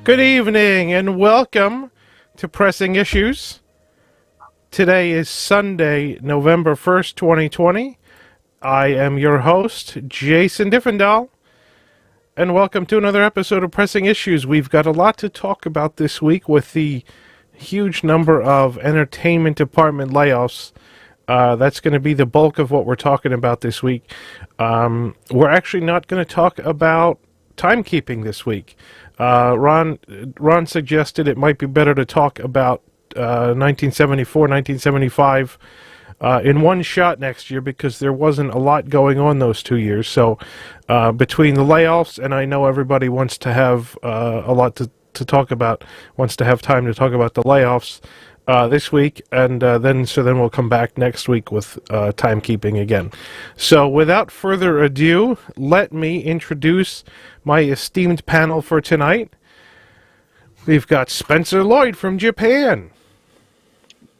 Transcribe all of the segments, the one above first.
Good evening and welcome to Pressing Issues. Today is Sunday, November 1st, 2020. I am your host, Jason Diffendahl, and welcome to another episode of Pressing Issues. We've got a lot to talk about this week with the huge number of entertainment department layoffs. That's going to be the bulk of what we're talking about this week. We're actually not going to talk about timekeeping this week. Ron suggested it might be better to talk about 1974, 1975 in one shot next year because there wasn't a lot going on those 2 years. So between the layoffs, and I know everybody wants to have a lot to talk about, wants to have time to talk about the layoffs this week, and then we'll come back next week with timekeeping again. So without further ado, let me introduce my esteemed panel for tonight. We've got Spencer Lloyd from Japan.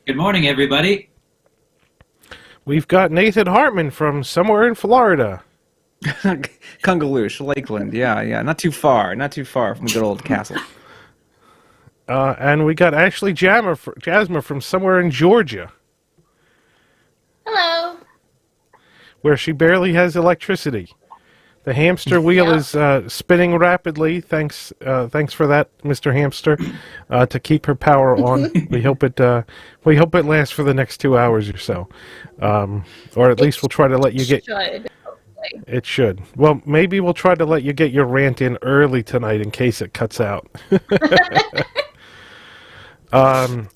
Good morning, everybody. We've got Nathan Hartman from somewhere in Florida. Kungaloosh, Lakeland, yeah, not too far from the good old castle. And we got Ashley Jasmer from somewhere in Georgia. Hello. Where she barely has electricity. The hamster wheel is spinning rapidly. Thanks for that, Mr. Hamster, to keep her power on. We hope it lasts for the next 2 hours or so, or at least we'll try to let you get. It should. Well, maybe we'll try to let you get your rant in early tonight in case it cuts out.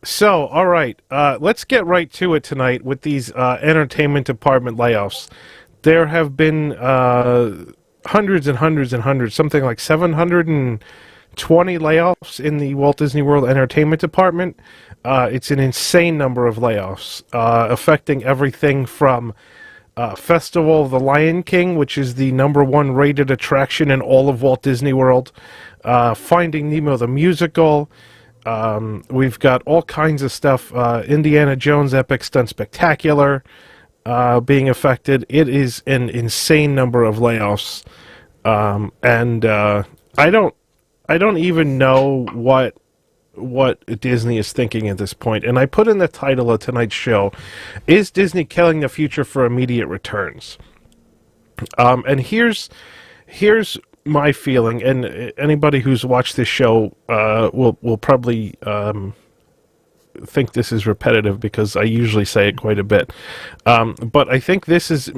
So, all right, let's get right to it tonight with these entertainment department layoffs. There have been hundreds and hundreds and hundreds, something like 720 layoffs in the Walt Disney World Entertainment Department. It's an insane number of layoffs, affecting everything from Festival of the Lion King, which is the #1 rated attraction in all of Walt Disney World, Finding Nemo the musical. We've got all kinds of stuff. Indiana Jones Epic Stunt Spectacular being affected. It is an insane number of layoffs, and I don't even know what Disney is thinking at this point. And I put in the title of tonight's show: "Is Disney killing the future for immediate returns?" And here's my feeling, and anybody who's watched this show will probably think this is repetitive because I usually say it quite a bit. But I think this is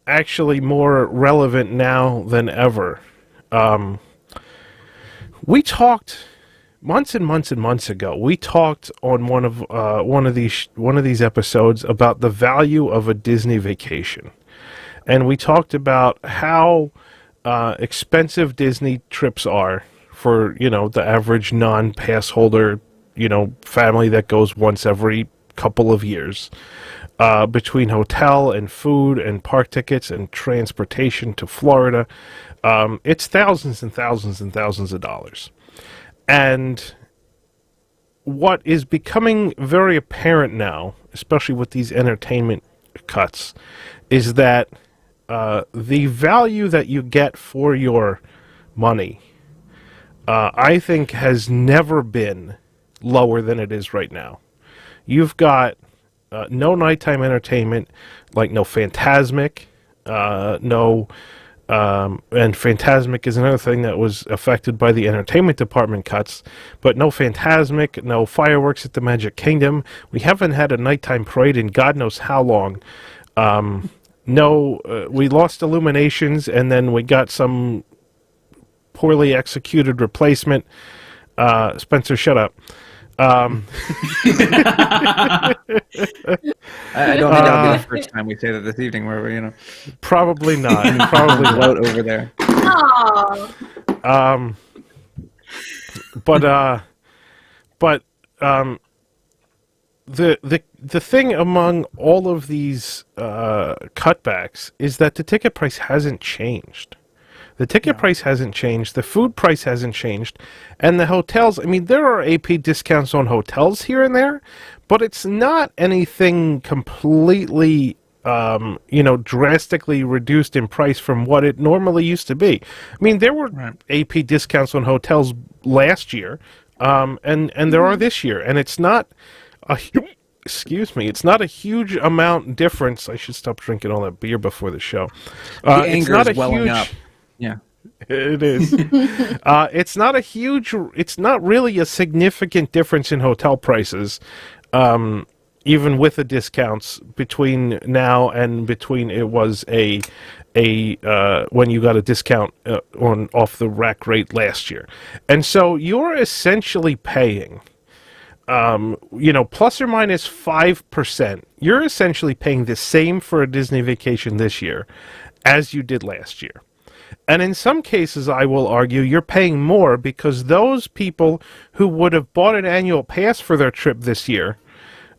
actually more relevant now than ever. We talked months and months and months ago. We talked on one of these episodes about the value of a Disney vacation, and we talked about how expensive Disney trips are for, the average non-pass holder, family that goes once every couple of years, between hotel and food and park tickets and transportation to Florida. It's thousands and thousands and thousands of dollars. And what is becoming very apparent now, especially with these entertainment cuts, is that the value that you get for your money, I think, has never been lower than it is right now. You've got no nighttime entertainment, like no Fantasmic, and Fantasmic is another thing that was affected by the entertainment department cuts, but no Fantasmic, no fireworks at the Magic Kingdom. We haven't had a nighttime parade in God knows how long. We lost Illuminations, and then we got some poorly executed replacement. Spencer, shut up. I don't think that'll be the first time we say that this evening, where we, Probably not. Probably float over there. Oh. The thing among all of these cutbacks is that the ticket price hasn't changed. The ticket price hasn't changed. The food price hasn't changed. And the hotels, I mean, there are AP discounts on hotels here and there, but it's not anything completely drastically reduced in price from what it normally used to be. I mean, there were AP discounts on hotels last year, and there are this year, and it's not excuse me, it's not a huge amount difference. I should stop drinking all that beer before the show. The anger it's not is welling up. Yeah. It is. It's not really a significant difference in hotel prices, even with the discounts between now and between it was a when you got a discount on off the rack rate last year. And so you're essentially paying, plus or minus 5%. You're essentially paying the same for a Disney vacation this year as you did last year. And in some cases, I will argue, you're paying more because those people who would have bought an annual pass for their trip this year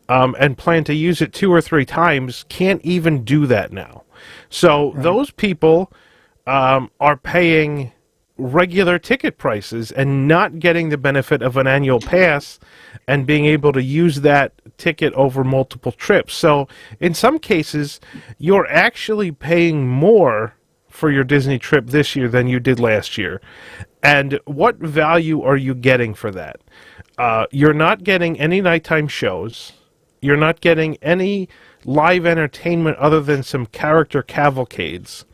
and plan to use it 2 or 3 times can't even do that now. So those people are paying regular ticket prices and not getting the benefit of an annual pass and being able to use that ticket over multiple trips. So in some cases, you're actually paying more for your Disney trip this year than you did last year. And what value are you getting for that? You're not getting any nighttime shows. You're not getting any live entertainment other than some character cavalcades.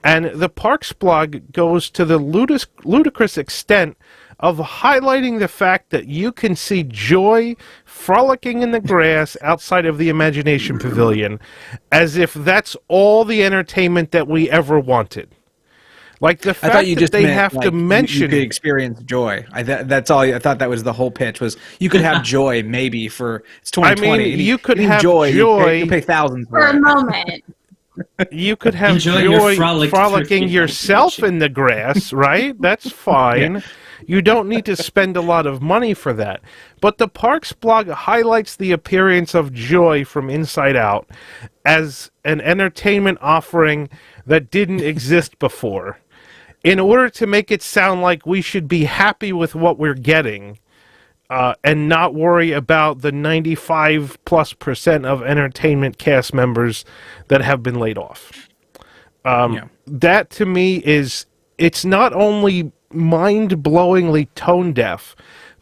And the Parks blog goes to the ludicrous extent of highlighting the fact that you can see Joy frolicking in the grass outside of the Imagination Pavilion as if that's all the entertainment that we ever wanted. Like the fact that they have to mention... You could experience Joy. That's all. I thought that was the whole pitch, was you could have Joy maybe for... It's 2020. I mean, you could have Joy. You pay thousands for a moment. You could have Joy frolicking yourself in the grass, right? That's fine. Yeah. You don't need to spend a lot of money for that. But the Parks blog highlights the appearance of Joy from Inside Out as an entertainment offering that didn't exist before, in order to make it sound like we should be happy with what we're getting and not worry about the 95+% of entertainment cast members that have been laid off. That to me it's not only mind-blowingly tone deaf,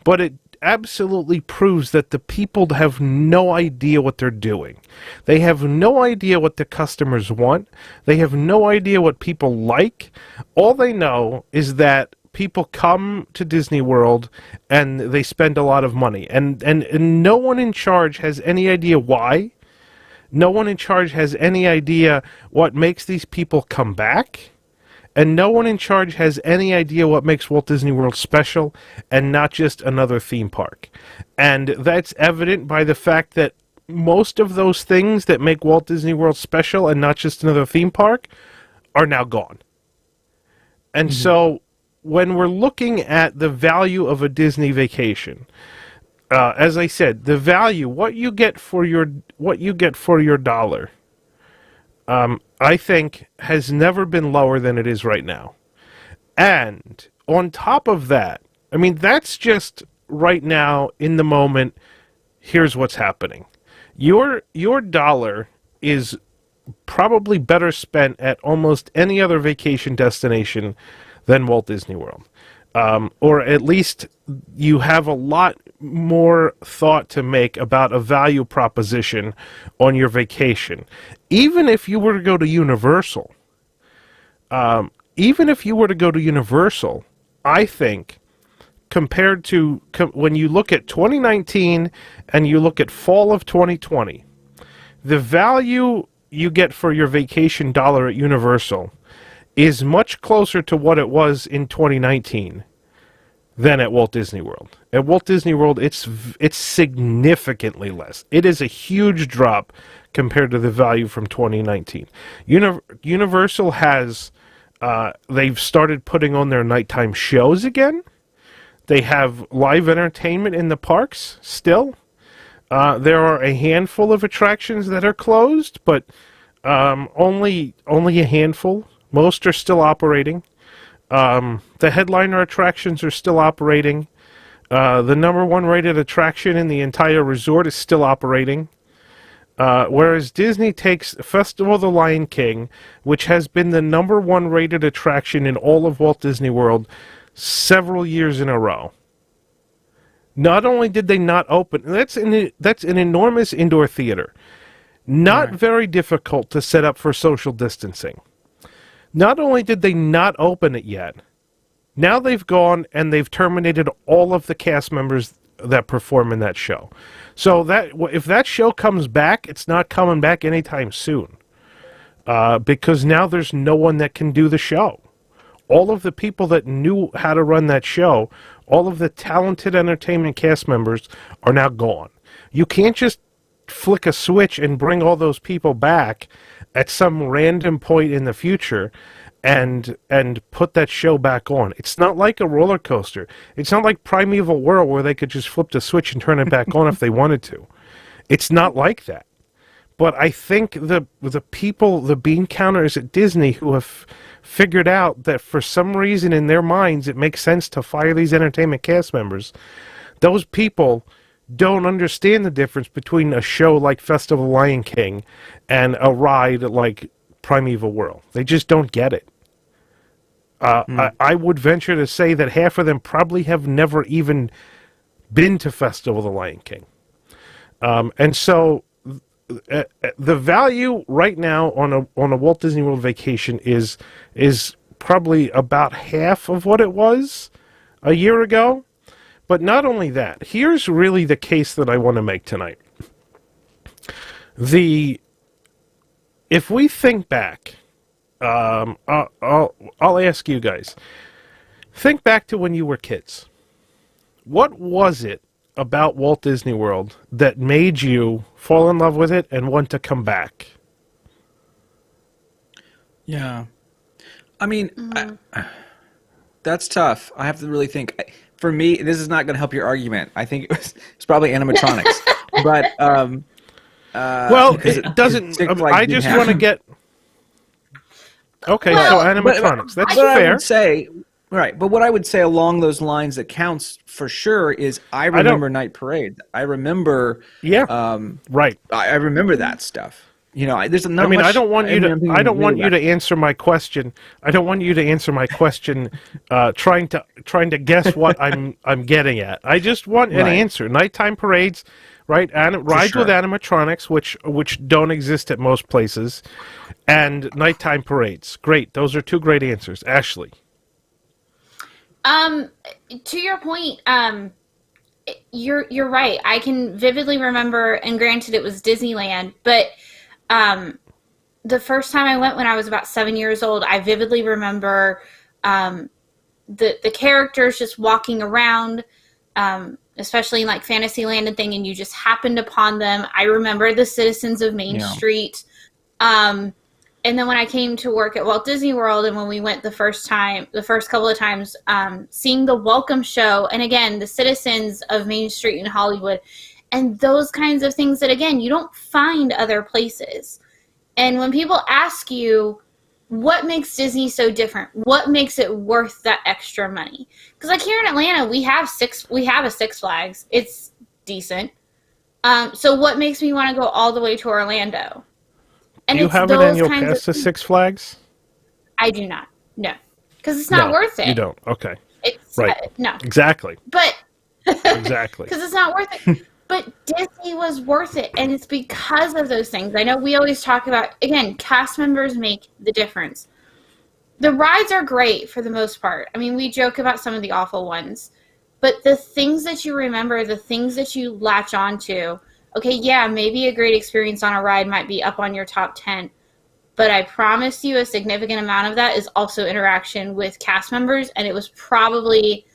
but it absolutely proves that the people have no idea what they're doing. They have no idea what the customers want. They have no idea what people like. All they know is that people come to Disney World and they spend a lot of money. And no one in charge has any idea why. No one in charge has any idea what makes these people come back. And no one in charge has any idea what makes Walt Disney World special and not just another theme park. And that's evident by the fact that most of those things that make Walt Disney World special and not just another theme park are now gone. And so when we're looking at the value of a Disney vacation, as I said, the value, what you get for your dollar, I think has never been lower than it is right now. And on top of that, I mean, that's just right now in the moment. Here's what's happening. Your dollar is probably better spent at almost any other vacation destination than Walt Disney World. Or at least you have a lot more thought to make about a value proposition on your vacation. Even if you were to go to Universal, I think, compared to when you look at 2019 and you look at fall of 2020, the value you get for your vacation dollar at Universal is much closer to what it was in 2019 than at Walt Disney World. At Walt Disney World, it's significantly less. It is a huge drop compared to the value from 2019. Universal has, they've started putting on their nighttime shows again. They have live entertainment in the parks still. There are a handful of attractions that are closed, but only a handful. Most are still operating. The headliner attractions are still operating. The #1 rated attraction in the entire resort is still operating. Whereas Disney takes Festival of the Lion King, which has been the #1 rated attraction in all of Walt Disney World several years in a row. Not only did they not open, that's an enormous indoor theater. Not very difficult to set up for social distancing. Not only did they not open it yet, now they've gone and they've terminated all of the cast members that perform in that show. So that if that show comes back, it's not coming back anytime soon, because now there's no one that can do the show. All of the people that knew how to run that show, all of the talented entertainment cast members are now gone. You can't just flick a switch and bring all those people back at some random point in the future and put that show back on. It's not like a roller coaster. It's not like Primeval World where they could just flip the switch and turn it back on if they wanted to. It's not like that. But I think the people, the bean counters at Disney who have figured out that for some reason in their minds it makes sense to fire these entertainment cast members, those people don't understand the difference between a show like Festival of the Lion King and a ride like Primeval World. They just don't get it. I would venture to say that half of them probably have never even been to Festival of the Lion King. And so the value right now on a Walt Disney World vacation is probably about half of what it was a year ago. But not only that, here's really the case that I want to make tonight. If we think back, I'll ask you guys. Think back to when you were kids. What was it about Walt Disney World that made you fall in love with it and want to come back? Yeah. I mean, that's tough. I have to really think. For me, this is not going to help your argument. I think it's probably animatronics. But well, it doesn't. I just want to get. Okay, Well, so animatronics. That's what fair. I would say, right? But what I would say along those lines that counts for sure is I remember Night Parade. I remember. Yeah. Right. I remember that stuff. You know, there's not I mean, much, I don't want you to. I don't want you to. to answer my question. I don't want you to answer my question, trying to guess what I'm getting at. I just want an answer. Nighttime parades, right? Rides with animatronics, which don't exist at most places, and nighttime parades. Great. Those are two great answers. Ashley. To your point, you're right. I can vividly remember, and granted it was Disneyland, but the first time I went when I was about 7 years old, I vividly remember the characters just walking around, especially in like Fantasyland and thing, and you just happened upon them. I remember the citizens of Main Street. And then when I came to work at Walt Disney World, and when we went the first couple of times, seeing the welcome show, and again, the citizens of Main Street in Hollywood, and those kinds of things that, again, you don't find other places. And when people ask you, what makes Disney so different? What makes it worth that extra money? Because like here in Atlanta, we have a Six Flags. It's decent. So what makes me want to go all the way to Orlando? And Do you have an annual pass to Six Flags? I do not. No. Because it's not worth it. You don't. Okay. It's right. No. Exactly. But exactly. Because it's not worth it. But Disney was worth it, and it's because of those things. I know we always talk about, again, cast members make the difference. The rides are great for the most part. I mean, we joke about some of the awful ones. But the things that you remember, the things that you latch onto, okay, yeah, maybe a great experience on a ride might be up on your top 10. But I promise you a significant amount of that is also interaction with cast members, and it was probably,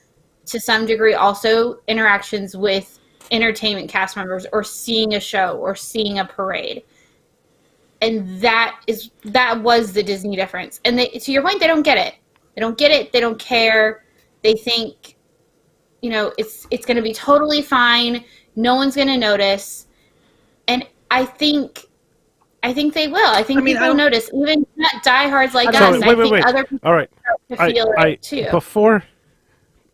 to some degree, also interactions with entertainment cast members, or seeing a show, or seeing a parade. And that was the Disney difference. And to your point, they don't get it. They don't get it. They don't care. They think, it's going to be totally fine. No one's going to notice. And I think they will. I think people will notice. Even not diehards like us. Wait. Other people All right. feel it too.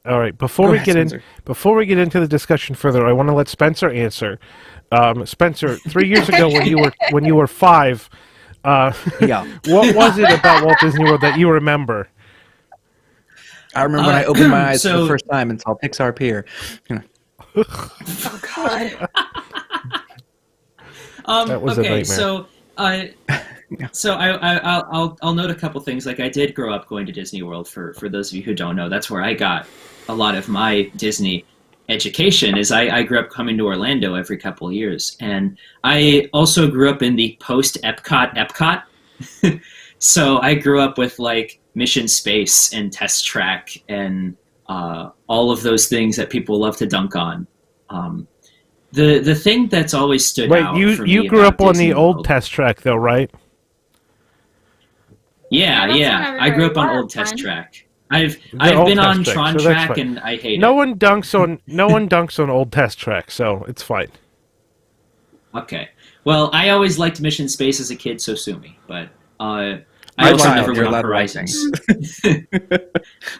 All right. Go ahead, Spencer. Before we get into the discussion further, I want to let Spencer answer. Spencer, 3 years ago when you were 5, Yeah. what was it about Walt Disney World that you remember? I remember when I opened my eyes for so- the first time and saw Pixar Pier. Oh God. That was a okay, nightmare. so I'll note a couple things. Like, I did grow up going to Disney World. For those of you who don't know, that's where I got a lot of my Disney education. Is I grew up coming to Orlando every couple of years, and I also grew up in the post Epcot. So I grew up with like Mission Space and Test Track and all of those things that people love to dunk on. The thing that's always stood Wait, out for you me grew about up on Disney the old World- Test Track, though, right? Yeah, that's yeah. not I grew up on very old Test fun. Track. I've old been Test on Track, Tron so that's Track fine. and I hate No it. one dunks on old Test Track, so it's fine. Okay. Well, I always liked Mission Space as a kid, so sue me. But I You're also allowed- never you're went on allowed to like Horizons. things.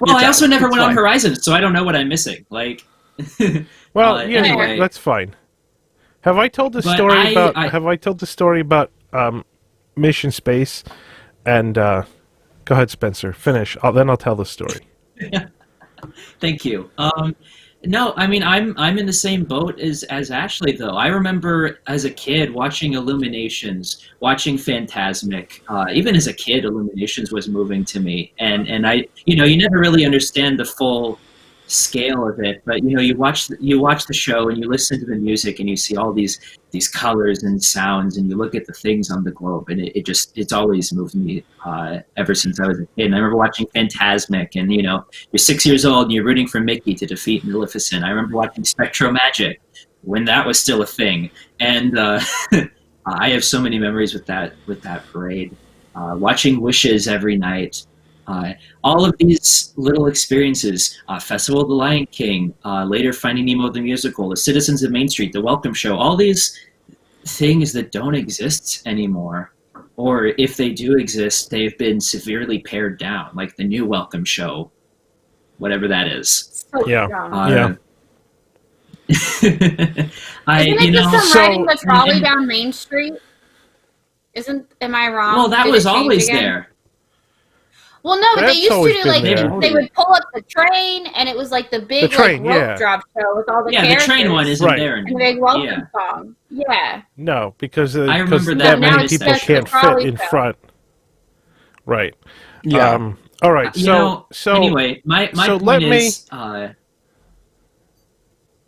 Well, I also never It's went on fine. Horizons, so I don't know what I'm missing. Like, Well, yeah, anyway. that's fine. Have I told the But story about? I- Have I told the story about Mission Space? And go ahead, Spencer. Finish. Then I'll tell the story. Thank you. No, I mean I'm in the same boat as Ashley though. I remember as a kid watching Illuminations, watching Phantasmic. Even as a kid, Illuminations was moving to me, and I, you never really understand the full scale of it, but you watch the show and you listen to the music and you see all these colors and sounds and you look at the things on the globe and it's always moved me ever since I was a kid. And I remember watching Phantasmic and you're 6 years old and you're rooting for Mickey to defeat Maleficent. I remember watching Spectromagic when that was still a thing, and I have so many memories with that parade. Watching Wishes every night. All of these little experiences, Festival of the Lion King, later Finding Nemo the Musical, The Citizens of Main Street, The Welcome Show, all these things that don't exist anymore, or if they do exist, they've been severely pared down, like the new Welcome Show, whatever that is. So Yeah. dumb. Yeah. Isn't it just them So- riding the trolley down Main Street? Am I wrong? Well, that Did it was change always again? there. Well, no, but they That's used to always do been like there. they would pull up the train, and it was like the big train, like rope yeah. drop show with all the Yeah, the characters. train one isn't Right. there and the anymore. big welcome Yeah. song. Yeah, No, because I remember that that now many it's people just can't the fit trolley in show. front. Right. Yeah. All right. So Anyway, my so point let me- is,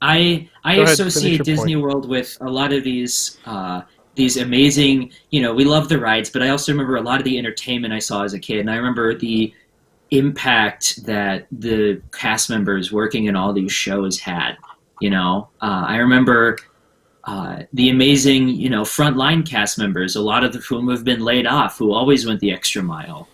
I ahead, finish associate your Disney point. World with a lot of these amazing. We love the rides, but I also remember a lot of the entertainment I saw as a kid, and I remember the impact that the cast members working in all these shows had. I remember the amazing, frontline cast members, a lot of whom have been laid off, who always went the extra mile.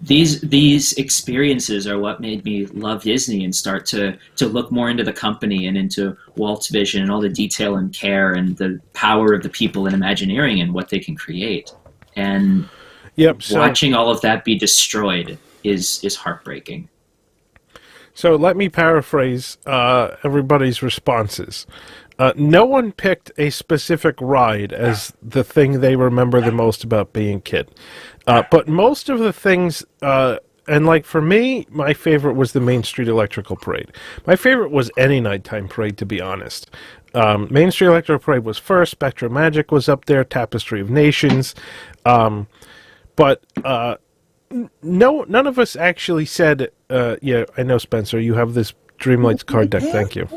These experiences are what made me love Disney and start to look more into the company and into Walt's vision and all the detail and care and the power of the people in Imagineering and what they can create. And Yep. So, watching all of that be destroyed is heartbreaking. so let me paraphrase everybody's responses. No one picked a specific ride as the thing they remember the most about being a kid. But most of the things, and like for me, my favorite was the Main Street Electrical Parade. My favorite was any nighttime parade, to be honest. Main Street Electrical Parade was first, Spectrum Magic was up there, Tapestry of Nations. But none of us actually said, yeah, I know, Spencer, you have this Dreamlights card deck, thank you.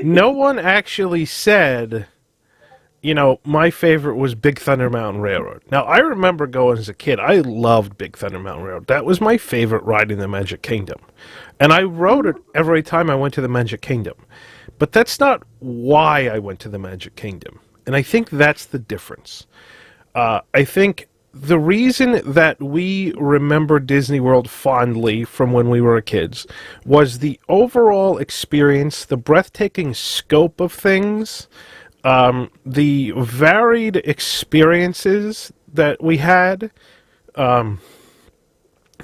No one actually said, my favorite was Big Thunder Mountain Railroad. Now, I remember going as a kid, I loved Big Thunder Mountain Railroad. That was my favorite ride in the Magic Kingdom. And I rode it every time I went to the Magic Kingdom. But that's not why I went to the Magic Kingdom. And I think that's the difference. I think the reason that we remember Disney World fondly from when we were kids was the overall experience, the breathtaking scope of things, the varied experiences that we had.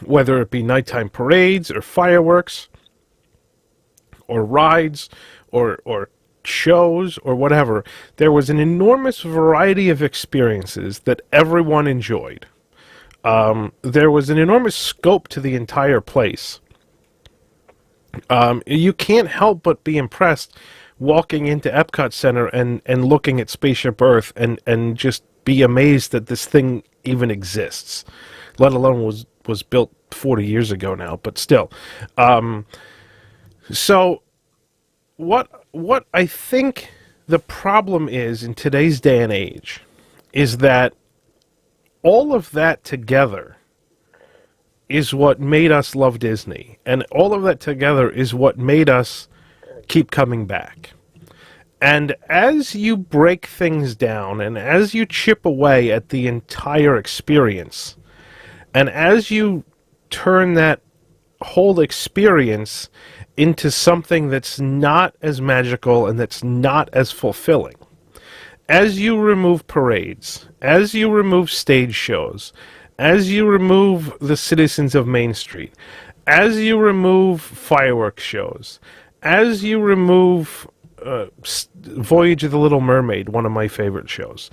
whether it be nighttime parades or fireworks or rides or shows or whatever. There was an enormous variety of experiences that everyone enjoyed. There was an enormous scope to the entire place. You can't help but be impressed walking into Epcot Center and looking at Spaceship Earth and just be amazed that this thing even exists, let alone was built 40 years ago now, but still. So what I think the problem is in today's day and age is that all of that together is what made us love Disney, and all of that together is what made us keep coming back. And as you break things down, and as you chip away at the entire experience, and as you turn that whole experience into something that's not as magical and that's not as fulfilling, as you remove parades, as you remove stage shows, as you remove the citizens of Main Street, as you remove fireworks shows, as you remove Voyage of the Little Mermaid, one of my favorite shows,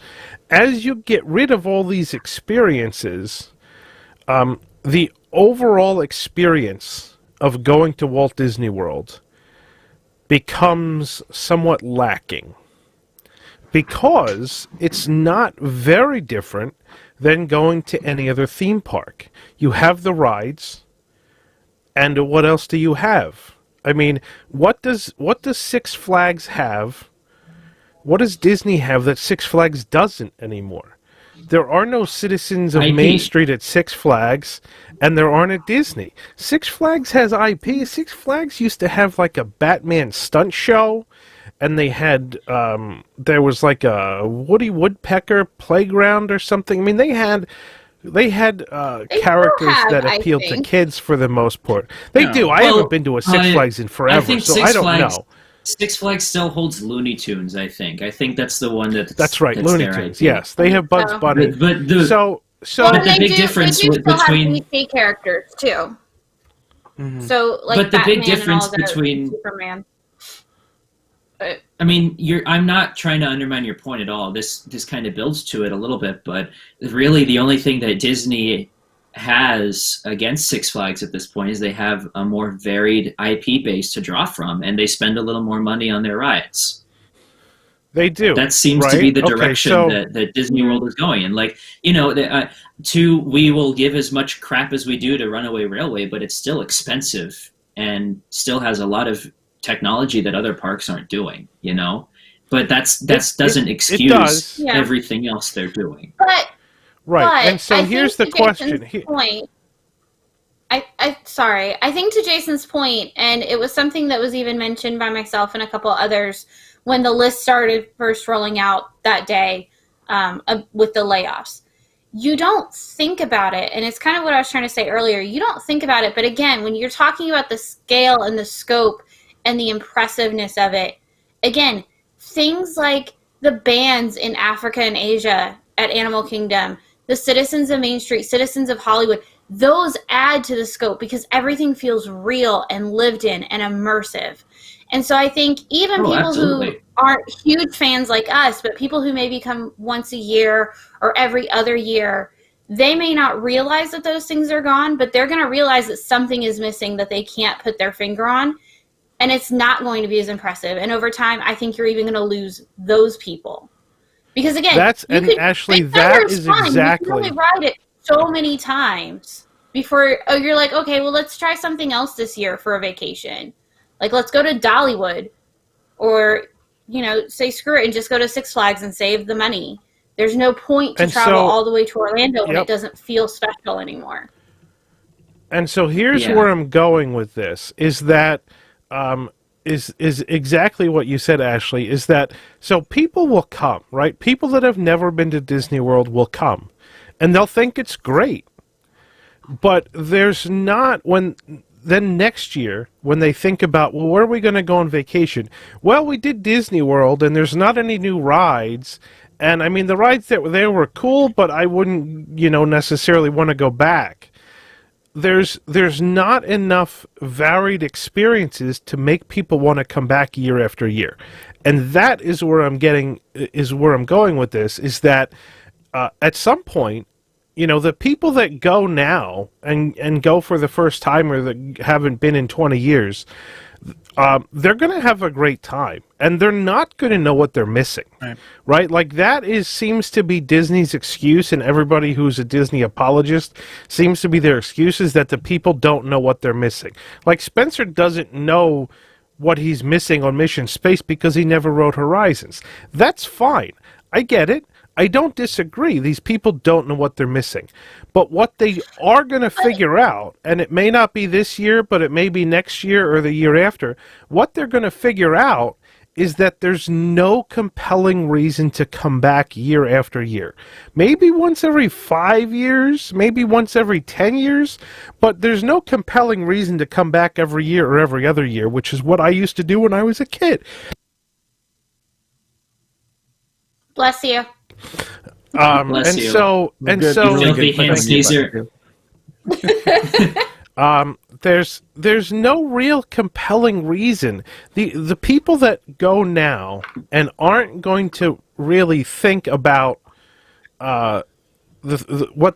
as you get rid of all these experiences, the overall experience of going to Walt Disney World becomes somewhat lacking, because it's not very different than going to any other theme park. You have the rides, and what else do you have? I mean, what does Six Flags have? What does Disney have that Six Flags doesn't anymore? There are no citizens of Main Street at Six Flags, and there aren't at Disney. Six Flags has IP. Six Flags used to have like a Batman stunt show, and they had, there was like a Woody Woodpecker playground or something. I mean, they had characters that appealed to kids for the most part. They do. I haven't been to a Six Flags in forever, so I don't know. Six Flags still holds Looney Tunes, I think. I think that's the one that's right, Looney Tunes. IP. Yes, they have Bugs Bunny. But the big difference between DC characters too. Mm-hmm. So like, but the Batman big difference between Superman. I mean, I'm not trying to undermine your point at all. This kind of builds to it a little bit, but really the only thing that Disney has against Six Flags at this point is they have a more varied IP base to draw from, and they spend a little more money on their rides. They do. That seems to be the direction that Disney World is going. And like, we will give as much crap as we do to Runaway Railway, but it's still expensive and still has a lot of technology that other parks aren't doing, but that doesn't excuse everything else they're doing. But and so here's the question. I think to Jason's point, and it was something that was even mentioned by myself and a couple others when the list started first rolling out that day with the layoffs. You don't think about it, and it's kind of what I was trying to say earlier. You don't think about it, but again, when you're talking about the scale and the scope and the impressiveness of it, again, things like the bands in Africa and Asia at Animal Kingdom, the citizens of Main Street, citizens of Hollywood, those add to the scope because everything feels real and lived in and immersive. And so I think even people who aren't huge fans like us, but people who maybe come once a year or every other year, they may not realize that those things are gone, but they're going to realize that something is missing that they can't put their finger on. And it's not going to be as impressive. And over time, I think you're even going to lose those people. Because again, that is exactly. You can only ride it so many times before you're like, okay, well, let's try something else this year for a vacation. Like, let's go to Dollywood, or say screw it and just go to Six Flags and save the money. There's no point to travel all the way to Orlando when it doesn't feel special anymore. And so here's where I'm going with this: is that. Is exactly what you said, Ashley, is that so people will come, right? People that have never been to Disney World will come, and they'll think it's great. But there's not, then next year, when they think about, well, where are we going to go on vacation? Well, we did Disney World, and there's not any new rides. And, I mean, the rides that were there were cool, but I wouldn't, necessarily want to go back. there's not enough varied experiences to make people want to come back year after year, and that is where I'm going with this. Is that at some point, the people that go now and go for the first time or that haven't been in 20 years, they're going to have a great time, and they're not going to know what they're missing, right? Like seems to be Disney's excuse, and everybody who's a Disney apologist seems to be their excuse is that the people don't know what they're missing. Like Spencer doesn't know what he's missing on Mission Space because he never rode Horizons. That's fine. I get it. I don't disagree. These people don't know what they're missing. But what they are going to figure out, and it may not be this year, but it may be next year or the year after, what they're going to figure out is that there's no compelling reason to come back year after year. Maybe once every 5 years, maybe once every 10 years, but there's no compelling reason to come back every year or every other year, which is what I used to do when I was a kid. Bless you. Bless you. Filthy hand sneezer. There's no real compelling reason. The people that go now and aren't going to really think about what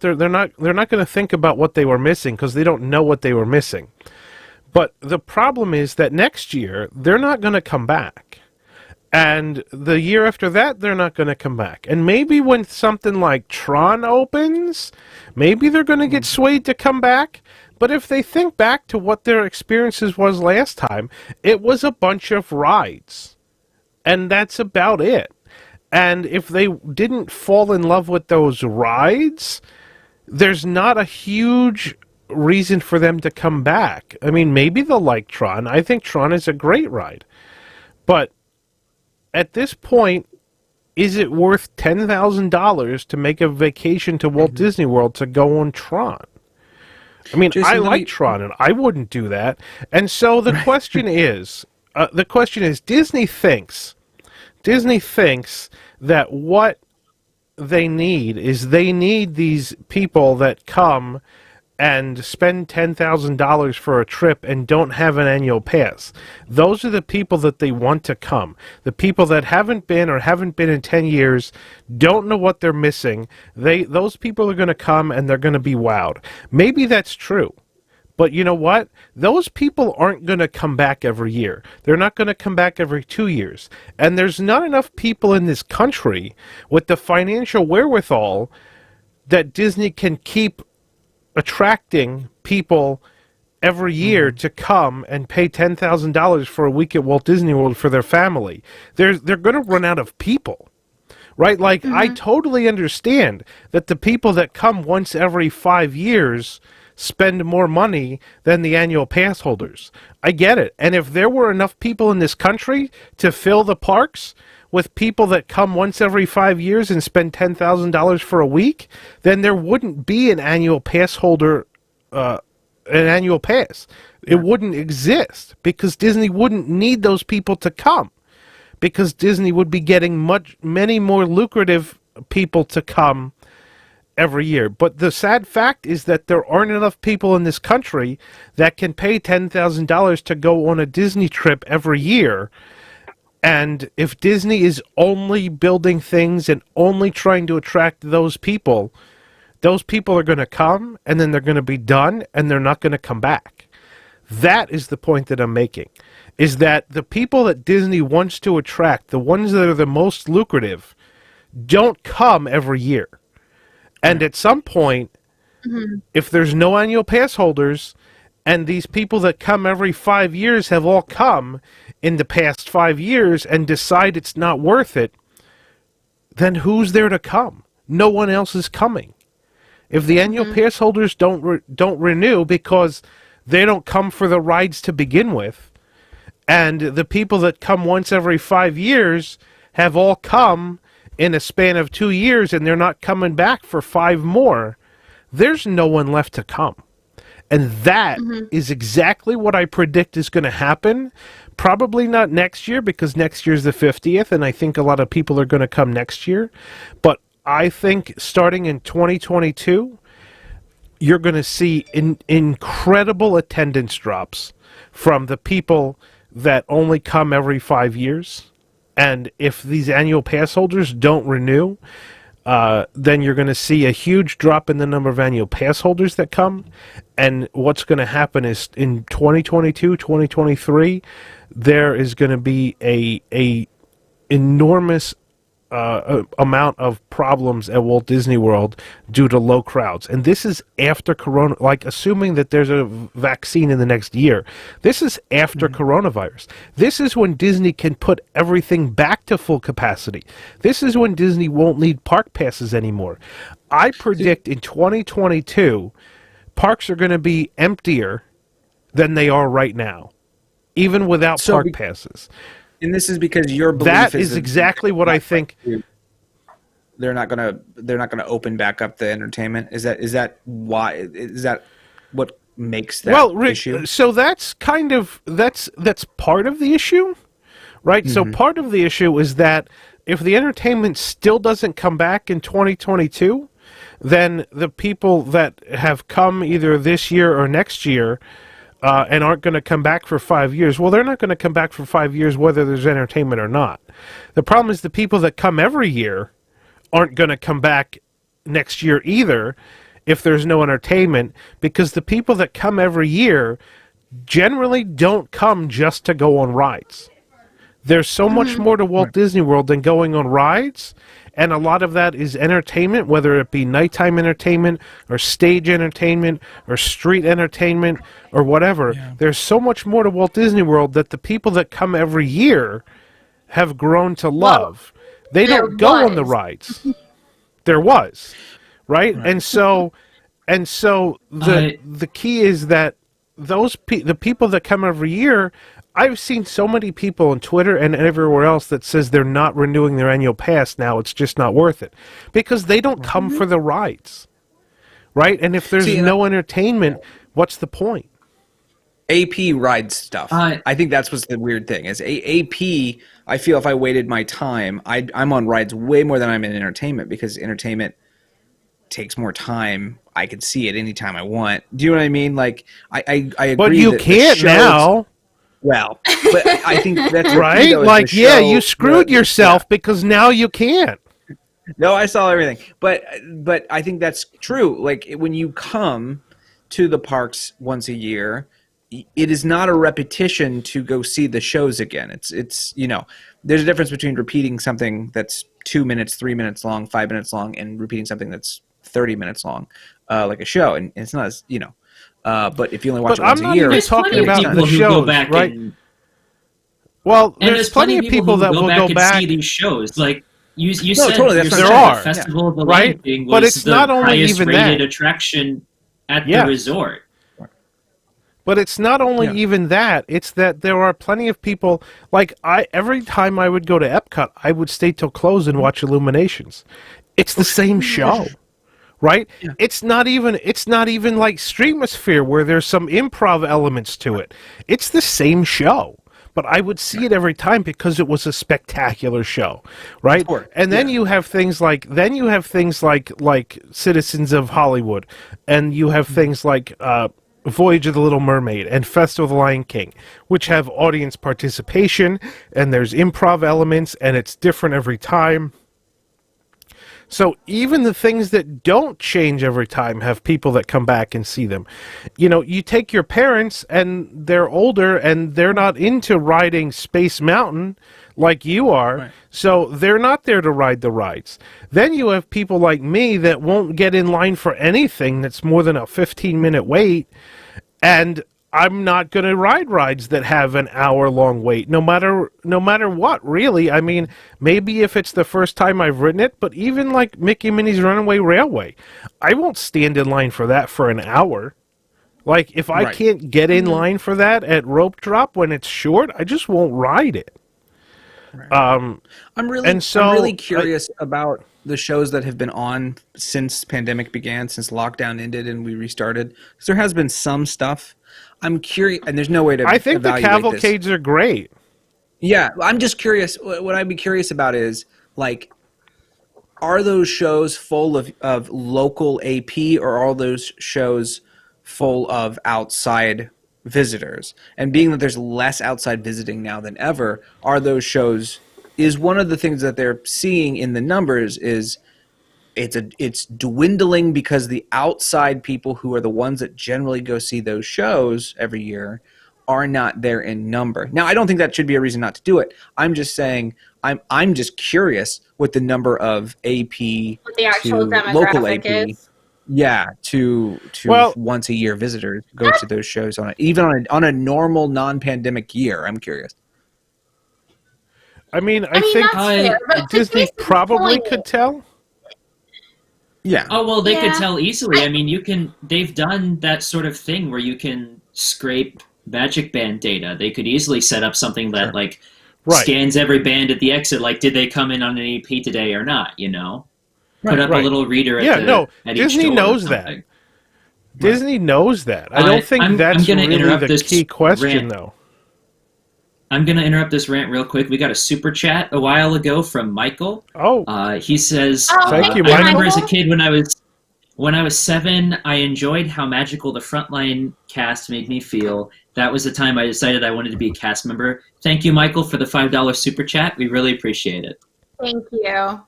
they're not going to think about what they were missing because they don't know what they were missing. But the problem is that next year they're not going to come back. And the year after that, they're not going to come back. And maybe when something like Tron opens, maybe they're going to get swayed to come back. But if they think back to what their experiences was last time, it was a bunch of rides. And that's about it. And if they didn't fall in love with those rides, there's not a huge reason for them to come back. I mean, maybe they'll like Tron. I think Tron is a great ride. But at this point, is it worth $10,000 to make a vacation to Walt Disney World to go on Tron? I mean, Jason, I like Tron, and I wouldn't do that. And so the question is, Disney thinks that what they need is these people that come and spend $10,000 for a trip and don't have an annual pass. Those are the people that they want to come. The people that haven't been in 10 years, don't know what they're missing. Those people are going to come and they're going to be wowed. Maybe that's true. But you know what? Those people aren't going to come back every year. They're not going to come back every 2 years. And there's not enough people in this country with the financial wherewithal that Disney can keep attracting people every year to come and pay $10,000 for a week at Walt Disney World for their family. They're going to run out of people, right? Like, I totally understand that the people that come once every 5 years spend more money than the annual pass holders. I get it. And if there were enough people in this country to fill the parks with people that come once every 5 years and spend $10,000 for a week, then there wouldn't be an annual pass holder, an annual pass. It wouldn't exist because Disney wouldn't need those people to come because Disney would be getting many more lucrative people to come every year. But the sad fact is that there aren't enough people in this country that can pay $10,000 to go on a Disney trip every year. And if Disney is only building things and only trying to attract those people are going to come and then they're going to be done and they're not going to come back. That is the point that I'm making, is that the people that Disney wants to attract, the ones that are the most lucrative, don't come every year. And at some point, if there's no annual pass holders and these people that come every 5 years have all come in the past 5 years and decide it's not worth it, then who's there to come? No one else is coming. If the annual pass holders don't renew because they don't come for the rides to begin with, and the people that come once every 5 years have all come in a span of 2 years and they're not coming back for 5 more, there's no one left to come. And that is exactly what I predict is going to happen. Probably not next year because next year's the 50th, and I think a lot of people are going to come next year. But I think starting in 2022, you're going to see incredible attendance drops from the people that only come every 5 years. And if these annual pass holders don't renew, then you're going to see a huge drop in the number of annual pass holders that come. And what's going to happen is in 2022, 2023, there is going to be a enormous amount of problems at Walt Disney World due to low crowds. And this is after Corona, like assuming that there's a vaccine in the next year. This is after coronavirus. This is when Disney can put everything back to full capacity. This is when Disney won't need park passes anymore. I predict in 2022, parks are going to be emptier than they are right now, even without park passes. And this is because your belief that is exactly what I think. They're not gonna open back up the entertainment. Is that why? Is that what makes that issue? So that's kind of that's part of the issue, right? So part of the issue is that if the entertainment still doesn't come back in 2022, then the people that have come either this year or next year and aren't going to come back for 5 years, well, they're not going to come back for 5 years whether there's entertainment or not. The problem is the people that come every year aren't going to come back next year either if there's no entertainment, because the people that come every year generally don't come just to go on rides. There's so much more to Walt Disney World than going on rides, and a lot of that is entertainment, whether it be nighttime entertainment or stage entertainment or street entertainment or whatever. Yeah. There's so much more to Walt Disney World that the people that come every year have grown to love. They don't go on the rides. There was, right? And so the key is that the people that come every year, I've seen so many people on Twitter and everywhere else that says they're not renewing their annual pass now. It's just not worth it because they don't come for the rides, right? And if there's no entertainment, what's the point? AP ride stuff. I think that's what's the weird thing is AP. I feel if I waited my time, I'm on rides way more than I'm in entertainment because entertainment takes more time. I could see it anytime I want. Do you know what I mean? Like I agree. But you can't now. Well, but I think that's right. Like, you screwed yourself because now you can't. No, I saw everything, but I think that's true. Like when you come to the parks once a year, it is not a repetition to go see the shows again. It's there's a difference between repeating something that's 2 minutes, 3 minutes long, 5 minutes long, and repeating something that's 30 minutes long, like a show. And it's not as but if you only watch it once a year, there's talking about the shows, right? Well, there's plenty of people that will go back and see these shows. Like you no, said, totally, there are Festival of the right, Lion but it's not only even that. Highest rated attraction at the resort. But it's not only even that. It's that there are plenty of people. Like every time I would go to Epcot, I would stay till close and watch Illuminations. It's the same show. Right? Yeah. It's not even like Streamosphere where there's some improv elements to it. It's the same show. But I would see it every time because it was a spectacular show, right? And then you have things like Citizens of Hollywood, and you have things like Voyage of the Little Mermaid and Festival of the Lion King, which have audience participation and there's improv elements and it's different every time. So even the things that don't change every time have people that come back and see them. You take your parents and they're older and they're not into riding Space Mountain like you are, so they're not there to ride the rides. Then you have people like me that won't get in line for anything that's more than a 15-minute wait, and I'm not going to ride rides that have an hour-long wait, no matter what, really. I mean, maybe if it's the first time I've ridden it, but even like Mickey and Minnie's Runaway Railway, I won't stand in line for that for an hour. Like, if I can't get in line for that at Rope Drop when it's short, I just won't ride it. I'm really curious about the shows that have been on since pandemic began, since lockdown ended and we restarted. Because there has been some stuff. I'm curious, and there's no way to. I think the cavalcades are great. Yeah, I'm just curious. What I'd be curious about is like, are those shows full of local AP, or are those shows full of outside visitors? And being that there's less outside visiting now than ever, are those shows, is one of the things that they're seeing in the numbers is it's dwindling because the outside people who are the ones that generally go see those shows every year are not there in number. Now, I don't think that should be a reason not to do it. I'm just saying I'm just curious what the number of AP What the actual to local AP demographic is. yeah, to Well- once a year visitors go to those shows on a normal non-pandemic year. I'm curious. I mean, I mean, think that's fair, but to Disney Jason's probably point- could tell. Yeah. Oh well, they could Yeah. tell easily. I mean, they've done that sort of thing where you can scrape Magic Band data. They could easily set up something that Sure. like Right. scans every band at the exit. Like, did they come in on an EP today or not? You know, put up Right. a little reader at Yeah, the no, at Disney each door or knows that. something. Disney knows that. I don't think I'm that's gonna really interrupt the this key question, rant. though. I'm going to interrupt this rant real quick. We got a super chat a while ago from Michael. Oh, He says, Oh, Thank you, I remember Michael. as a kid when I was 7, I enjoyed how magical the Frontline cast made me feel. That was the time I decided I wanted to be a cast member. Thank you, Michael, for the $5 super chat. We really appreciate it. Thank you.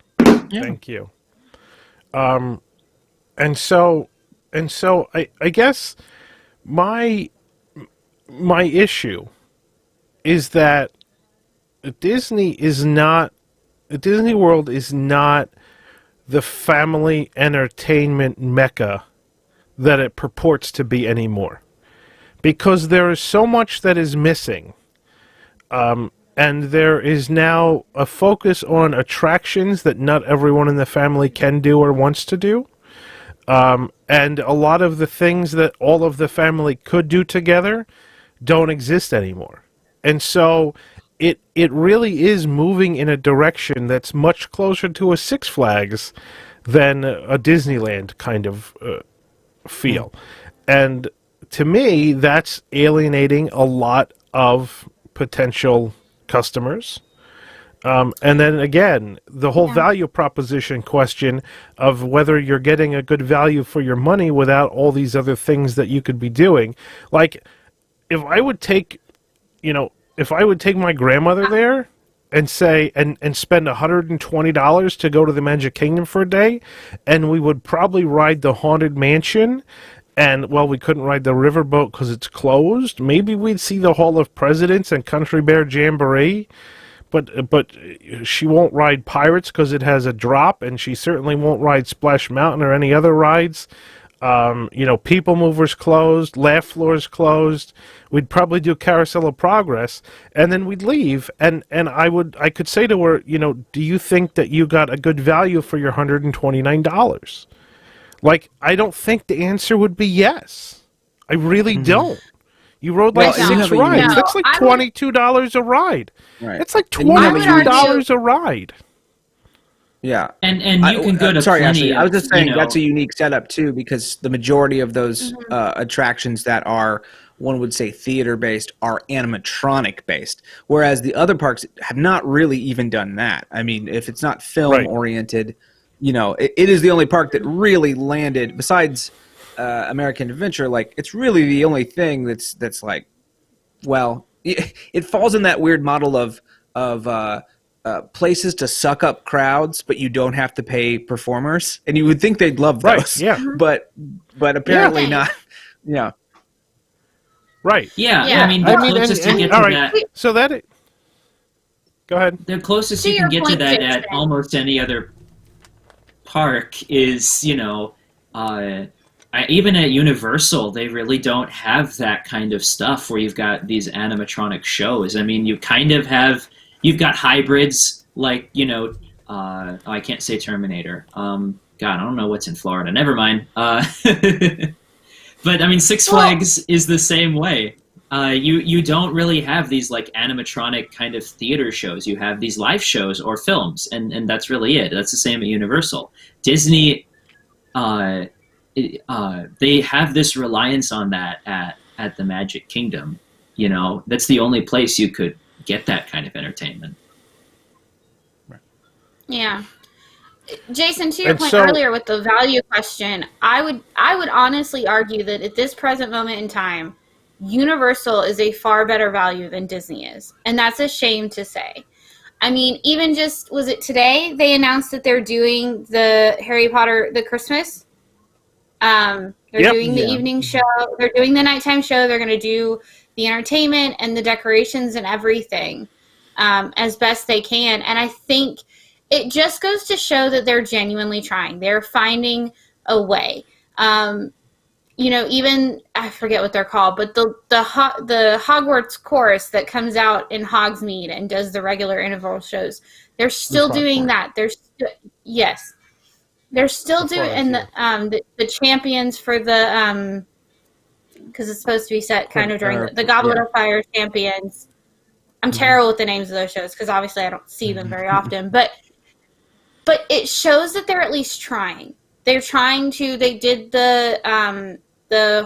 thank you. And so I guess my issue is that Disney World is not the family entertainment mecca that it purports to be anymore, because there is so much that is missing. And there is now a focus on attractions that not everyone in the family can do or wants to do. And a lot of the things that all of the family could do together don't exist anymore. And so it really is moving in a direction that's much closer to a Six Flags than a Disneyland kind of feel. And to me, that's alienating a lot of potential customers. And then again, the whole value proposition question of whether you're getting a good value for your money without all these other things that you could be doing. Like, if I would take my grandmother there and say, and spend $120 to go to the Magic Kingdom for a day, and we would probably ride the Haunted Mansion, and, well, we couldn't ride the riverboat because it's closed. Maybe we'd see the Hall of Presidents and Country Bear Jamboree, but she won't ride Pirates because it has a drop, and she certainly won't ride Splash Mountain or any other rides. People Mover's closed, Laugh Floor's closed. We'd probably do Carousel of Progress, and then we'd leave. And I could say to her, do you think that you got a good value for your $129? Like, I don't think the answer would be yes. I really don't. You rode like Well, six no, rides. no, That's like I would- $22 a ride. Right. It's like And you have a $22 a ride. Yeah. And you can go to sorry, plenty Ashley. of, I was just saying you know, that's a unique setup too, because the majority of those attractions that are, one would say, theater based are animatronic based, whereas the other parks have not really even done that. I mean, if it's not film oriented, it is the only park that really landed besides American Adventure. Like, it's really the only thing that's like, well, it falls in that weird model of places to suck up crowds, but you don't have to pay performers, and you would think they'd love those, Right, yeah. but apparently Yeah. not. Yeah, Right. Yeah, Yeah. I mean, the closest you get to all right. that, So go ahead. the closest To you can your get to point, that Jason. at almost any other park is, even at Universal, they really don't have that kind of stuff where you've got these animatronic shows. I mean, you've got hybrids like, I can't say Terminator. God, I don't know what's in Florida. Never mind. But I mean, Six Flags is the same way. You don't really have these like animatronic kind of theater shows. You have these live shows or films, and that's really it. That's the same at Universal. Disney, they have this reliance on that at the Magic Kingdom. That's the only place you could get that kind of entertainment. Yeah. Jason, to your And point so- earlier with the value question, I would honestly argue that at this present moment in time, Universal is a far better value than Disney is. And that's a shame to say. I mean, even just, was it today they announced that they're doing the Harry Potter, the Christmas? They're doing the evening show. They're doing the nighttime show. They're going to do the entertainment and the decorations and everything as best they can. And I think it just goes to show that they're genuinely trying. They're finding a way. Even I forget what they're called, but the Hogwarts chorus that comes out in Hogsmeade and does the regular interval shows, they're still doing that. Yes, they're still doing the champions for the because it's supposed to be set kind of during the Goblet of Fire champions. I'm terrible with the names of those shows because obviously I don't see them very often, but it shows that they're at least trying. They're trying to. They did the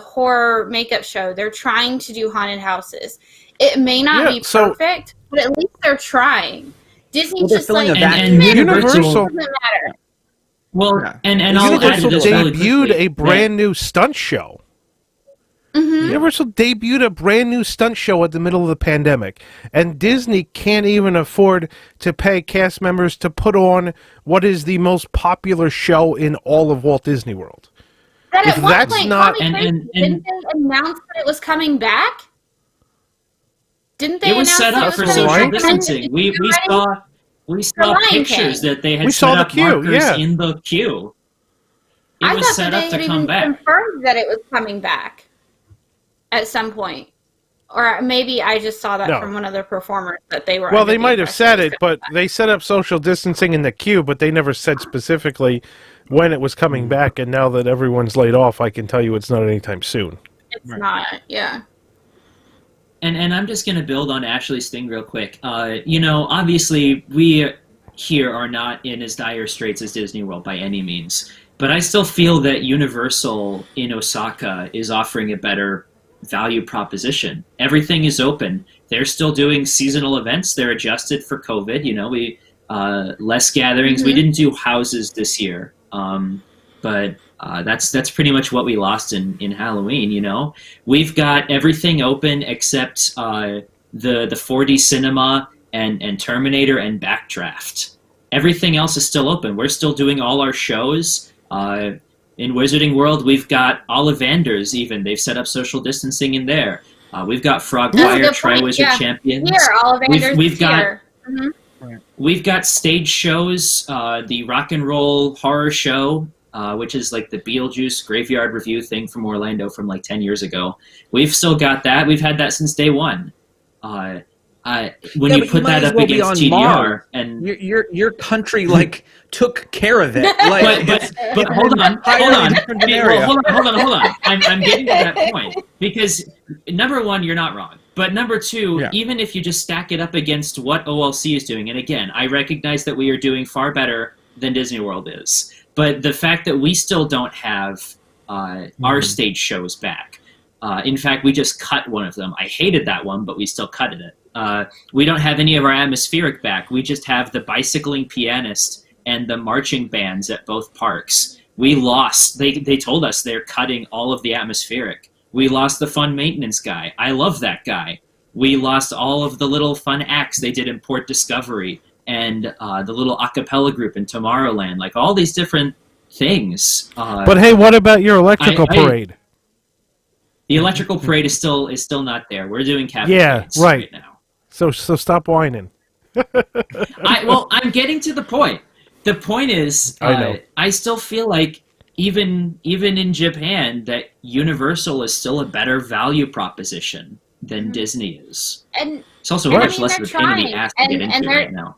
horror makeup show. They're trying to do haunted houses. It may not be perfect, but at least they're trying. Disney's just like and Universal doesn't matter. Well, and I'll add to Universal this really debuted quickly. a brand new stunt show. Universal debuted a brand new stunt show at the middle of the pandemic, and Disney can't even afford to pay cast members to put on what is the most popular show in all of Walt Disney World. Then If at one that's point, not- didn't they announce that it was coming back? Didn't they It was announce set that up it for was coming social back? distancing. We saw Lion pictures King. that they had We set saw the up queue, markers yeah. in the queue. It I was thought set that up they to had come even back. confirmed that it was coming back at some point. Or maybe I just saw that No. from one of the performers that they were. Well, under they the might have impression said was it, but they set up social distancing in the queue, but they never said specifically when it was coming back. And now that everyone's laid off, I can tell you it's not anytime soon. It's not. Yeah. And I'm just going to build on Ashley's thing real quick. Obviously, we here are not in as dire straits as Disney World by any means. But I still feel that Universal in Osaka is offering a better value proposition. Everything is open. They're still doing seasonal events. They're adjusted for COVID. We less gatherings. We didn't do houses this year, but that's pretty much what we lost in Halloween. We've got everything open except the 4D cinema and Terminator and Backdraft. Everything else is still open. We're still doing all our shows. In Wizarding World, we've got Ollivanders even. They've set up social distancing in there. We've got Frogwire, Tri-Wizard Champions. Here, Ollivanders We've got here. We've got stage shows, the Rock and Roll Horror Show, which is like the Beetlejuice Graveyard Review thing from Orlando from like 10 years ago. We've still got that. We've had that since day one. When you put that up against TDR, and your country took care of it. But hold on. I'm getting to that point because number one, you're not wrong. But number two, even if you just stack it up against what OLC is doing, and again, I recognize that we are doing far better than Disney World is, but the fact that we still don't have our stage shows back. In fact, we just cut one of them. I hated that one, but we still cut it. We don't have any of our atmospheric back. We just have the bicycling pianist and the marching bands at both parks. We lost. They told us they're cutting all of the atmospheric. We lost the fun maintenance guy. I love that guy. We lost all of the little fun acts they did in Port Discovery and the little a cappella group in Tomorrowland. Like all these different things. But hey, what about your electrical parade? The electrical parade is still not there. We're doing right now. So stop whining. I'm getting to the point. The point is, I still feel like even in Japan that Universal is still a better value proposition than Disney is. And it's also much less of a pain in the ass to get into right now.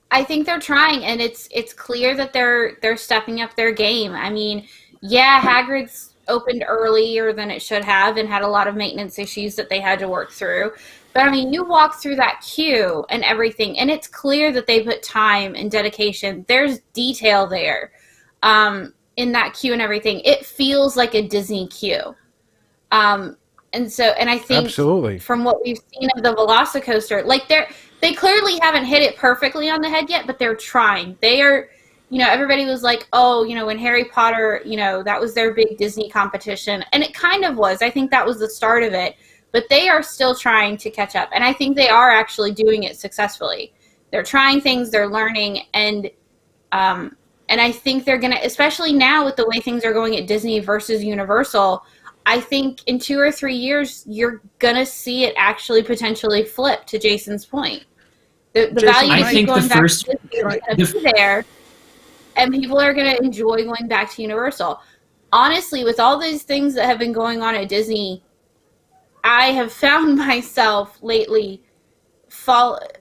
I think they're trying, and it's clear that they're stepping up their game. I mean, Hagrid's opened earlier than it should have and had a lot of maintenance issues that they had to work through. But I mean, you walk through that queue and everything, and it's clear that they put time and dedication. There's detail there in that queue and everything. It feels like a Disney queue. And I think absolutely from what we've seen of the Velocicoaster, they clearly haven't hit it perfectly on the head yet, but they're trying. They are everybody was like, oh, when Harry Potter, that was their big Disney competition. And it kind of was. I think that was the start of it. But they are still trying to catch up. And I think they are actually doing it successfully. They're trying things, they're learning. And I think they're going to, especially now with the way things are going at Disney versus Universal, I think in 2 or 3 years, you're going to see it actually potentially flip, to Jason's point. The Jason, value I to keep think going the back first- to Disney is going to be there, and people are going to enjoy going back to Universal. Honestly, with all these things that have been going on at Disney, I have found myself lately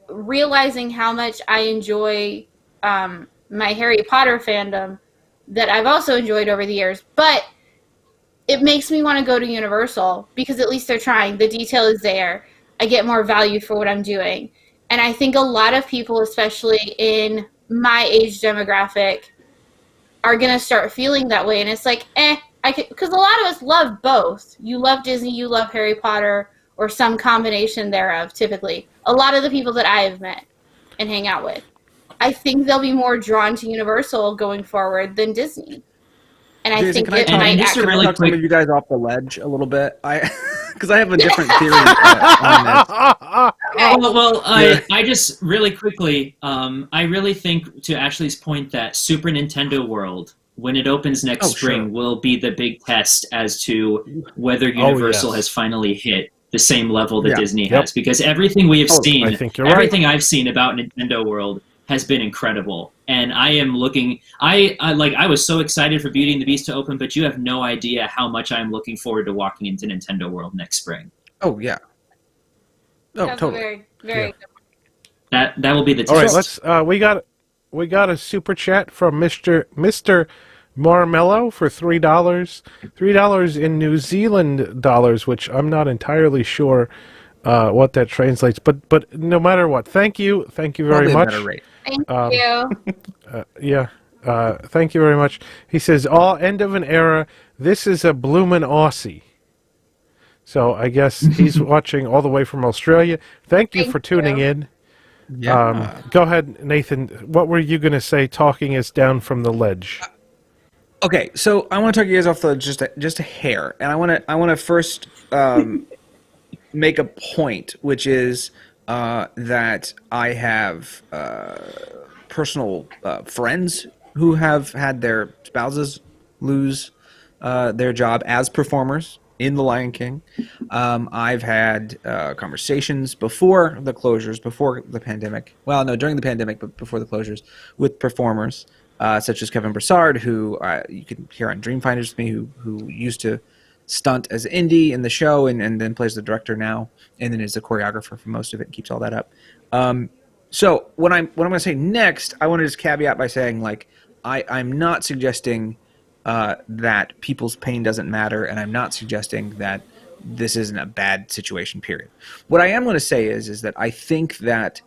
realizing how much I enjoy my Harry Potter fandom that I've also enjoyed over the years. But it makes me want to go to Universal because at least they're trying. The detail is there. I get more value for what I'm doing. And I think a lot of people, especially in my age demographic, are going to start feeling that way. And it's like, because a lot of us love both. You love Disney, you love Harry Potter, or some combination thereof, typically. A lot of the people that I have met and hang out with. I think they'll be more drawn to Universal going forward than Disney. And I Jason, think can I it talk, might just a actually... really talk some quick- of you guys off the ledge a little bit? Because I have a different theory on this. Well, I just really quickly, I really think, to Ashley's point, that Super Nintendo World, when it opens next spring, sure. will be the big test as to whether Universal yes. has finally hit the same level that Yeah. Disney Yep. has. Because everything we have seen, I think you're everything I've seen about Nintendo World has been incredible. And I am looking, I was so excited for Beauty and the Beast to open, but you have no idea how much I'm looking forward to walking into Nintendo World next spring. Oh, yeah. Oh, That's totally. very, very Yeah. That will be the test. All right, let's. We got a super chat from Mister Marmello for $3. $3 in New Zealand dollars, which I'm not entirely sure what that translates. But no matter what, thank you very Probably a much. better rate. Thank you. Yeah. Thank you very much. He says, all end of an era. This is a bloomin' Aussie. So I guess he's watching all the way from Australia. Thank you for tuning in. Yeah. Go ahead, Nathan. What were you going to say, talking us down from the ledge? Okay, so I want to talk you guys off the just a hair, and I want to first make a point, which is that I have personal friends who have had their spouses lose their job as performers in The Lion King. I've had conversations before the closures, before the pandemic. Well, no, during the pandemic, but before the closures, with performers such as Kevin Broussard, who you can hear on Dreamfinders with me, who used to stunt as Indy in the show and then plays the director now, and then is the choreographer for most of it and keeps all that up. So what I'm going to say next, I want to just caveat by saying, like, I'm not suggesting that people's pain doesn't matter, and I'm not suggesting that this isn't a bad situation, period. What I am going to say is that I think that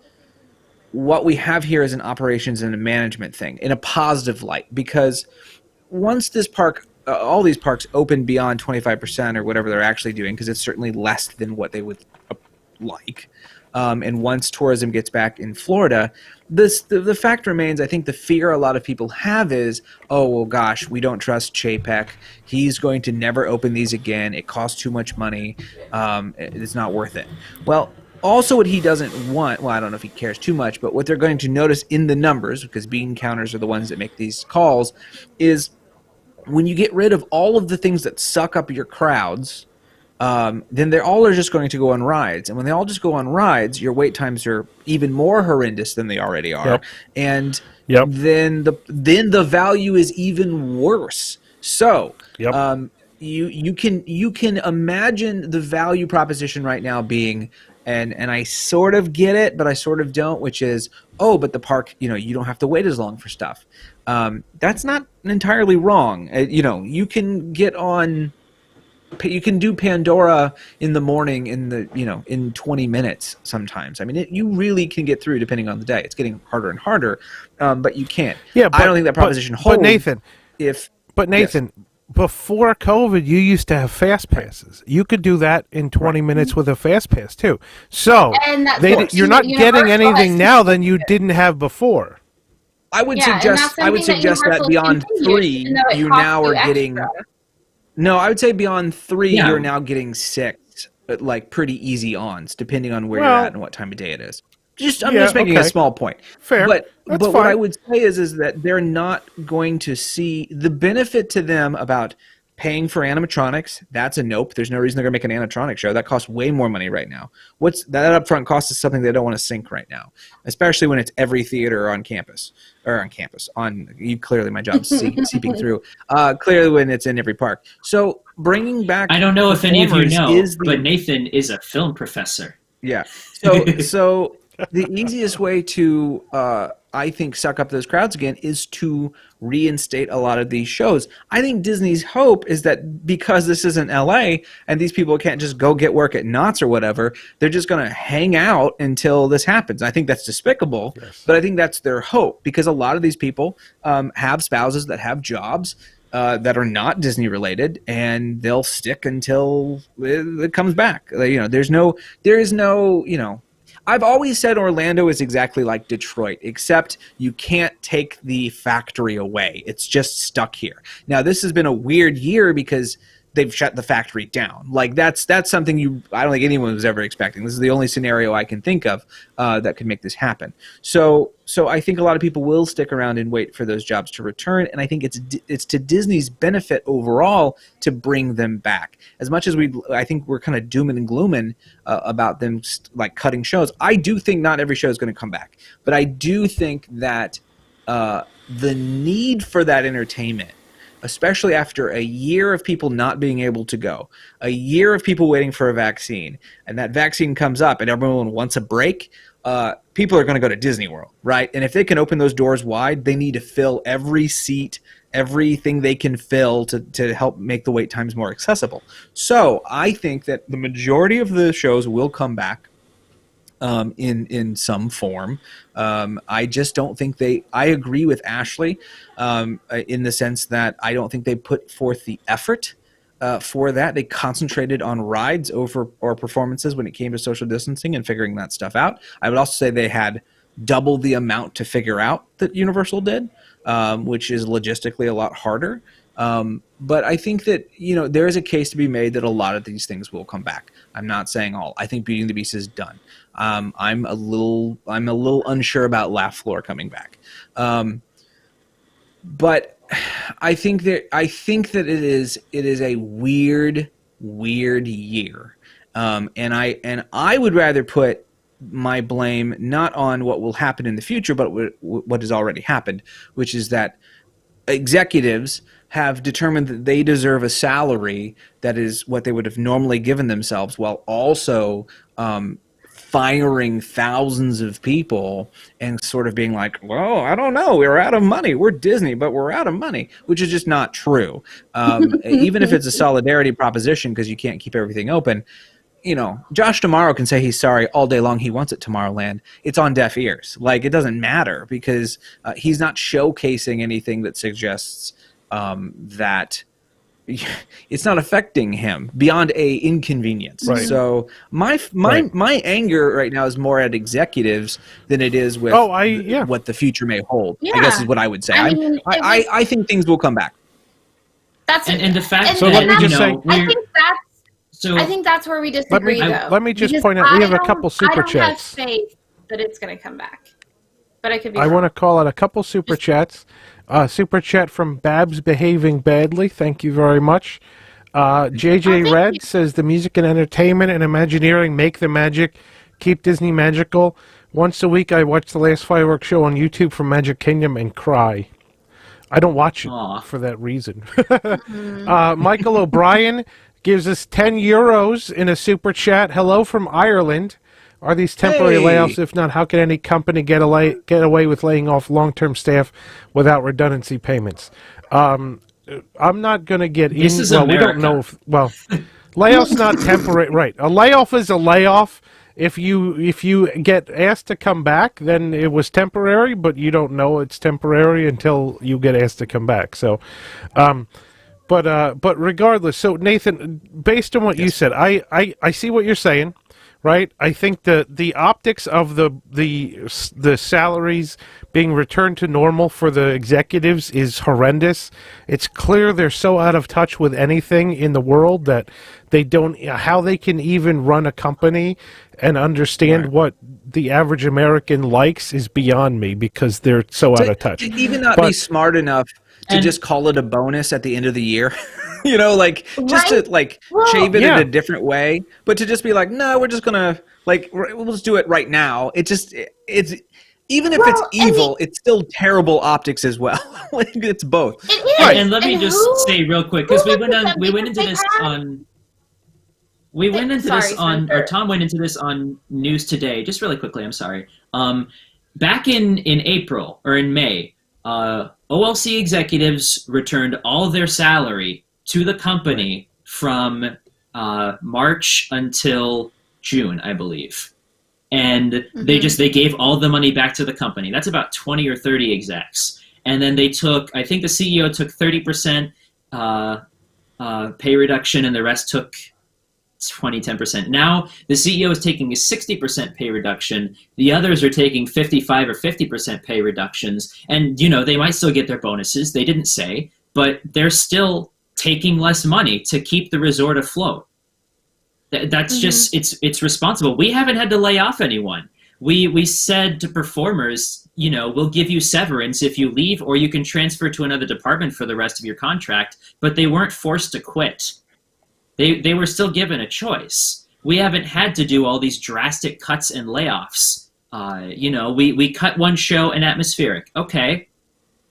what we have here is an operations and a management thing in a positive light, because once this park, all these parks open beyond 25% or whatever they're actually doing, because it's certainly less than what they would like, and once tourism gets back in Florida, the fact remains, I think the fear a lot of people have is, oh, well, gosh, we don't trust Chapek. He's going to never open these again. It costs too much money. It's not worth it. Well, also what he doesn't want, well, I don't know if he cares too much, but what they're going to notice in the numbers, because bean counters are the ones that make these calls, is when you get rid of all of the things that suck up your crowds, then they all are just going to go on rides. And when they all just go on rides, your wait times are even more horrendous than they already are. Yep. And Yep. then the value is even worse. So Yep. you can imagine the value proposition right now being, and I sort of get it, but I sort of don't, which is, oh, but the park, you don't have to wait as long for stuff. That's not entirely wrong. You can get on. You can do Pandora in the morning in 20 minutes sometimes. I mean, you really can get through depending on the day. It's getting harder and harder, but you can. Yeah, I don't think that proposition holds. But Nathan, yes. before COVID, you used to have fast passes. You could do that in 20 minutes with a fast pass too. So And that's what you're not Universal getting anything has. now than you didn't have before. I would Yeah, and suggest that's I would something that suggest that Universal beyond continues, even 3, though it you costs now you are getting. extra. No, I would say beyond 3, Yeah. you're now getting 6, like pretty easy ons, depending on where you're Well, at and what time of day it is. I'm yeah, just making a okay. small point. Fair. But That's what I fine. would say is that they're not going to see the benefit to them about paying for animatronics. That's a nope. There's no reason they're going to make an animatronic show. That costs way more money right now. What's that upfront cost is something they don't want to sink right now, especially when it's every theater on campus. Clearly my job's seeping through. Clearly when it's in every park. So bringing back, I don't know if any of you performers know, but Nathan is a film professor. yeah. So the easiest way to, I think, suck up those crowds again is to reinstate a lot of these shows. I think Disney's hope is that because this isn't LA and these people can't just go get work at Knott's or whatever, they're just going to hang out until this happens. I think that's despicable, but I think that's their hope because a lot of these people have spouses that have jobs that are not Disney related, and they'll stick until it comes back. There is no, I've always said Orlando is exactly like Detroit, except you can't take the factory away. It's just stuck here. Now, this has been a weird year because they've shut the factory down. Like that's something I don't think anyone was ever expecting. This is the only scenario I can think of that could make this happen. So I think a lot of people will stick around and wait for those jobs to return, and I think it's to Disney's benefit overall to bring them back. As much as I think we're kind of dooming and glooming about them like cutting shows. I do think not every show is going to come back, but I do think that the need for that entertainment, especially after a year of people not being able to go, a year of people waiting for a vaccine, and that vaccine comes up and everyone wants a break, people are going to go to Disney World, right? And if they can open those doors wide, they need to fill every seat, everything they can fill to help make the wait times more accessible. So I think that the majority of the shows will come back in some form. I just don't think I agree with Ashley in the sense that I don't think they put forth the effort for that. They concentrated on rides or performances when it came to social distancing and figuring that stuff out. I would also say they had double the amount to figure out that Universal did, which is logistically a lot harder. But I think that, there is a case to be made that a lot of these things will come back. I'm not saying all. I think Beauty and the Beast is done. I'm a little unsure about Laugh Floor coming back. But I think that it is a weird year. And I would rather put my blame not on what will happen in the future, but what has already happened, which is that executives have determined that they deserve a salary that is what they would have normally given themselves, while also firing thousands of people and sort of being like, well, I don't know, we're out of money. We're Disney, but we're out of money, which is just not true. Even if it's a solidarity proposition because you can't keep everything open, Josh Tomorrow can say he's sorry all day long. He wants it Tomorrowland. It's on deaf ears. Like, it doesn't matter because he's not showcasing anything that suggests that it's not affecting him beyond a inconvenience. Right. So my anger right now is more at executives than it is with what the future may hold. Yeah. I guess is what I would say. I think things will come back. And the fact So that, let me just say- I think that's where we disagree, though. Let me just Because point out, we have a I couple super don't have chats. faith that it's going to come back. But I could be I wrong. want to call out a couple super chats. Super chat from Babs Behaving Badly. Thank you very much. JJ thank Red you. says the music and entertainment and Imagineering make the magic. Keep Disney magical. Once a week, I watch the last fireworks show on YouTube from Magic Kingdom and cry. I don't watch it Aw. for that reason. Michael O'Brien gives us 10 euros in a super chat. Hello from Ireland. Are these temporary Hey. layoffs? If not, how can any company get away with laying off long-term staff without redundancy payments? I'm not going to get in. This is We don't America. know. Layoff's not temporary. Right. A layoff is a layoff. If you get asked to come back, then it was temporary, but you don't know it's temporary until you get asked to come back. So, but regardless, so Nathan, based on what you said, I see what you're saying. right? I think the optics of the salaries being returned to normal for the executives is horrendous. It's clear they're so out of touch with anything in the world that they don't how they can even run a company and understand what the average American likes is beyond me, because they're so out of touch. To even not be smart enough to just call it a bonus at the end of the year. Just to shave it in a different way, but to just be like, no, we're just gonna we'll just do it right now. It's even if it's evil, it's still terrible optics as well. It's both. It is. Right. And let me just say real quick, because we went into this or Tom went into this on News Today. Just really quickly, I'm sorry. Back in April or in May, OLC executives returned all of their salary to the company from March until June, I believe. And they gave all the money back to the company. That's about 20 or 30 execs. And then they took, I think the CEO took 30% pay reduction, and the rest took 10%. Now the CEO is taking a 60% pay reduction. The others are taking 55 or 50% pay reductions. And, they might still get their bonuses. They didn't say, but they're still taking less money to keep the resort afloat. That's just, it's responsible. We haven't had to lay off anyone. We said to performers, we'll give you severance if you leave, or you can transfer to another department for the rest of your contract, but they weren't forced to quit. They were still given a choice. We haven't had to do all these drastic cuts and layoffs. We cut one show in Atmospheric. Okay.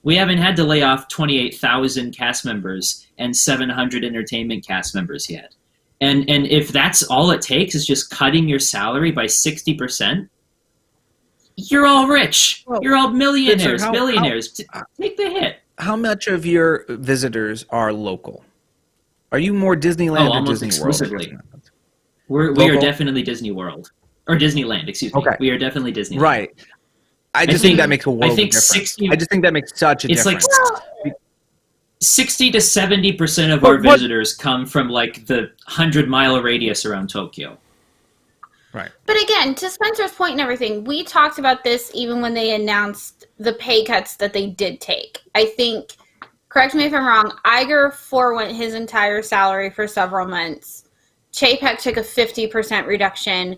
We haven't had to lay off 28,000 cast members and 700 entertainment cast members yet. And if that's all it takes is just cutting your salary by 60%, you're all rich. You're all millionaires, billionaires. Take the hit. How much of your visitors are local? Are you more Disneyland or Disney exclusively. World? We are definitely Disney World. Or Disneyland, excuse me. Okay. We are definitely Disneyland. Right. I think that makes a world of difference. I just think that makes such a difference. Like 60 to 70% of our visitors come from the 100-mile radius around Tokyo. Right. But again, to Spencer's point and everything, we talked about this even when they announced the pay cuts that they did take. I think, correct me if I'm wrong, Iger forewent his entire salary for several months. Chapek took a 50% reduction.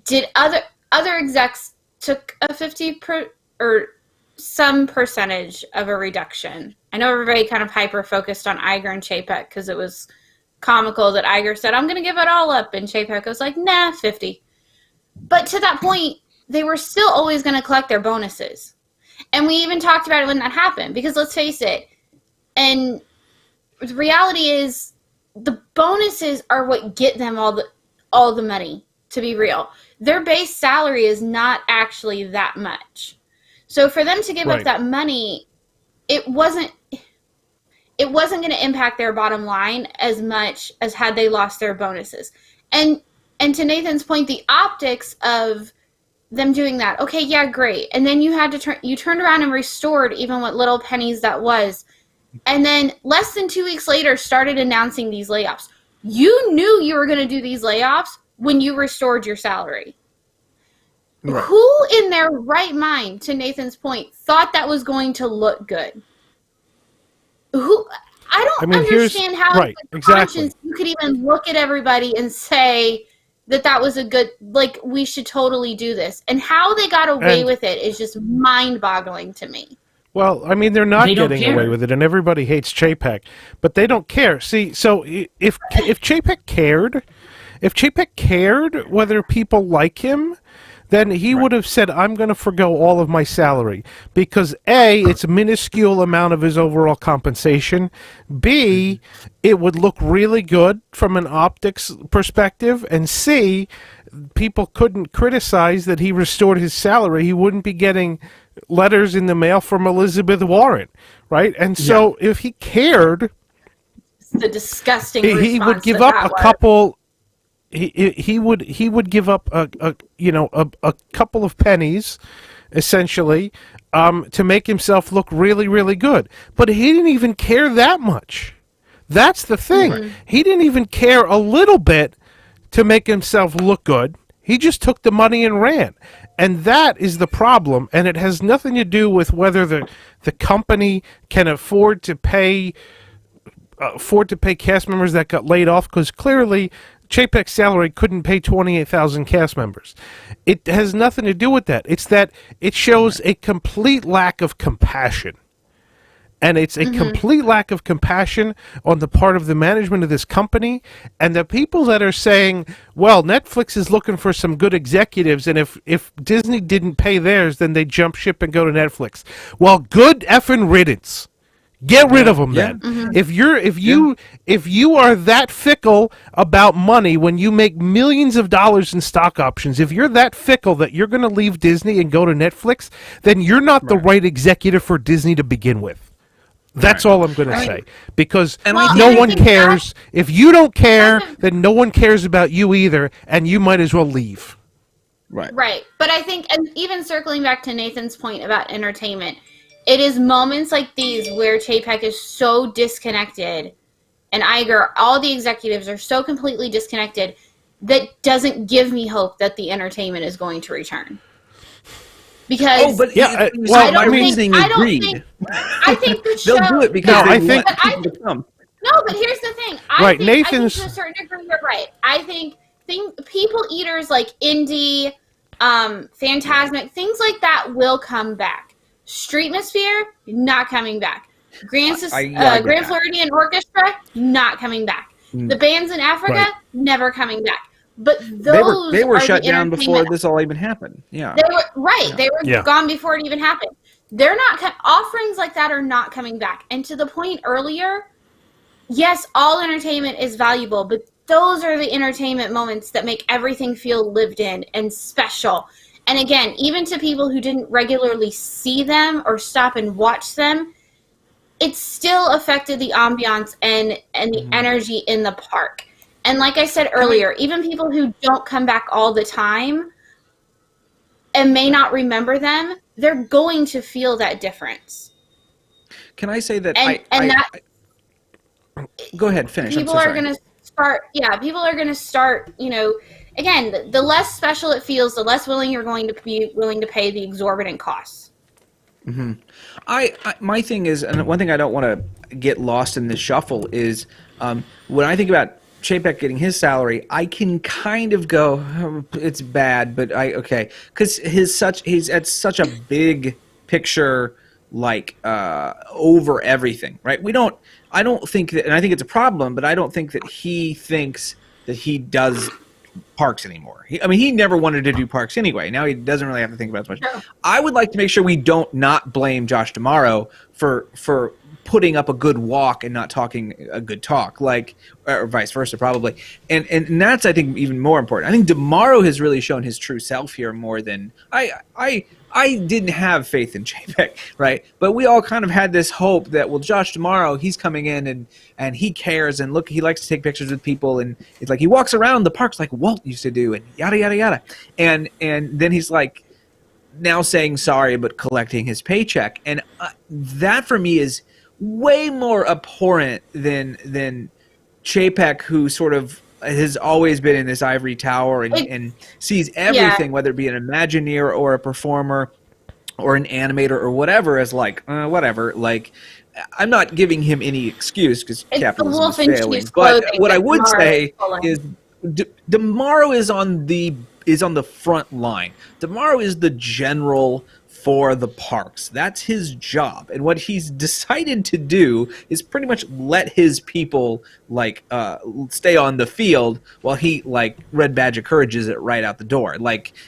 Did other execs took a or some percentage of a reduction? I know everybody kind of hyper-focused on Iger and Chapek because it was comical that Iger said, I'm going to give it all up, and Chapek was like, nah, 50. But to that point, they were still always going to collect their bonuses. And we even talked about it when that happened, because let's face it, and the reality is the bonuses are what get them all the money, to be real. Their base salary is not actually that much. So for them to give up that money, it wasn't going to impact their bottom line as much as had they lost their bonuses. And to Nathan's point, the optics of them doing that, okay, yeah, great. And then you had to you turned around and restored even what little pennies that was. And then less than 2 weeks later started announcing these layoffs. You knew you were going to do these layoffs when you restored your salary. Right. Who in their right mind, to Nathan's point, thought that was going to look good? I don't understand how conscience you could even look at everybody and say that was a good, we should totally do this. And how they got away with it is just mind-boggling to me. Well, they're not getting away with it, and everybody hates Chapek, but they don't care. See, so if Chapek cared whether people like him, then he would have said, I'm going to forgo all of my salary. Because A, it's a minuscule amount of his overall compensation. B, it would look really good from an optics perspective. And C, people couldn't criticize that he restored his salary. He wouldn't be getting letters in the mail from Elizabeth Warren, right? And so if he cared, the disgusting he would give up a couple. He would give up a couple of pennies, essentially, to make himself look really, really good. But he didn't even care that much. That's the thing. Mm-hmm. He didn't even care a little bit to make himself look good. He just took the money and ran. And that is the problem. And it has nothing to do with whether the company can afford to pay cast members that got laid off, because clearly Chapek's salary couldn't pay 28,000 cast members. It has nothing to do with that. It's that it shows a complete lack of compassion. And it's a complete lack of compassion on the part of the management of this company, and the people that are saying, well, Netflix is looking for some good executives, and if Disney didn't pay theirs, then they jump ship and go to Netflix. Well, good effing riddance. Get rid of them then. If you are that fickle about money when you make millions of dollars in stock options, if you're that fickle that you're going to leave Disney and go to Netflix, then you're not the right executive for Disney to begin with. That's all I'm going to say, because no one cares. If you don't care, then no one cares about you either, and you might as well leave. Right. But I think, and even circling back to Nathan's point about entertainment, it is moments like these where Chapek is so disconnected, and Iger, all the executives are so completely disconnected, that doesn't give me hope that the entertainment is going to return. Because I think the show, they'll do it because No, but here's the thing. I think to a certain degree you're right. I think people eaters like Indie, Phantasmic, things like that will come back. Streetmosphere, not coming back. Grand Floridian Orchestra, not coming back. The bands in Africa, never coming back. But those they were shut down before this all even happened. Yeah, they were They were gone before it even happened. They're not offerings like that are not coming back. And to the point earlier, yes, all entertainment is valuable, but those are the entertainment moments that make everything feel lived in and special. And again, even to people who didn't regularly see them or stop and watch them, it still affected the ambiance and the energy in the park. And like I said earlier, even people who don't come back all the time and may not remember them, they're going to feel that difference. Can I say that? Go ahead, finish. People are going to start. Yeah, people are going to start. Again, the less special it feels, the less willing you're going to be willing to pay the exorbitant costs. My thing is, and one thing I don't want to get lost in this shuffle is when I think about Chapek getting his salary, I can kind of go, oh, it's bad, but because he's at such a big picture, over everything, right? I don't think that, and I think it's a problem, but I don't think that he thinks that he does parks anymore. He never wanted to do parks anyway. Now he doesn't really have to think about it as much. No. I would like to make sure we don't not blame Josh D'Amaro for putting up a good walk and not talking a good talk, or vice versa, probably. And that's, I think, even more important. I think D'Amaro has really shown his true self here more than I didn't have faith in Chapek, right? But we all kind of had this hope that, well, Josh D'Amaro, he's coming in and he cares, and look, he likes to take pictures with people, and it's like he walks around the parks like Walt used to do, and yada yada yada. And then he's like now saying sorry but collecting his paycheck, and that for me is way more abhorrent than Chapek, who sort of has always been in this ivory tower and sees everything, whether it be an Imagineer or a performer or an animator or whatever, as whatever. I'm not giving him any excuse because capitalism is failing. But what I would say is D'Amaro is on the front line. D'Amaro is the general for the parks. That's his job. And what he's decided to do is pretty much let his people stay on the field while he Red Badge encourages it right out the door.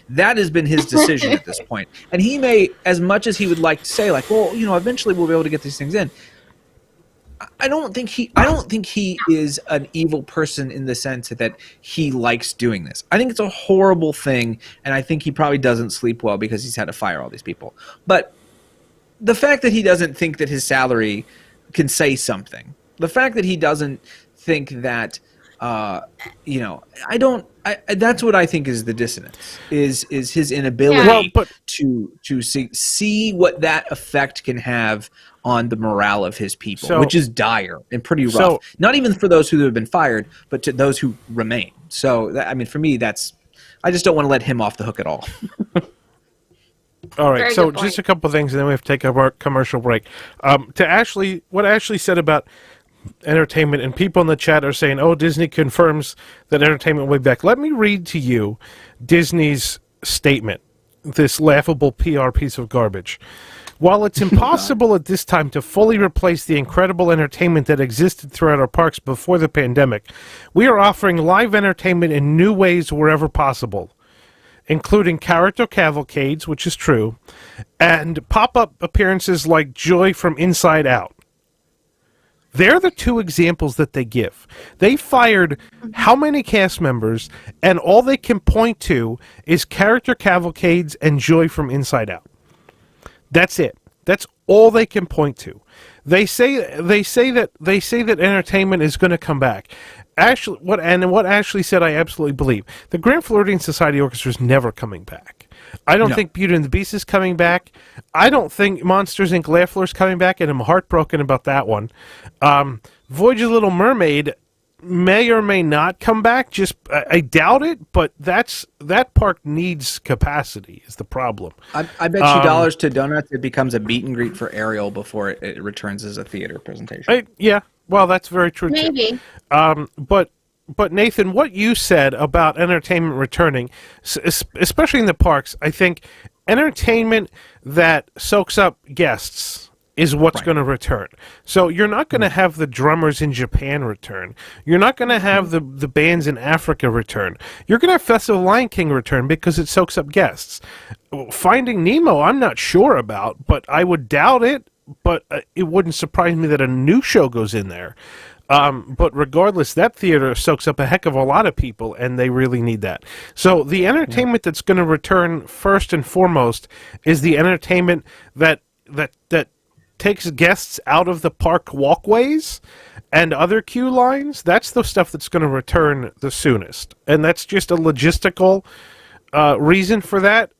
That has been his decision at this point. And he may, as much as he would like to say eventually we'll be able to get these things in. I don't think he is an evil person in the sense that he likes doing this. I think it's a horrible thing, and I think he probably doesn't sleep well because he's had to fire all these people. But the fact that he doesn't think that his salary can say something, the fact that he doesn't think that You know, that's what I think is the dissonance, is his inability Yeah. Well, but to see what that effect can have on the morale of his people, So- which is dire and pretty rough. so- Not even for those who have been fired, but to those who remain. So, I mean, for me, I just don't want to let him off the hook at all. all right, Very so good just point. a couple things, and then we have to take a commercial break. What Ashley said about entertainment, and people in the chat are saying, "Oh, Disney confirms that entertainment will be back." Let me read to you Disney's statement. This laughable PR piece of garbage. While it's impossible at this time to fully replace the incredible entertainment that existed throughout our parks before the pandemic, we are offering live entertainment in new ways wherever possible, including character cavalcades, which is true, and pop-up appearances like Joy from Inside Out. They're the two examples that they give. They fired how many cast members, and all they can point to is character cavalcades and Joy from Inside Out. That's it. That's all they can point to. They say that entertainment is going to come back. Actually, what Ashley said, I absolutely believe. The Grand Floridian Society Orchestra is never coming back. I don't think Beauty and the Beast is coming back. I don't think Monsters Inc. Laugh Floor is coming back, and I'm heartbroken about that one. Voyage of the Little Mermaid may or may not come back. I doubt it, but that park needs capacity is the problem. I bet you dollars to donuts it becomes a meet and greet for Ariel before it returns as a theater presentation. Yeah, well, that's very true too. Maybe. But Nathan, what you said about entertainment returning, especially in the parks, I think entertainment that soaks up guests is what's going to return. So you're not going to have the drummers in Japan return. You're not going to have the bands in Africa return. You're going to have Festival of the Lion King return because it soaks up guests. Finding Nemo, I'm not sure about, but I would doubt it. But it wouldn't surprise me that a new show goes in there. But regardless, that theater soaks up a heck of a lot of people, and they really need that. So the entertainment that's going to return first and foremost is the entertainment that takes guests out of the park walkways and other queue lines. That's the stuff that's going to return the soonest. And that's just a logistical reason for that.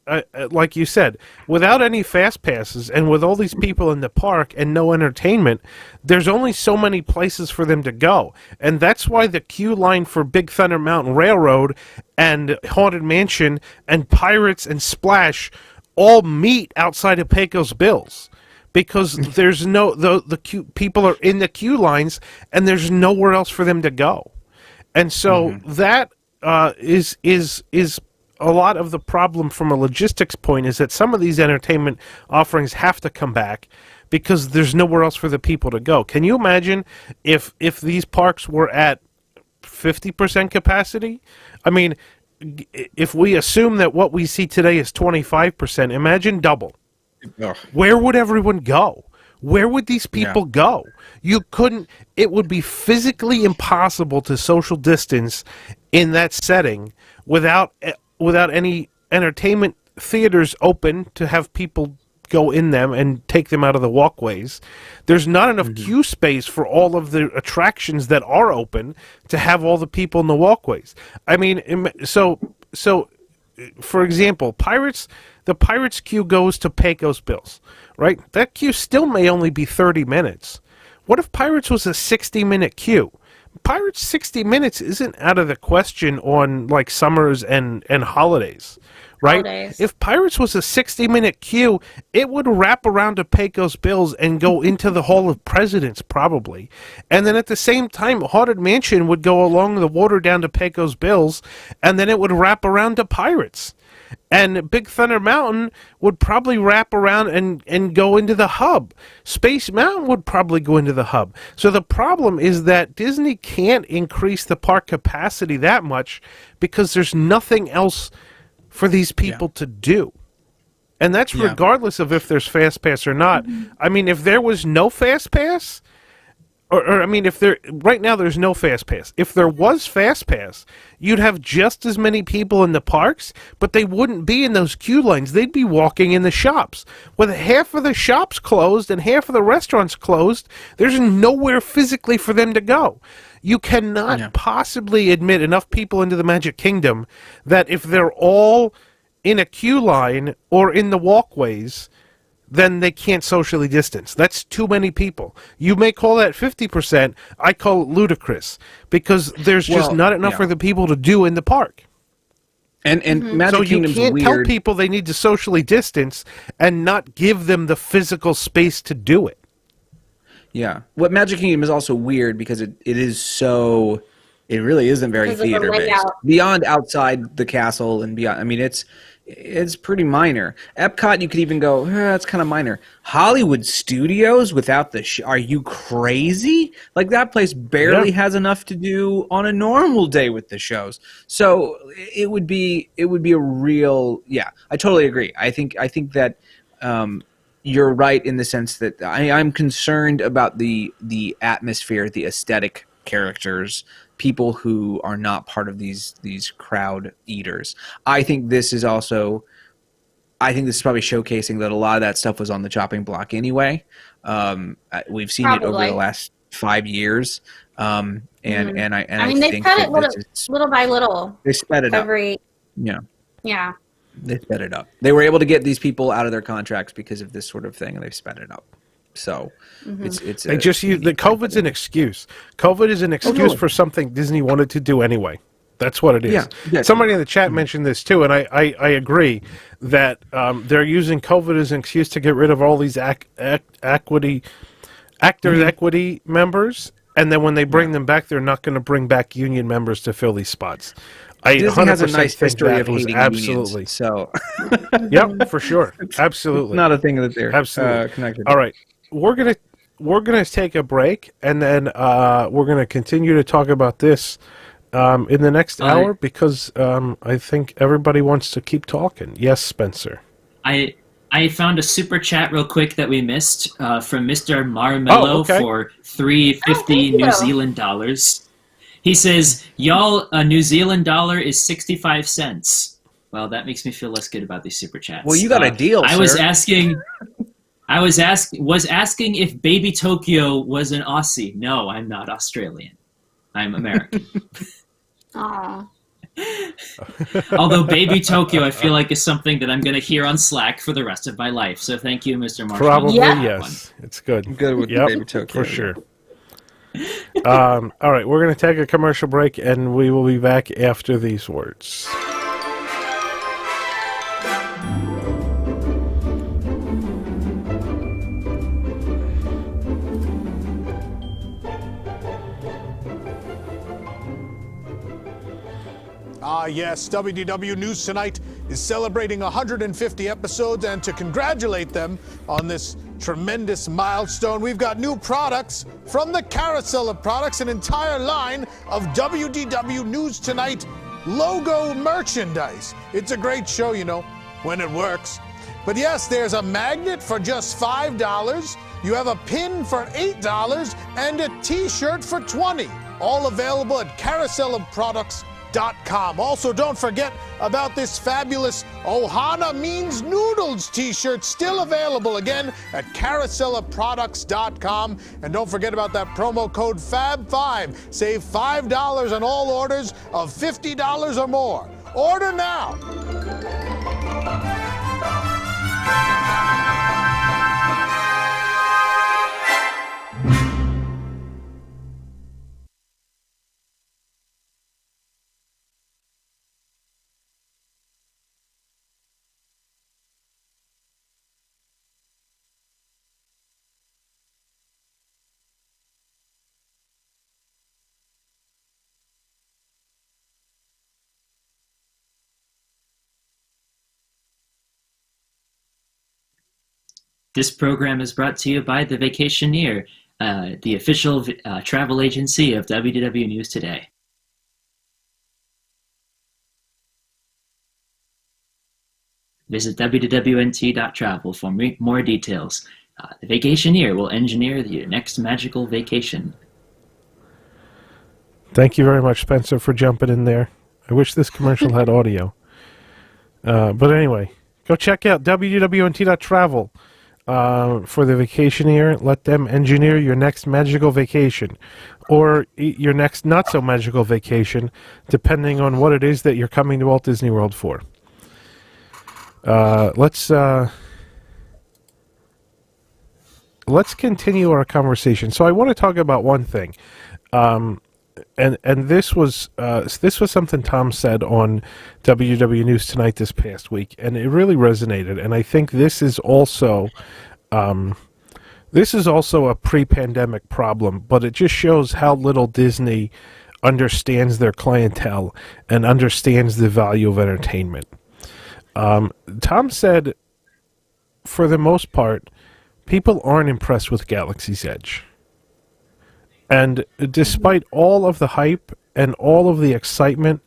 Like you said, without any fast passes and with all these people in the park and no entertainment, there's only so many places for them to go. And that's why the queue line for Big Thunder Mountain Railroad and Haunted Mansion and Pirates and Splash all meet outside of Pecos Bills. Because there's the queue, people are in the queue lines, and there's nowhere else for them to go, and so that is a lot of the problem from a logistics point. Is that some of these entertainment offerings have to come back because there's nowhere else for the people to go. Can you imagine if these parks were at 50% capacity? I mean, if we assume that what we see today is 25%, imagine double. Ugh. Where would everyone go? Where would these people go? You couldn't. It would be physically impossible to social distance in that setting without any entertainment theaters open to have people go in them and take them out of the walkways. There's not enough queue space for all of the attractions that are open to have all the people in the walkways. I mean, so for example, the Pirates queue goes to Pecos Bills, right? That queue still may only be 30 minutes. What if Pirates was a 60-minute queue? Pirates 60 minutes isn't out of the question on like summers and holidays, right? Holidays. If Pirates was a 60-minute queue, it would wrap around to Pecos Bills and go into the Hall of Presidents probably. And then at the same time, Haunted Mansion would go along the water down to Pecos Bills, and then it would wrap around to Pirates. And Big Thunder Mountain would probably wrap around and go into the hub. Space Mountain would probably go into the hub. So the problem is that Disney can't increase the park capacity that much because there's nothing else for these people to do. And that's regardless of if there's Fast Pass or not. I mean, if there was no Fast Pass, or I mean, right now there's no Fast Pass. If there was Fast Pass, you'd have just as many people in the parks, but they wouldn't be in those queue lines. They'd be walking in the shops. With half of the shops closed and half of the restaurants closed, there's nowhere physically for them to go. You cannot Yeah. possibly admit enough people into the Magic Kingdom that if they're all in a queue line or in the walkways, then they can't socially distance. That's too many people. You may call that 50%. I call it ludicrous because there's just Well, not enough yeah. for the people to do in the park. And Magic So you Kingdom's can't tell weird. people they need to socially distance and not give them the physical space to do it. Yeah. What Magic Kingdom is also weird because it is so. It really isn't very Because of the theater based. layout. Beyond outside the castle and beyond. I mean, it's pretty minor. Epcot, you could even go, that's kind of minor. Hollywood Studios without the are you crazy? Like that place barely has enough to do on a normal day with the shows. So it would be a real I totally agree. I think that you're right in the sense that I'm concerned about the atmosphere, the aesthetic characters, people who are not part of these crowd eaters. I think this is probably showcasing that a lot of that stuff was on the chopping block anyway. We've seen it over Probably. the last 5 years, and I mean, I they think cut that it little by little. they sped it up. Yeah. They sped it up. They were able to get these people out of their contracts because of this sort of thing, and they've sped it up. So it's They just use the COVID's an excuse. COVID is an excuse totally. for something Disney wanted to do anyway. That's what it is. Yeah. Somebody in the chat mentioned this too, and I agree that they're using COVID as an excuse to get rid of all these equity members, and then when they bring them back, they're not going to bring back union members to fill these spots. I Disney has a 100% nice think history that of was hating absolutely. unions, so Yep, for sure. Absolutely. not a thing that they're Absolutely. connected. All right, we're gonna take a break, and then we're gonna continue to talk about this in the next hour because I think everybody wants to keep talking. Yes, Spencer. I found a super chat real quick that we missed from Mr. Marmello for $3.50 New Zealand dollars. He says, "Y'all, a New Zealand dollar is 65 cents." Well, that makes me feel less good about these super chats. Well, you got a deal, I sir. was asking if Baby Tokyo was an Aussie. No, I'm not Australian. I'm American. Aw. Although Baby Tokyo, I feel like is something that I'm going to hear on Slack for the rest of my life. So thank you, Mr. Marshall. Probably Yeah. yes. It's good. I'm good with Yep, Baby Tokyo. for sure. All right, we're going to take a commercial break, and we will be back after these words. Ah, yes, WDW News Tonight is celebrating 150 episodes, and to congratulate them on this tremendous milestone, we've got new products from the Carousel of Products, an entire line of WDW News Tonight logo merchandise. It's a great show, you know, when it works. But yes, there's a magnet for just $5. You have a pin for $8 and a t-shirt for $20. All available at carouselofproducts.com. Also, don't forget about this fabulous Ohana Means Noodles t-shirt, still available again at carouselofproducts.com. And don't forget about that promo code FAB5. Save $5 on all orders of $50 or more. Order now. This program is brought to you by The Vacationeer, the official travel agency of WDW News Today. Visit www.nt.travel for more details. The Vacationeer will engineer your next magical vacation. Thank you very much, Spencer, for jumping in there. I wish this commercial had audio. But anyway, go check out www.nt.travel. for the vacationeer. Let them engineer your next magical vacation, or your next not so magical vacation, depending on what it is that you're coming to Walt Disney World for. Let's continue our conversation. So I want to talk about one thing, and this was something Tom said on WW News Tonight this past week, and it really resonated. And I think this is also a pre-pandemic problem, but it just shows how little Disney understands their clientele and understands the value of entertainment. Tom said, for the most part, people aren't impressed with Galaxy's Edge. And despite all of the hype and all of the excitement,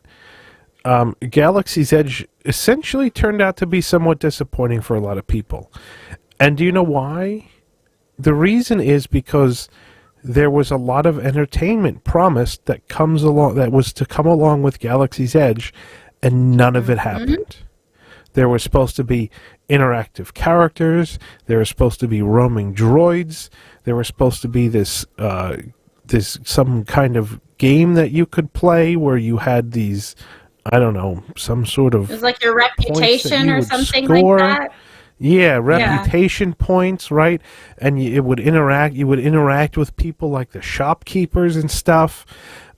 Galaxy's Edge essentially turned out to be somewhat disappointing for a lot of people. And do you know why? The reason is because there was a lot of entertainment promised that was to come along with Galaxy's Edge, and none of it happened. There was supposed to be interactive characters. There was supposed to be roaming droids. There was supposed to be this some kind of game that you could play where you had these, I don't know, some sort of. It was like your reputation or something score. like that. Yeah, reputation points, right? And you would interact with people like the shopkeepers and stuff.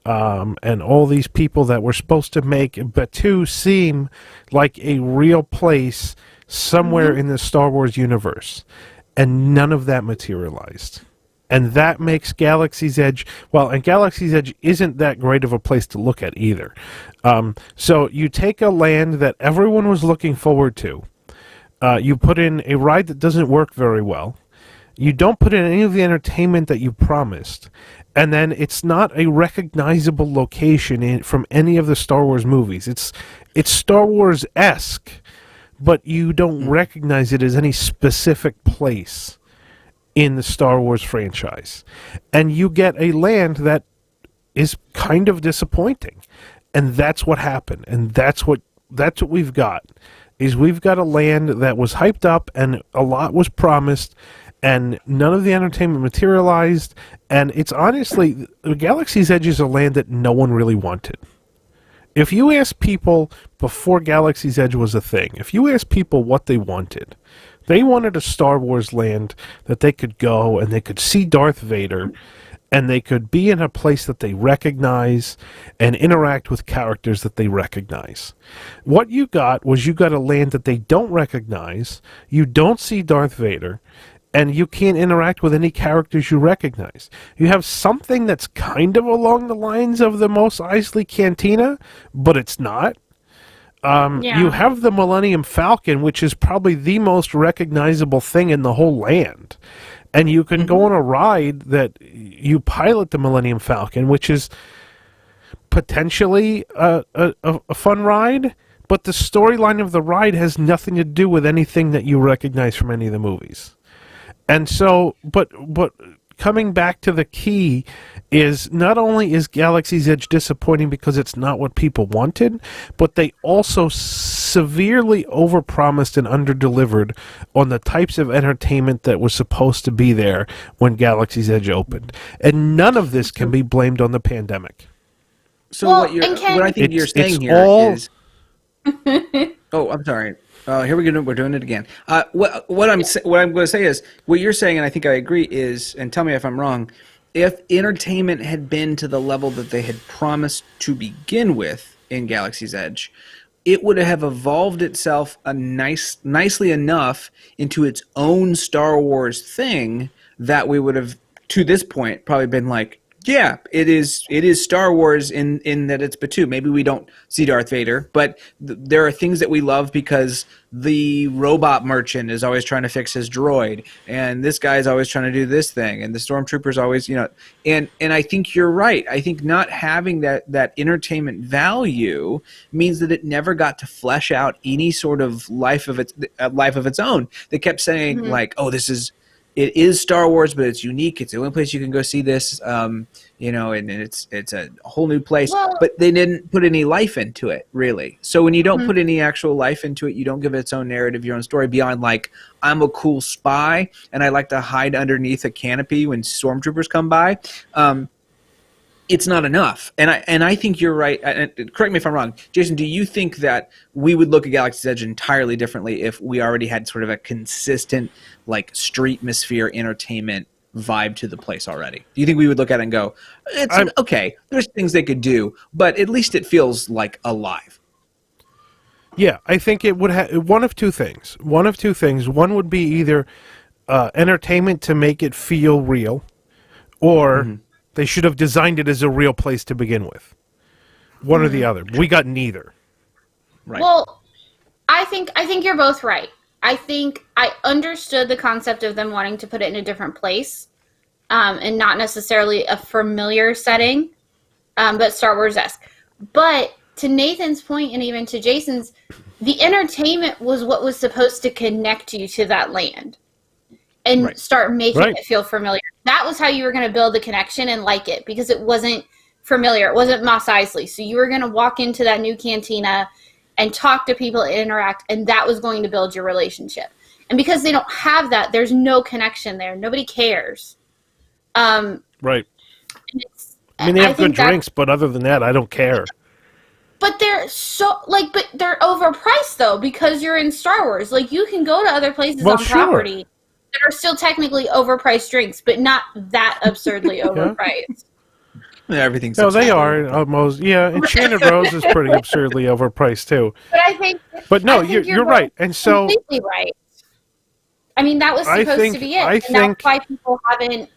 And all these people that were supposed to make Batuu seem like a real place somewhere in the Star Wars universe. And none of that materialized. And that makes Galaxy's Edge, and Galaxy's Edge isn't that great of a place to look at either. So you take a land that everyone was looking forward to, you put in a ride that doesn't work very well, you don't put in any of the entertainment that you promised, and then it's not a recognizable location from any of the Star Wars movies. It's Star Wars-esque, but you don't recognize it as any specific place in the Star Wars franchise. And you get a land that is kind of disappointing. And that's what happened. And that's what we've got. We've got a land that was hyped up and a lot was promised, and none of the entertainment materialized. And it's honestly, Galaxy's Edge is a land that no one really wanted. If you ask people before Galaxy's Edge was a thing, if you ask people what they wanted a Star Wars land that they could go and they could see Darth Vader and they could be in a place that they recognize and interact with characters that they recognize. What you got a land that they don't recognize, you don't see Darth Vader, and you can't interact with any characters you recognize. You have something that's kind of along the lines of the Mos Eisley Cantina, but it's not. You have the Millennium Falcon, which is probably the most recognizable thing in the whole land. And you can go on a ride that you pilot the Millennium Falcon, which is potentially a fun ride, but the storyline of the ride has nothing to do with anything that you recognize from any of the movies. And so, but coming back to the key is not only is Galaxy's Edge disappointing because it's not what people wanted, but they also severely overpromised and underdelivered on the types of entertainment that was supposed to be there when Galaxy's Edge opened. And none of this can be blamed on the pandemic. So what I think you're saying here is... Oh, I'm sorry. Here we go. We're doing it again. What I'm going to say is what you're saying, and I think I agree, is, and tell me if I'm wrong, if entertainment had been to the level that they had promised to begin with in Galaxy's Edge, it would have evolved itself nicely enough into its own Star Wars thing that we would have, to this point, probably been like, yeah, it is Star Wars in that it's Batuu. Maybe we don't see Darth Vader, but there are things that we love because the robot merchant is always trying to fix his droid, and this guy is always trying to do this thing, and the stormtrooper's always, and I think you're right. I think not having that entertainment value means that it never got to flesh out any sort of life of its own. They kept saying like, oh, this is it is Star Wars, but it's unique. It's the only place you can go see this, and it's a whole new place. Well- but they didn't put any life into it, really. So when you don't Mm-hmm. put any actual life into it, you don't give it its own narrative, your own story beyond like, I'm a cool spy and I like to hide underneath a canopy when stormtroopers come by. It's not enough. And I think you're right. And correct me if I'm wrong. Jason, do you think that we would look at Galaxy's Edge entirely differently if we already had sort of a consistent like streetmosphere entertainment vibe to the place already? Do you think we would look at it and go, okay, there's things they could do, but at least it feels like alive? Yeah, I think it would have one of two things. One would be either entertainment to make it feel real, or they should have designed it as a real place to begin with. One or the other. We got neither. Right. Well, I think you're both right. I think I understood the concept of them wanting to put it in a different place, and not necessarily a familiar setting, but Star Wars-esque. But to Nathan's point, and even to Jason's, the entertainment was what was supposed to connect you to that land and start making it feel familiar. That was how you were going to build the connection and like it, because it wasn't familiar. It wasn't Mos Eisley. So you were going to walk into that new cantina and talk to people and interact, and that was going to build your relationship. And because they don't have that, there's no connection there. Nobody cares. Right. I mean, they have good drinks, but other than that, I don't care. But they're but they're overpriced though, because you're in Star Wars. Like, you can go to other places on property that are still technically overpriced drinks, but not that absurdly overpriced. Yeah, everything's. No, they are almost. Yeah, Enchanted Rose is pretty absurdly overpriced too. But I think. But no, you're right, and so completely right. I mean, that was supposed to be it, and that's why people don't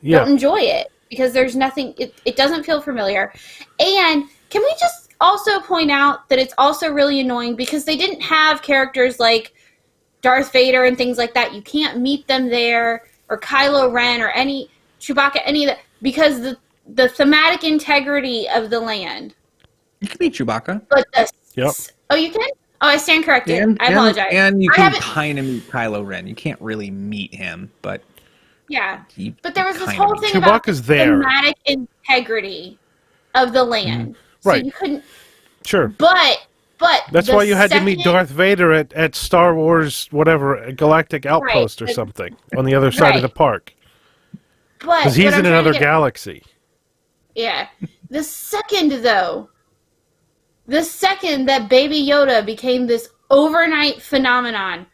enjoy it, because there's nothing. It doesn't feel familiar. And can we just also point out that it's also really annoying because they didn't have characters like Darth Vader and things like that. You can't meet them there, or Kylo Ren, or any Chewbacca, any of that, because the thematic integrity of the land. You can meet Chewbacca. But oh, you can? Oh, I stand corrected. I apologize. And you can kind of meet Kylo Ren. You can't really meet him, but yeah. But there was this whole thing about the thematic integrity of the land. Right. So you couldn't. Sure. But that's why you had to meet Darth Vader at Star Wars, whatever, Galactic Outpost or something on the other side of the park. Because he's in another galaxy. Yeah. The second that Baby Yoda became this overnight phenomenon,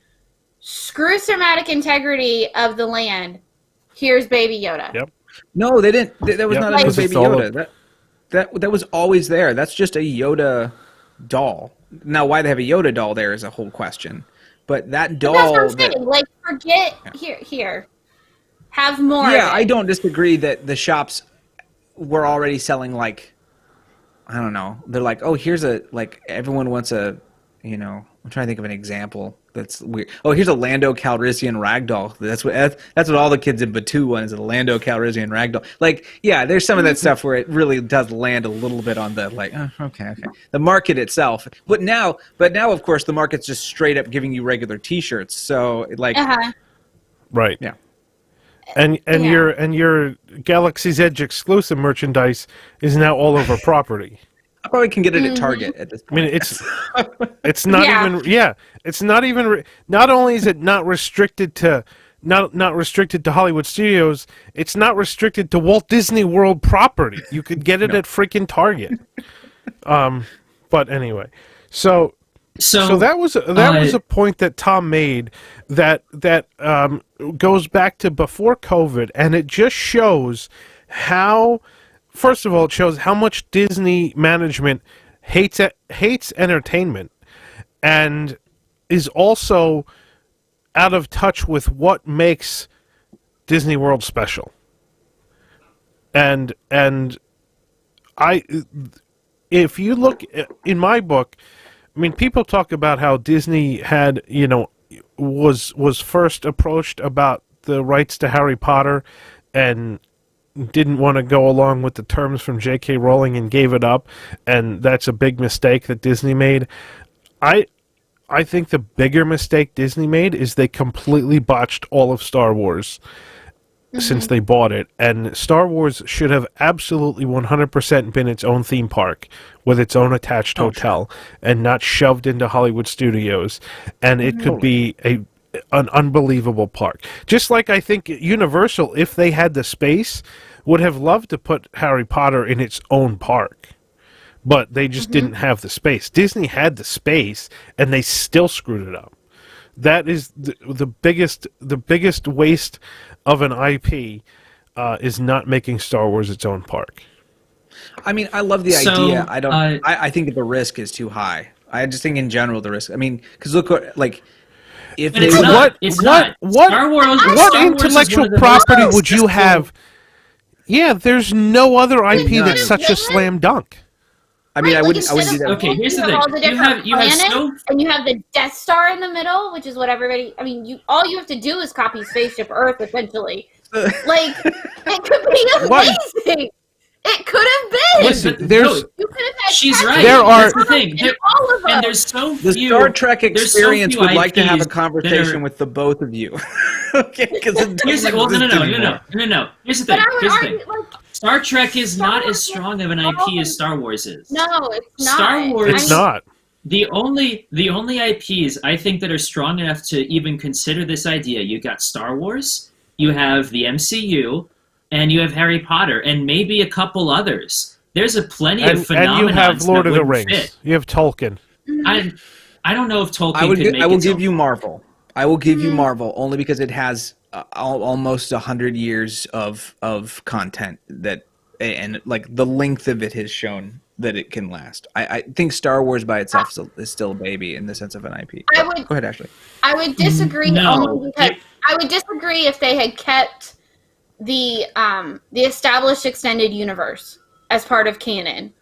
screw thematic integrity of the land, here's Baby Yoda. Yep. No, they didn't. That was not a new Baby Yoda. That was always there. That's just a Yoda doll. Now, why they have a Yoda doll there is a whole question. But that doll. But that's what I'm saying. Like, forget here. Have more. Yeah, I don't disagree that the shops were already selling, like, I don't know. They're like, oh, here's everyone wants I'm trying to think of an example that's weird. Oh, here's a Lando Calrissian ragdoll. That's what all the kids in Batuu want, is a Lando Calrissian ragdoll. Like, yeah, there's some of that stuff where it really does land a little bit on the okay. The market itself. But now of course the market's just straight up giving you regular T-shirts. So right. Yeah. And your Galaxy's Edge exclusive merchandise is now all over property. I probably can get it at Target at this point. I mean, it's not it's not even not only is it not restricted to not restricted to Hollywood studios, it's not restricted to Walt Disney World property. You could get it at freaking Target. But anyway, so that was a point that Tom made that goes back to before COVID, and it just shows how. First of all, it shows how much Disney management hates entertainment, and is also out of touch with what makes Disney World special. And if you look in my book, I mean, people talk about how Disney had, was first approached about the rights to Harry Potter and didn't want to go along with the terms from J.K. Rowling and gave it up, and that's a big mistake that Disney made. I think the bigger mistake Disney made is they completely botched all of Star Wars since they bought it. And Star Wars should have absolutely 100% been its own theme park with its own attached hotel and not shoved into Hollywood studios. And it could be an unbelievable park. Just like I think Universal, if they had the space, would have loved to put Harry Potter in its own park. But they just didn't have the space. Disney had the space, and they still screwed it up. That is the biggest waste of an IP is not making Star Wars its own park. I mean, I love the So, idea. I think the risk is too high. I just think in general the risk. I mean, because look, like if But they it's would- not. It's not. Star Wars. What Star Wars is intellectual one of the property most would you successful- have? Yeah, there's no other IP No. that's such a slam dunk. I mean, I Like, wouldn't instead do that. of Okay, here's the you have thing. all the You different have planets, so and you have the Death Star in the middle, which is what everybody. I mean, all you have to do is copy Spaceship Earth, essentially. Like, it could be What? amazing. It could have been. Listen, but there's no, You could have had. she's Texas right. There are- That's the thing. in all of them. And there's so The few. Star Trek there's so experience few would like to have a IPs conversation that are- with the both of you. Okay, because Here's the, well, no. Here's the But thing. I would Here's the argue, thing. like, Star Trek is Star not Wars as strong of an is IP as Star Wars is. no, it's not. Star Wars- It's not. The only IPs I think that are strong enough to even consider this idea, you got Star Wars, you have the MCU, and you have Harry Potter, and maybe a couple others. There's a plenty of And phenomenons you have Lord that of the wouldn't Rings. fit. You have Tolkien. I don't know if Tolkien I could make will its give own. you Marvel. I will give you Marvel only because it has almost 100 years of content that, and like the length of it has shown that it can last. I think Star Wars by itself is still a baby in the sense of an IP. I would- Go ahead, Ashley. I would disagree No. only because I would disagree if they had kept the established extended universe as part of canon.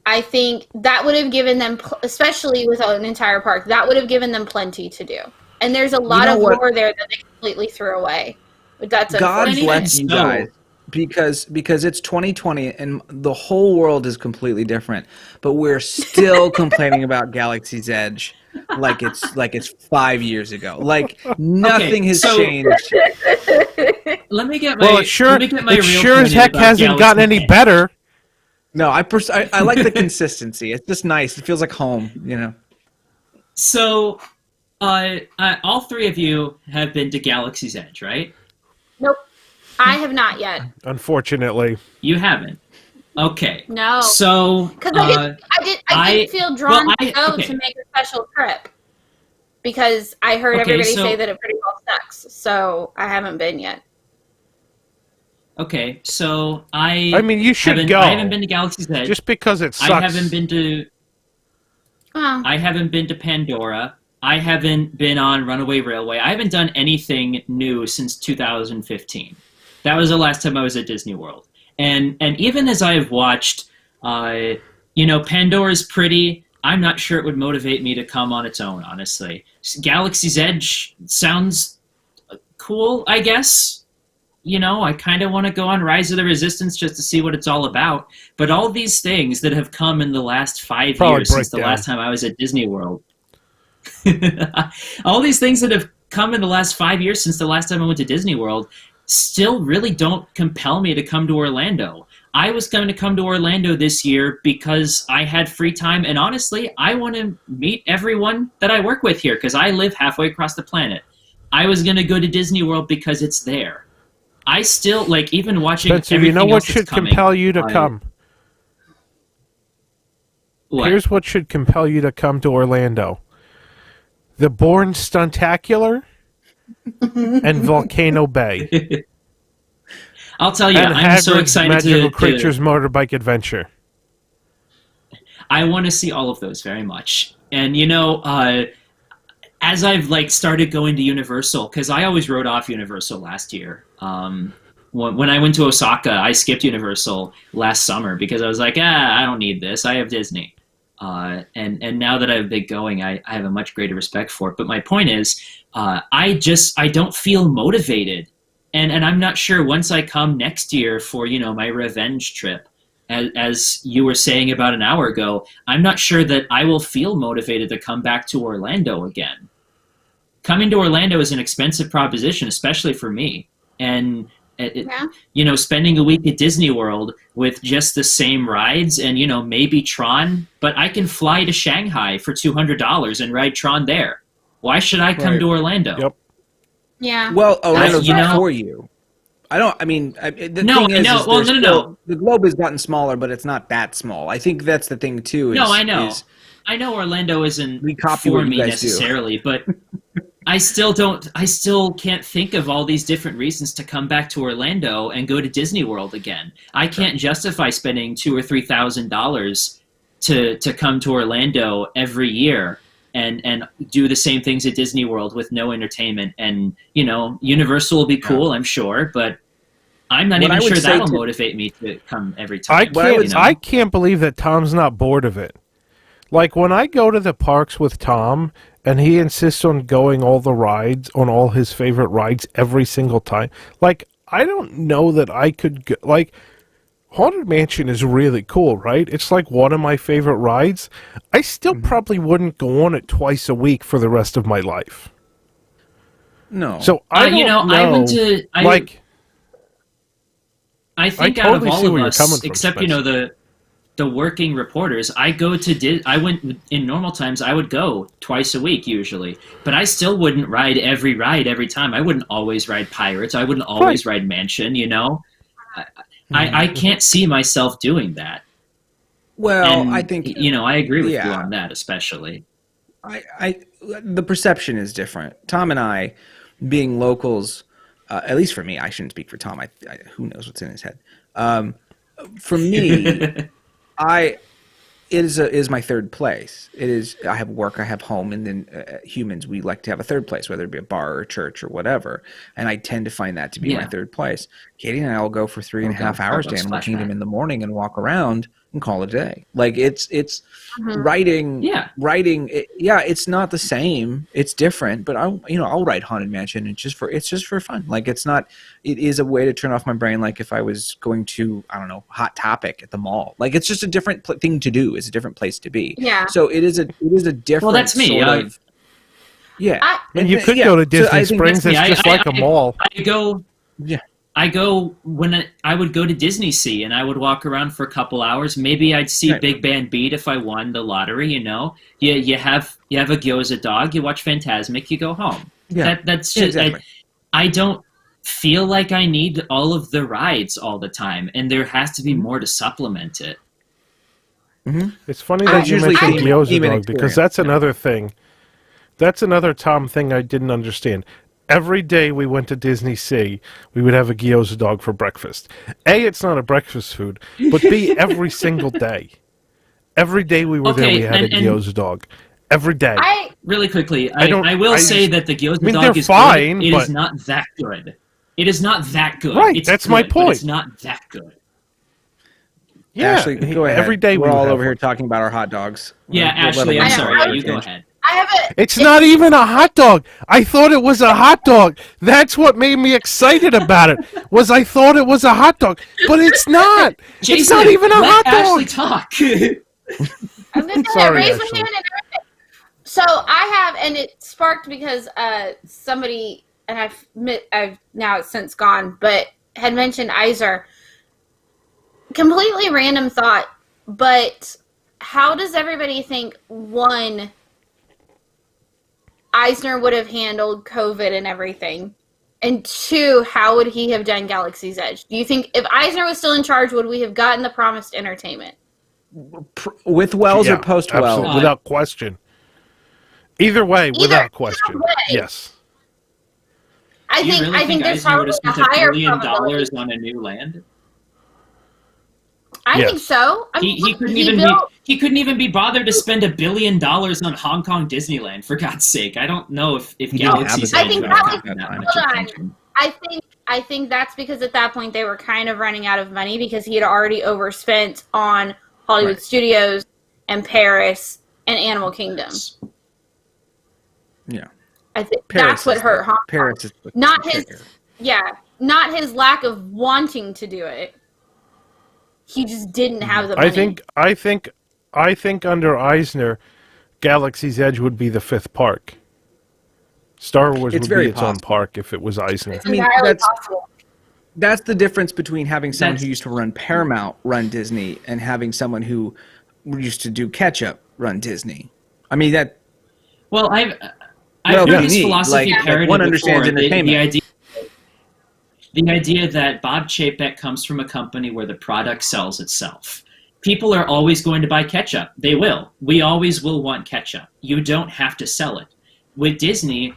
I think that would have given them, especially with an entire park, that would have given them plenty to do. And there's a lot know of what? lore there that they completely threw away. But that's God unfortunate. bless you So- guys because it's 2020 and the whole world is completely different, but we're still complaining about Galaxy's Edge like it's 5 years ago. Like nothing has so- changed. Let me get my. Well, it sure let me get my as real point heck about hasn't gotten Galaxy's any Edge. better. No, I like the consistency. It's just nice. It feels like home, you know. So, all three of you have been to Galaxy's Edge, right? Nope. I have not yet. Unfortunately, You haven't. Okay. No. So, Because I didn't feel drawn to go okay. to make a special trip. Because I heard Okay, everybody so- say that it pretty well sucks. So I haven't been yet. okay. So I. I mean, you should haven't, go. I haven't been to Galaxy's Edge. just because it sucks. I haven't been to. Well, I haven't been to Pandora. I haven't been on Runaway Railway. I haven't done anything new since 2015. That was the last time I was at Disney World. And even as I have watched, Pandora's pretty. I'm not sure it would motivate me to come on its own, honestly. Galaxy's Edge sounds cool, I guess. I kind of want to go on Rise of the Resistance just to see what it's all about. But all these things that have come in the last 5 Probably years since the breakdown. last time I was at Disney World. All these things that have come in the last 5 years since the last time I went to Disney World still really don't compel me to come to Orlando. I was going to come to Orlando this year because I had free time, and honestly, I want to meet everyone that I work with here because I live halfway across the planet. I was going to go to Disney World because it's there. I still, even watching Spencer, you everything know what else that's should coming, compel you to come? What? Here's what should compel you to come to Orlando. The Bourne Stuntacular and Volcano Bay. I'll tell you, and I'm so Hagrid's excited Magical to Creatures Motorbike Adventure. I want to see all of those very much. And as I've started going to Universal, because I always wrote off Universal last year. When I went to Osaka, I skipped Universal last summer because I was like, I don't need this. I have Disney. And now that I've been going, I have a much greater respect for it. But my point is, I don't feel motivated. And I'm not sure once I come next year for, my revenge trip, as you were saying about an hour ago, I'm not sure that I will feel motivated to come back to Orlando again. Coming to Orlando is an expensive proposition, especially for me. And, spending a week at Disney World with just the same rides and, maybe Tron, but I can fly to Shanghai for $200 and ride Tron there. Why should I come to Orlando? Yep. Yeah. Well, Orlando's not for you. The thing is, the globe has gotten smaller, but it's not that small. I think that's the thing too. I know. I know Orlando isn't for me necessarily, but I still can't think of all these different reasons to come back to Orlando and go to Disney World again. I can't justify spending $2,000 or $3,000 to come to Orlando every year and do the same things at Disney World with no entertainment. And Universal will be cool, I'm sure, but I'm not even sure that'll motivate me to come every time. I can't believe that Tom's not bored of it. Like, when I go to the parks with Tom and he insists on going all the rides, on all his favorite rides every single time, like, I don't know that I could go, like, Haunted Mansion is really cool, right? It's like one of my favorite rides. I still probably wouldn't go on it twice a week for the rest of my life. No. So I don't know. I went to I think out of totally all see of where you're us, coming from, except Spencer. the working reporters, I went in normal times. I would go twice a week usually, but I still wouldn't ride every time. I wouldn't always ride Pirates. I wouldn't always ride Mansion. I can't see myself doing that. Well, And, I think I agree with you on that, especially. the perception is different. Tom and I, being locals, at least for me, I shouldn't speak for Tom. Who knows what's in his head. For me, it is my third place. It is. I have work, I have home, and then humans, we like to have a third place, whether it be a bar or a church or whatever. And I tend to find that to be my third place. Katie and I will go for 3.5 hours to Animal Kingdom in the morning and walk around and call it a day. Like it's writing. Yeah, writing. It's not the same. It's different. But I'll write Haunted Mansion. It's just for fun. Like it's not. It is a way to turn off my brain. Like if I was going to Hot Topic at the mall. Like it's just a different thing to do. It's a different place to be. Yeah. So it is a different. Well, that's me. Sort of, yeah. And you could go to Disney Springs. It's just like a mall. I go. Yeah. I go when I would go to Disney Sea and I would walk around for a couple hours. Maybe I'd see Big Band Beat if I won the lottery. You have a gyoza dog. You watch Fantasmic. You go home. Yeah. That's just. Exactly. I don't feel like I need all of the rides all the time, and there has to be more to supplement it. Mm-hmm. It's funny that you mentioned gyoza dog because that's another thing. That's another Tom thing I didn't understand. Every day we went to Disney Sea, we would have a gyoza dog for breakfast. A, it's not a breakfast food, but B, every single day. Every day we were there, we had a gyoza dog. Every day. Really quickly, I will say that the gyoza dog is fine, good. It is not that good. It is not that good. Right, it's that's good, my point. But it's not that good. Yeah, Ashley, go ahead. Every day we're all over here talking about our hot dogs. Yeah, Ashley, I'm sorry. You go ahead. It's not even a hot dog. I thought it was a hot dog. That's what made me excited about it. I thought it was a hot dog, but it's not. Jason, it's not even a hot dog. Ashley talk. Sorry, Ashley. So I have, and it sparked because somebody, and I've now it's since gone, but had mentioned Iser. Completely random thought, but how does everybody think Eisner would have handled COVID and everything? And two, how would he have done Galaxy's Edge? Do you think if Eisner was still in charge, would we have gotten the promised entertainment? With Wells or post Wells? Without question. Either way, without question. Yes. I think there's probably a higher $1 billion probability on a new land. I think so. He couldn't even be bothered to spend $1 billion on Hong Kong Disneyland, for God's sake. I don't know if Galaxy's Edge would have gotten that much attention. I think that's because at that point they were kind of running out of money because he had already overspent on Hollywood Studios and Paris and Animal Kingdom. Yeah. I think that's what hurt Hong Kong. Paris is not his lack of wanting to do it. He just didn't have the money. I think under Eisner, Galaxy's Edge would be the 5th park. Star Wars would be its own park if it was Eisner. It's entirely possible. That's the difference between having someone who used to run Paramount run Disney and having someone who used to do Ketchup run Disney. I mean that. Well, I've heard this philosophy parroted one before. understands entertainment. The idea that Bob Chapek comes from a company where the product sells itself. People are always going to buy ketchup. They will. We always will want ketchup. You don't have to sell it. With Disney,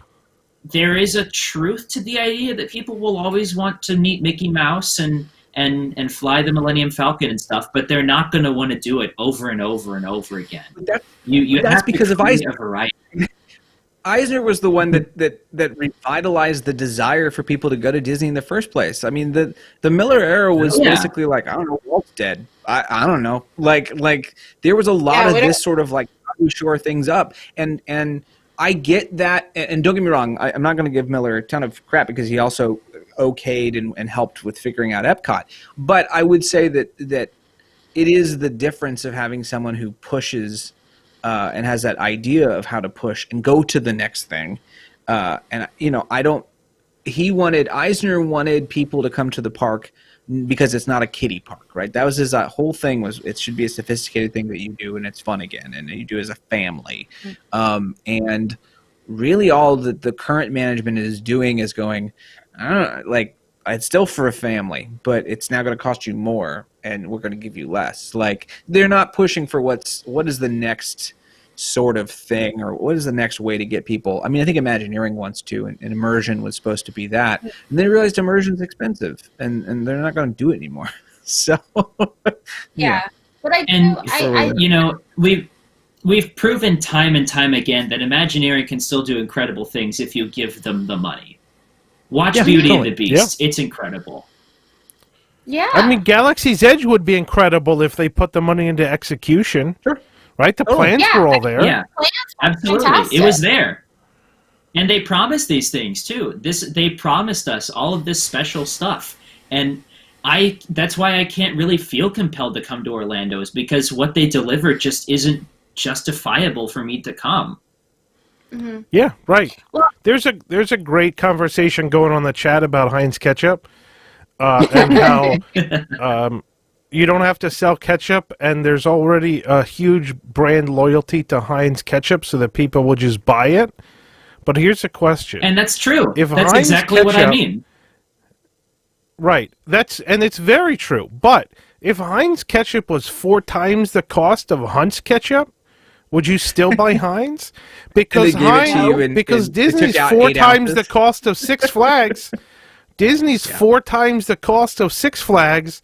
there is a truth to the idea that people will always want to meet Mickey Mouse and fly the Millennium Falcon and stuff, but they're not going to want to do it over and over and over again. That's have because of Eisner. A variety. Eisner was the one that revitalized the desire for people to go to Disney in the first place. I mean, the Miller era was basically like, I don't know, Walt's dead. I don't know. Like there was a lot of this sort of like shore things up, and I get that. And don't get me wrong, I'm not going to give Miller a ton of crap because he also okayed and helped with figuring out Epcot. But I would say that it is the difference of having someone who pushes. And has that idea of how to push and go to the next thing. And, you know, Eisner wanted people to come to the park because it's not a kiddie park, right? That was his whole thing was it should be a sophisticated thing that you do and it's fun again and you do as a family. And really all the current management is doing is going, I don't know, like, it's still for a family, but it's now going to cost you more, and we're going to give you less. Like they're not pushing for what is the next sort of thing, or what is the next way to get people. I mean, I think Imagineering wants to, and immersion was supposed to be that, and they realized immersion's expensive, and they're not going to do it anymore. So yeah, but we've proven time and time again that Imagineering can still do incredible things if you give them the money. Watch Beauty and the Beast. Yeah. It's incredible. Yeah. I mean, Galaxy's Edge would be incredible if they put the money into execution. Sure. Right? The plans were all there. Yeah, absolutely. Fantastic. It was there. And they promised these things, too. They promised us all of this special stuff. And that's why I can't really feel compelled to come to Orlando, is because what they delivered just isn't justifiable for me to come. Mm-hmm. Yeah, right. Well, there's a great conversation going on in the chat about Heinz ketchup and how you don't have to sell ketchup, and there's already a huge brand loyalty to Heinz ketchup, so that people will just buy it. But here's a question, and that's true. If that's Heinz exactly what I ketchup, mean. Right. And it's very true. But if Heinz ketchup was 4 times the cost of Hunt's ketchup, would you still buy Heinz? Because Disney's 4 times the cost of Six Flags. Disney's 4 times the cost of Six Flags,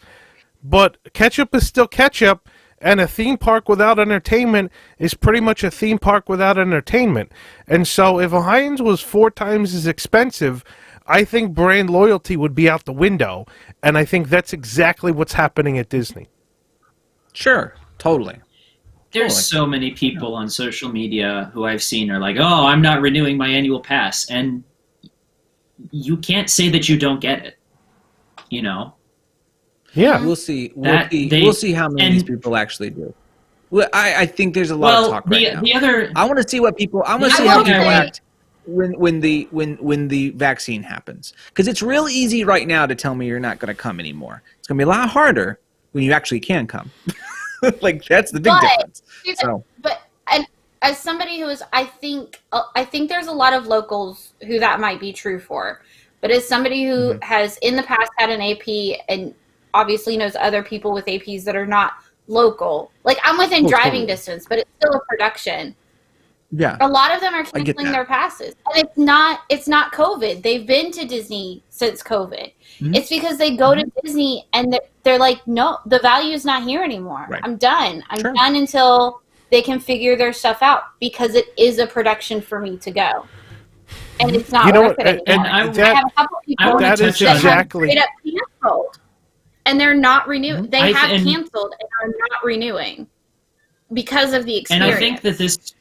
but ketchup is still ketchup, and a theme park without entertainment is pretty much a theme park without entertainment. And so if Heinz was 4 times as expensive, I think brand loyalty would be out the window, and I think that's exactly what's happening at Disney. Sure, totally. There's so many people on social media who I've seen are like, oh, I'm not renewing my annual pass. And you can't say that you don't get it, you know? Yeah. We'll see. We'll see how many of these people actually do. Well, I think there's a lot of talk right now. I want to see what people. I want to see how people act when the vaccine happens, because it's real easy right now to tell me you're not going to come anymore. It's going to be a lot harder when you actually can come. Like that's the big difference. So. But as somebody who is, I think there's a lot of locals who that might be true for. But as somebody who has in the past had an AP and obviously knows other people with APs that are not local, like I'm within driving distance, but it's still a production. Yeah, a lot of them are canceling their passes, and it's not COVID. They've been to Disney since COVID. It's because they go to Disney and they're like, no, the value is not here anymore. Right. I'm done. I'm done until they can figure their stuff out, because it is a production for me to go, and it's not worth it anymore. I have a couple people that is exactly straight up canceled, and they're not renewing. They have canceled and are not renewing because of the experience. And I think that this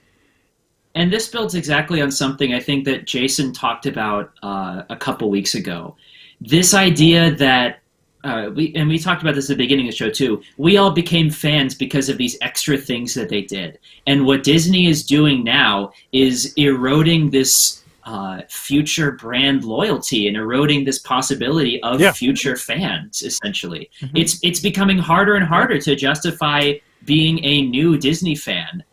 builds exactly on something I think that Jason talked about a couple weeks ago. This idea that we talked about this at the beginning of the show too. We all became fans because of these extra things that they did, and what Disney is doing now is eroding this future brand loyalty and eroding this possibility of future fans. Essentially, it's becoming harder and harder to justify being a new Disney fan.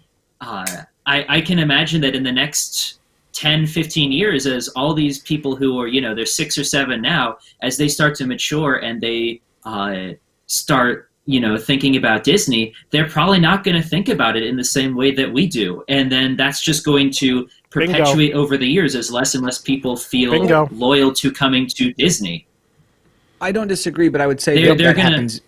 I can imagine that in the next 10, 15 years, as all these people who are, they're 6 or 7 now, as they start to mature and they start, thinking about Disney, they're probably not going to think about it in the same way that we do. And then that's just going to perpetuate over the years as less and less people feel loyal to coming to Disney. I don't disagree, but I would say that happens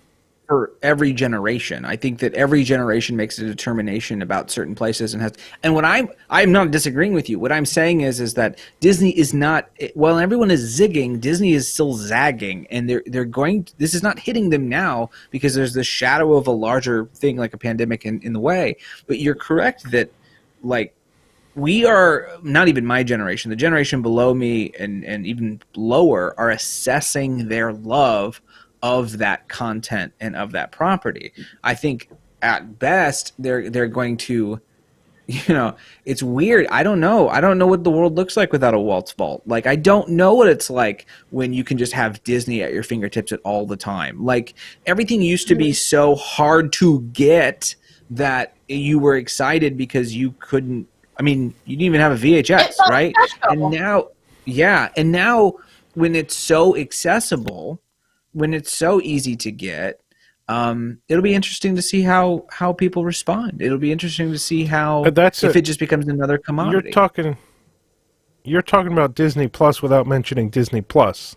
for every generation. I think that every generation makes a determination about certain places and what I'm not disagreeing with you. What I'm saying is that Disney is not, while everyone is zigging, Disney is still zagging, and this is not hitting them now because there's the shadow of a larger thing like a pandemic in the way. But you're correct that, like, we are, not even my generation, the generation below me and even lower are assessing their love of that content and of that property. I think at best they're going to, it's weird. I don't know what the world looks like without a Walt's Vault. Like, I don't know what it's like when you can just have Disney at your fingertips at all the time. Like, everything used to be so hard to get that you were excited because you couldn't, you didn't even have a VHS, right? And now when it's so accessible, when it's so easy to get, it'll be interesting to see how people respond. It'll be interesting to see how if it just becomes another commodity. You're talking about Disney Plus without mentioning Disney Plus.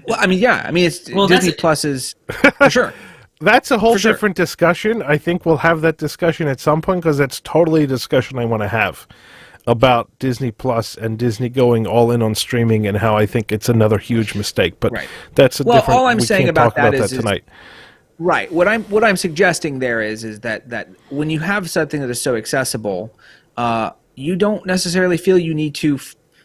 Well, Disney Plus is for sure. That's a whole different discussion. I think we'll have that discussion at some point because that's totally a discussion I want to have about Disney Plus and Disney going all in on streaming and how I think it's another huge mistake. But that's a different. All I'm saying about that is tonight. Right. What I'm suggesting there is that when you have something that is so accessible, you don't necessarily feel you need to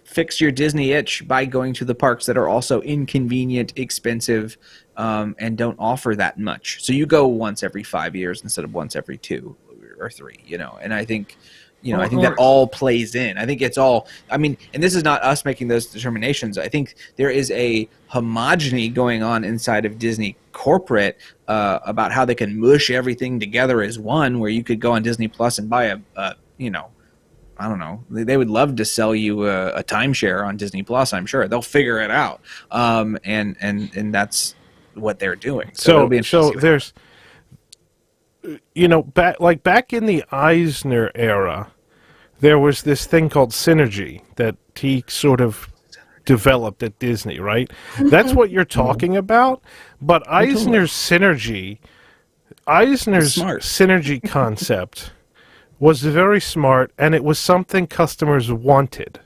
fix your Disney itch by going to the parks that are also inconvenient, expensive, and don't offer that much. So you go once every 5 years instead of once every 2 or 3. And I think. I think that all plays in. I think it's all, and this is not us making those determinations. I think there is a homogeny going on inside of Disney corporate about how they can mush everything together as one, where you could go on Disney Plus and buy I don't know. They would love to sell you a timeshare on Disney Plus, I'm sure. They'll figure it out. And that's what they're doing. So there's, back in the Eisner era, there was this thing called synergy that he sort of developed at Disney, right? That's what you're talking about. But Eisner's synergy concept was very smart, and it was something customers wanted,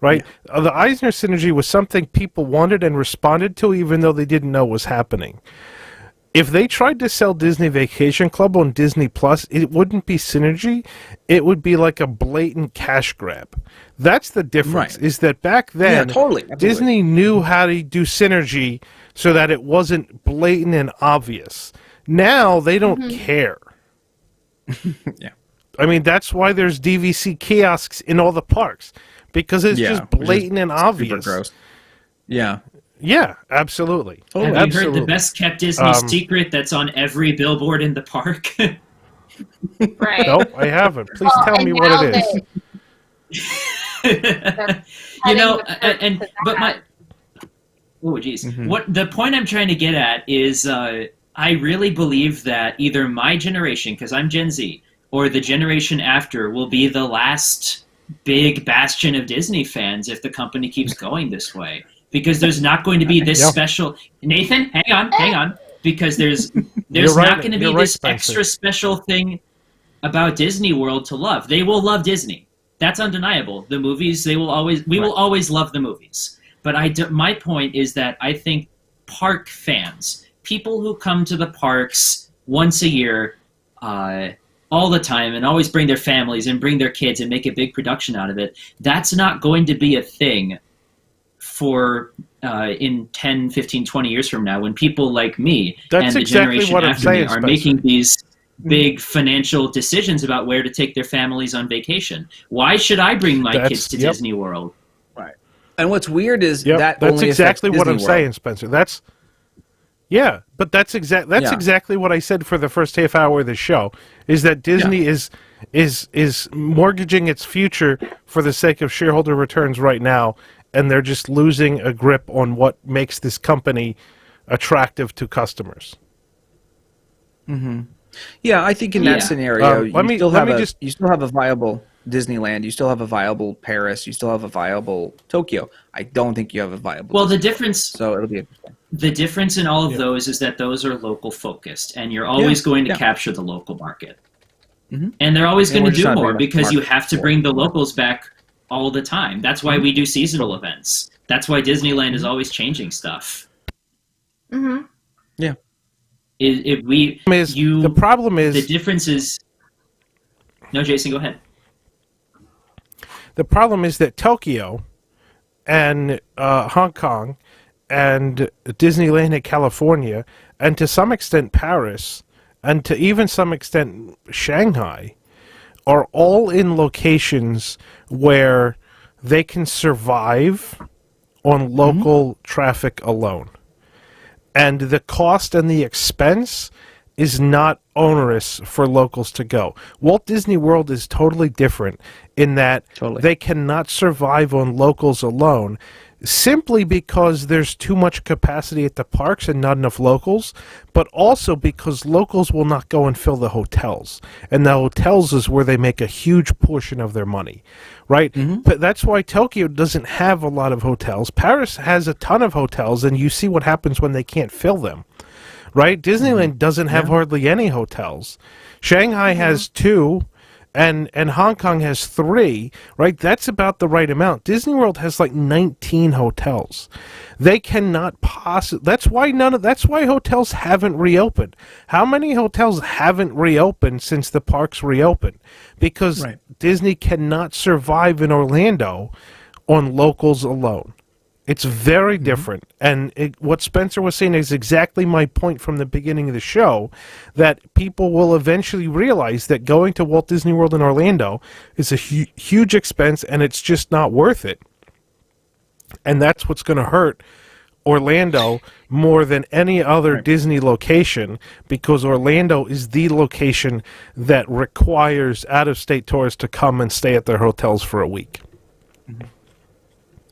right? Yeah. The Eisner synergy was something people wanted and responded to, even though they didn't know was happening. If they tried to sell Disney Vacation Club on Disney Plus, it wouldn't be synergy. It would be like a blatant cash grab. That's the difference, is that back then, Absolutely. Disney knew how to do synergy so that it wasn't blatant and obvious. Now, they don't care. That's why there's DVC kiosks in all the parks, because it's just blatant and obvious. Super gross. Yeah. Yeah, absolutely. Have you heard the best kept Disney secret that's on every billboard in the park? Right. No, I haven't. Please tell me what it is. What the point I'm trying to get at is I really believe that either my generation, because I'm Gen Z, or the generation after will be the last big bastion of Disney fans if the company keeps going this way. Because there's not going to be this special... Nathan, hang on. Because there's not going to be this extra special thing about Disney World to love. They will love Disney. That's undeniable. The movies, we will always love the movies. But my point is that I think park fans, people who come to the parks once a year, all the time, and always bring their families and bring their kids and make a big production out of it, that's not going to be a thing for in 10, 15, 20 years from now, when people like me That's and the exactly generation what I'm after me saying, are Spencer. making these big financial decisions about where to take their families on vacation. Why should I bring my kids to Disney World? Right. And what's weird is Yep, that that's only exactly affects what Disney I'm World. saying, Spencer. That's exactly what I said for the first half hour of the show. Is that Disney is mortgaging its future for the sake of shareholder returns right now, and they're just losing a grip on what makes this company attractive to customers. Yeah, I think in that scenario, you still have a viable Disneyland, you still have a viable Paris, you still have a viable Tokyo. I don't think you have a viable. Well, the Disneyland. difference. So it'll be interesting. The difference in all of those is that those are local focused, and you're always going to capture the local market. And they're always going to do more because you have to bring the locals back all the time. That's why we do seasonal events. That's why Disneyland is always changing stuff. Yeah. The problem is the difference is. No, Jason, go ahead. The problem is that Tokyo and Hong Kong and Disneyland in California, and to some extent Paris, and to even some extent Shanghai, are all in locations where they can survive on local traffic alone. And the cost and the expense is not onerous for locals to go. Walt Disney World is totally different in that they cannot survive on locals alone, simply because there's too much capacity at the parks and not enough locals, but also because locals will not go and fill the hotels. And the hotels is where they make a huge portion of their money, right? But that's why Tokyo doesn't have a lot of hotels. Paris has a ton of hotels, and you see what happens when they can't fill them, right? Disneyland doesn't have hardly any hotels. Shanghai has 2. And Hong Kong has 3, right? That's about the right amount. Disney World has like 19 hotels. They cannot possibly. That's why hotels haven't reopened. How many hotels haven't reopened since the parks reopened? Because Disney cannot survive in Orlando on locals alone. It's very different. And what Spencer was saying is exactly my point from the beginning of the show, that people will eventually realize that going to Walt Disney World in Orlando is a huge expense, and it's just not worth it. And that's what's going to hurt Orlando more than any other Disney location, because Orlando is the location that requires out-of-state tourists to come and stay at their hotels for a week.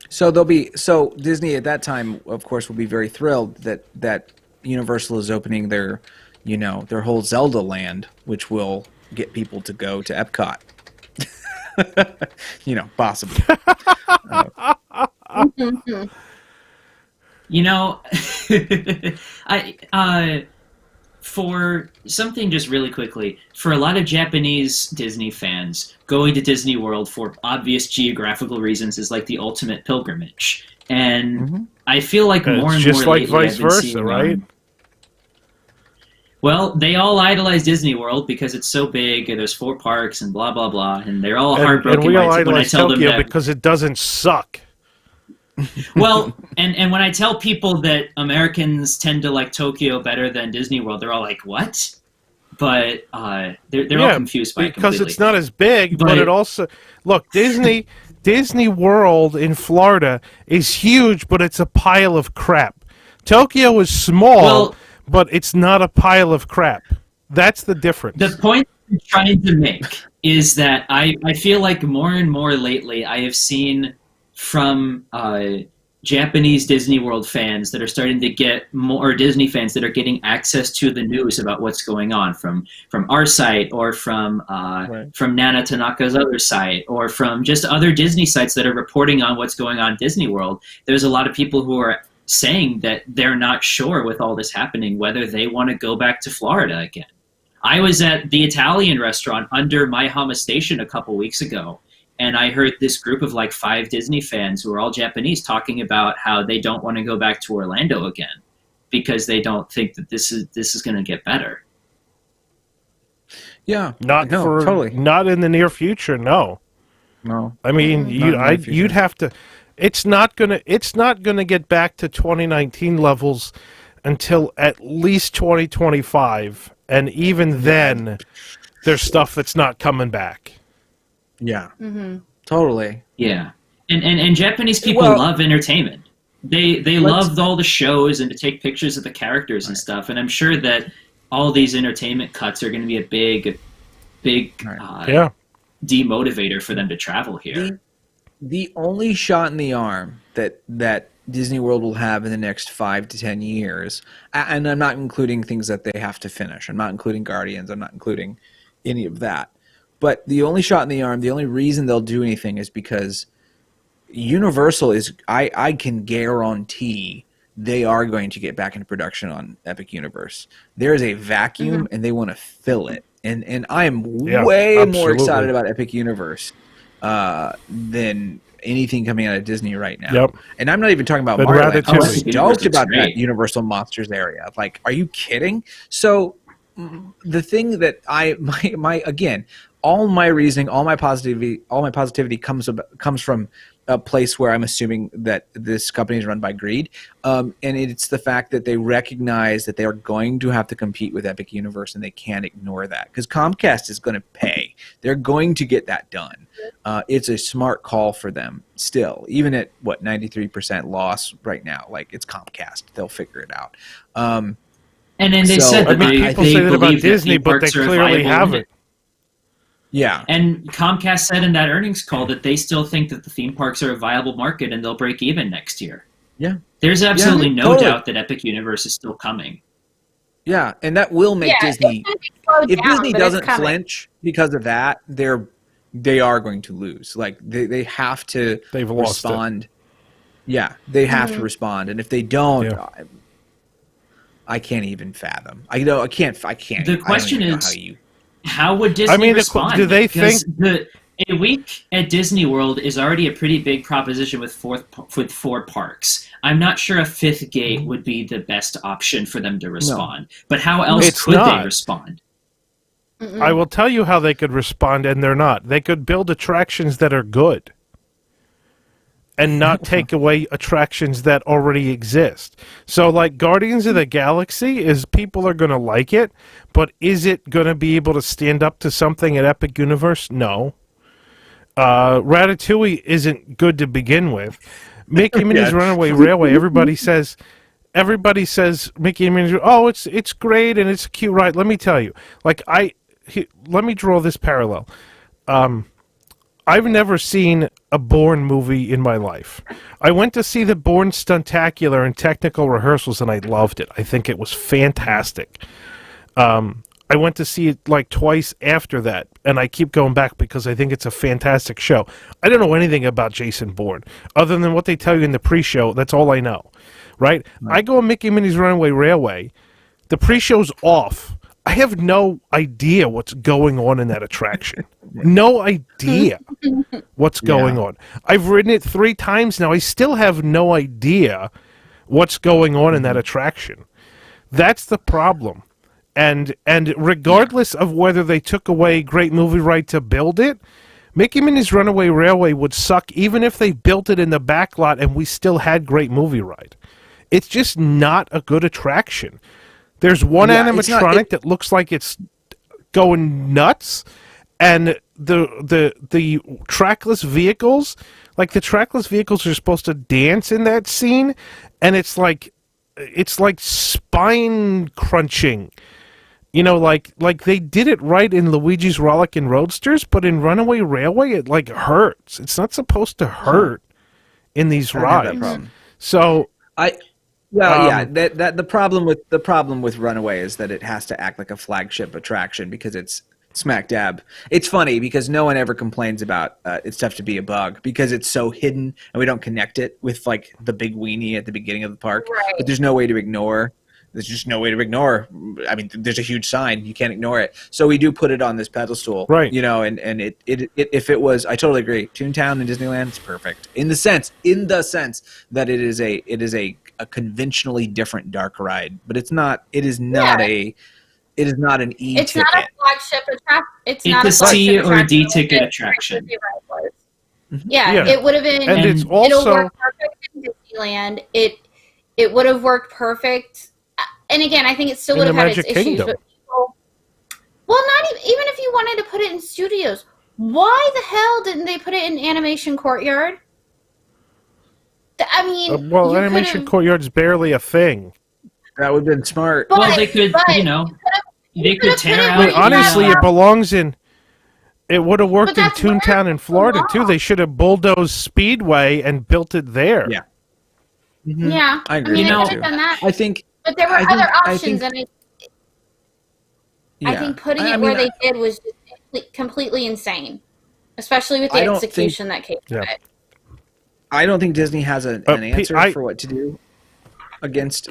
So Disney at that time, of course, will be very thrilled that Universal is opening their whole Zelda land, which will get people to go to Epcot. Possibly. For something just really quickly, for a lot of Japanese Disney fans, going to Disney World for obvious geographical reasons is like the ultimate pilgrimage. And I feel like more and more just like lately vice versa, right? Well, they all idolize Disney World because it's so big and there's 4 parks and blah, blah, blah. And they're all heartbroken and we all when I idolize tell them Tokyo that. because it doesn't suck. Well, and when I tell people that Americans tend to like Tokyo better than Disney World, they're all like, "What?" But they're all confused by it because completely. it's not as big, but it also Disney World in Florida is huge, but it's a pile of crap. Tokyo is small, but it's not a pile of crap. That's the difference. The point I'm trying to make is that I feel like more and more lately I have seen from Japanese Disney World fans that are starting to get more, or Disney fans that are getting access to the news about what's going on from our site, or from Nana Tanaka's other site, or from just other Disney sites that are reporting on what's going on in Disney World. There's a lot of people who are saying that they're not sure with all this happening whether they want to go back to Florida again. I was at the Italian restaurant under Maihama Station a couple weeks ago, and I heard this group of like 5 Disney fans who are all Japanese talking about how they don't want to go back to Orlando again because they don't think that this is going to get better. Yeah, totally not in the near future. No. No. I mean, you'd have to. It's not gonna get back to 2019 levels until at least 2025, and even then, there's stuff that's not coming back. Yeah, totally. Yeah, and Japanese people Well- love entertainment. They love all the shows and to take pictures of the characters and stuff. And I'm sure that all these entertainment cuts are going to be a big Yeah. demotivator for them to travel here. The only shot in the arm that Disney World will have in the next 5 to 10 years, and I'm not including things that they have to finish. I'm not including Guardians. I'm not including any of that. But the only shot in the arm, the only reason they'll do anything is because Universal is, I can guarantee they are going to get back into production on Epic Universe. There is a vacuum and they want to fill it. And I am way more absolutely. excited about Epic Universe than anything coming out of Disney right now. Yep. And I'm not even talking about But Mario Land. I'm Ratatouille. stoked about that Great. Universal Monsters area. Like, are you kidding? So the thing that again, all my reasoning, all my positivity comes from a place where I'm assuming that this company is run by greed, and it's the fact that they recognize that they are going to have to compete with Epic Universe, and they can't ignore that because Comcast is going to pay. They're going to get that done. It's a smart call for them still, even at 93% loss right now. Like, it's Comcast; they'll figure it out. And then they So- said that I mean, they people say that believe about that Disney, theme but they parks are clearly viable. haven't. Yeah, And Comcast said in that earnings call that they still think that the theme parks are a viable market and they'll break even next year. yeah. There's absolutely no totally. doubt that Epic Universe is still coming. Yeah, and that will make Disney. it's gonna be slowed If down, Disney but it's doesn't coming. flinch because of that, they are going to lose. Like, they have to They've lost it. respond. Yeah, they have to respond, and if they don't, Yeah. I can't even fathom. I can't. The question I don't even know is- how you. How would Disney I mean, respond? do they Because think- a week at Disney World is already a pretty big proposition with four parks. I'm not sure a fifth gate would be the best option for them to respond. But how else It's could not. they respond? I will tell you how they could respond, and they're not. They could build attractions that are good and not take away attractions that already exist. So, like, Guardians of the Galaxy people are going to like it, but is it going to be able to stand up to something at Epic Universe? No. Ratatouille isn't good to begin with. Mickey and Minnie's Runaway Railway, everybody says Mickey and Minnie's, oh, it's great and it's a cute ride. Let me tell you, like, let me draw this parallel. I've never seen a Bourne movie in my life. I went to see the Bourne Stuntacular in technical rehearsals, and I loved it. I think it was fantastic. I went to see it like twice after that, and I keep going back because I think it's a fantastic show. I don't know anything about Jason Bourne other than what they tell you in the pre-show. That's all I know, right? I go on Mickey and Minnie's Runaway Railway. The pre-show's off. I have no idea what's going on in that attraction. No idea what's going on. I've ridden it 3 times now. I still have no idea what's going on in that attraction. That's the problem. And regardless of whether they took away Great Movie Ride to build it, Mickey and Minnie's Runaway Railway would suck even if they built it in the back lot and we still had Great Movie Ride. It's just not a good attraction. There's one animatronic that looks like it's going nuts, and the trackless vehicles, like the trackless vehicles are supposed to dance in that scene, and it's like spine crunching. You know, like they did it right in Luigi's Rollickin' Roadsters, but in Runaway Railway it like hurts. It's not supposed to hurt in these I don't have that rides. problem. So The problem with Runaway is that it has to act like a flagship attraction because it's smack dab. It's funny because no one ever complains about it's tough to be a bug because it's so hidden and we don't connect it with like the big weenie at the beginning of the park. Right. But there's no way to ignore. There's just no way to ignore. I mean, there's a huge sign. You can't ignore it. So we do put it on this pedestal, Right. You know, and it if it was, I totally agree. Toontown and Disneyland is perfect in the sense that it is a conventionally different dark ride, but it's not. It is not an E It's ticket. not a flagship attraction. It's It's not a a flagship C or a D attraction. ticket It's attraction. Disney Ride was. Yeah. It would have been. And it's It'll also work perfect in Disneyland. It would have worked perfect. And again, I think it still In would the have had its Magic issues. Kingdom. But people, well, not even if you wanted to put it in studios, why the hell didn't they put it in Animation Courtyard? I mean, you Animation could've- Courtyard's barely a thing. That would have been smart. But- Well, they could, but you know, they could could've tear put it out. where But you honestly, have- it belongs in. It would have worked in that's where Toontown in it Florida too. belongs. They should have bulldozed Speedway and built it there. Yeah. Yeah, I agree. mean, You they know, could have done that. I think. But there were I think- other I options, think- and Yeah. I think putting I it mean, where they did was just completely insane, especially with I the don't execution that came Yeah. with it. I don't think Disney has an answer I- for what to do against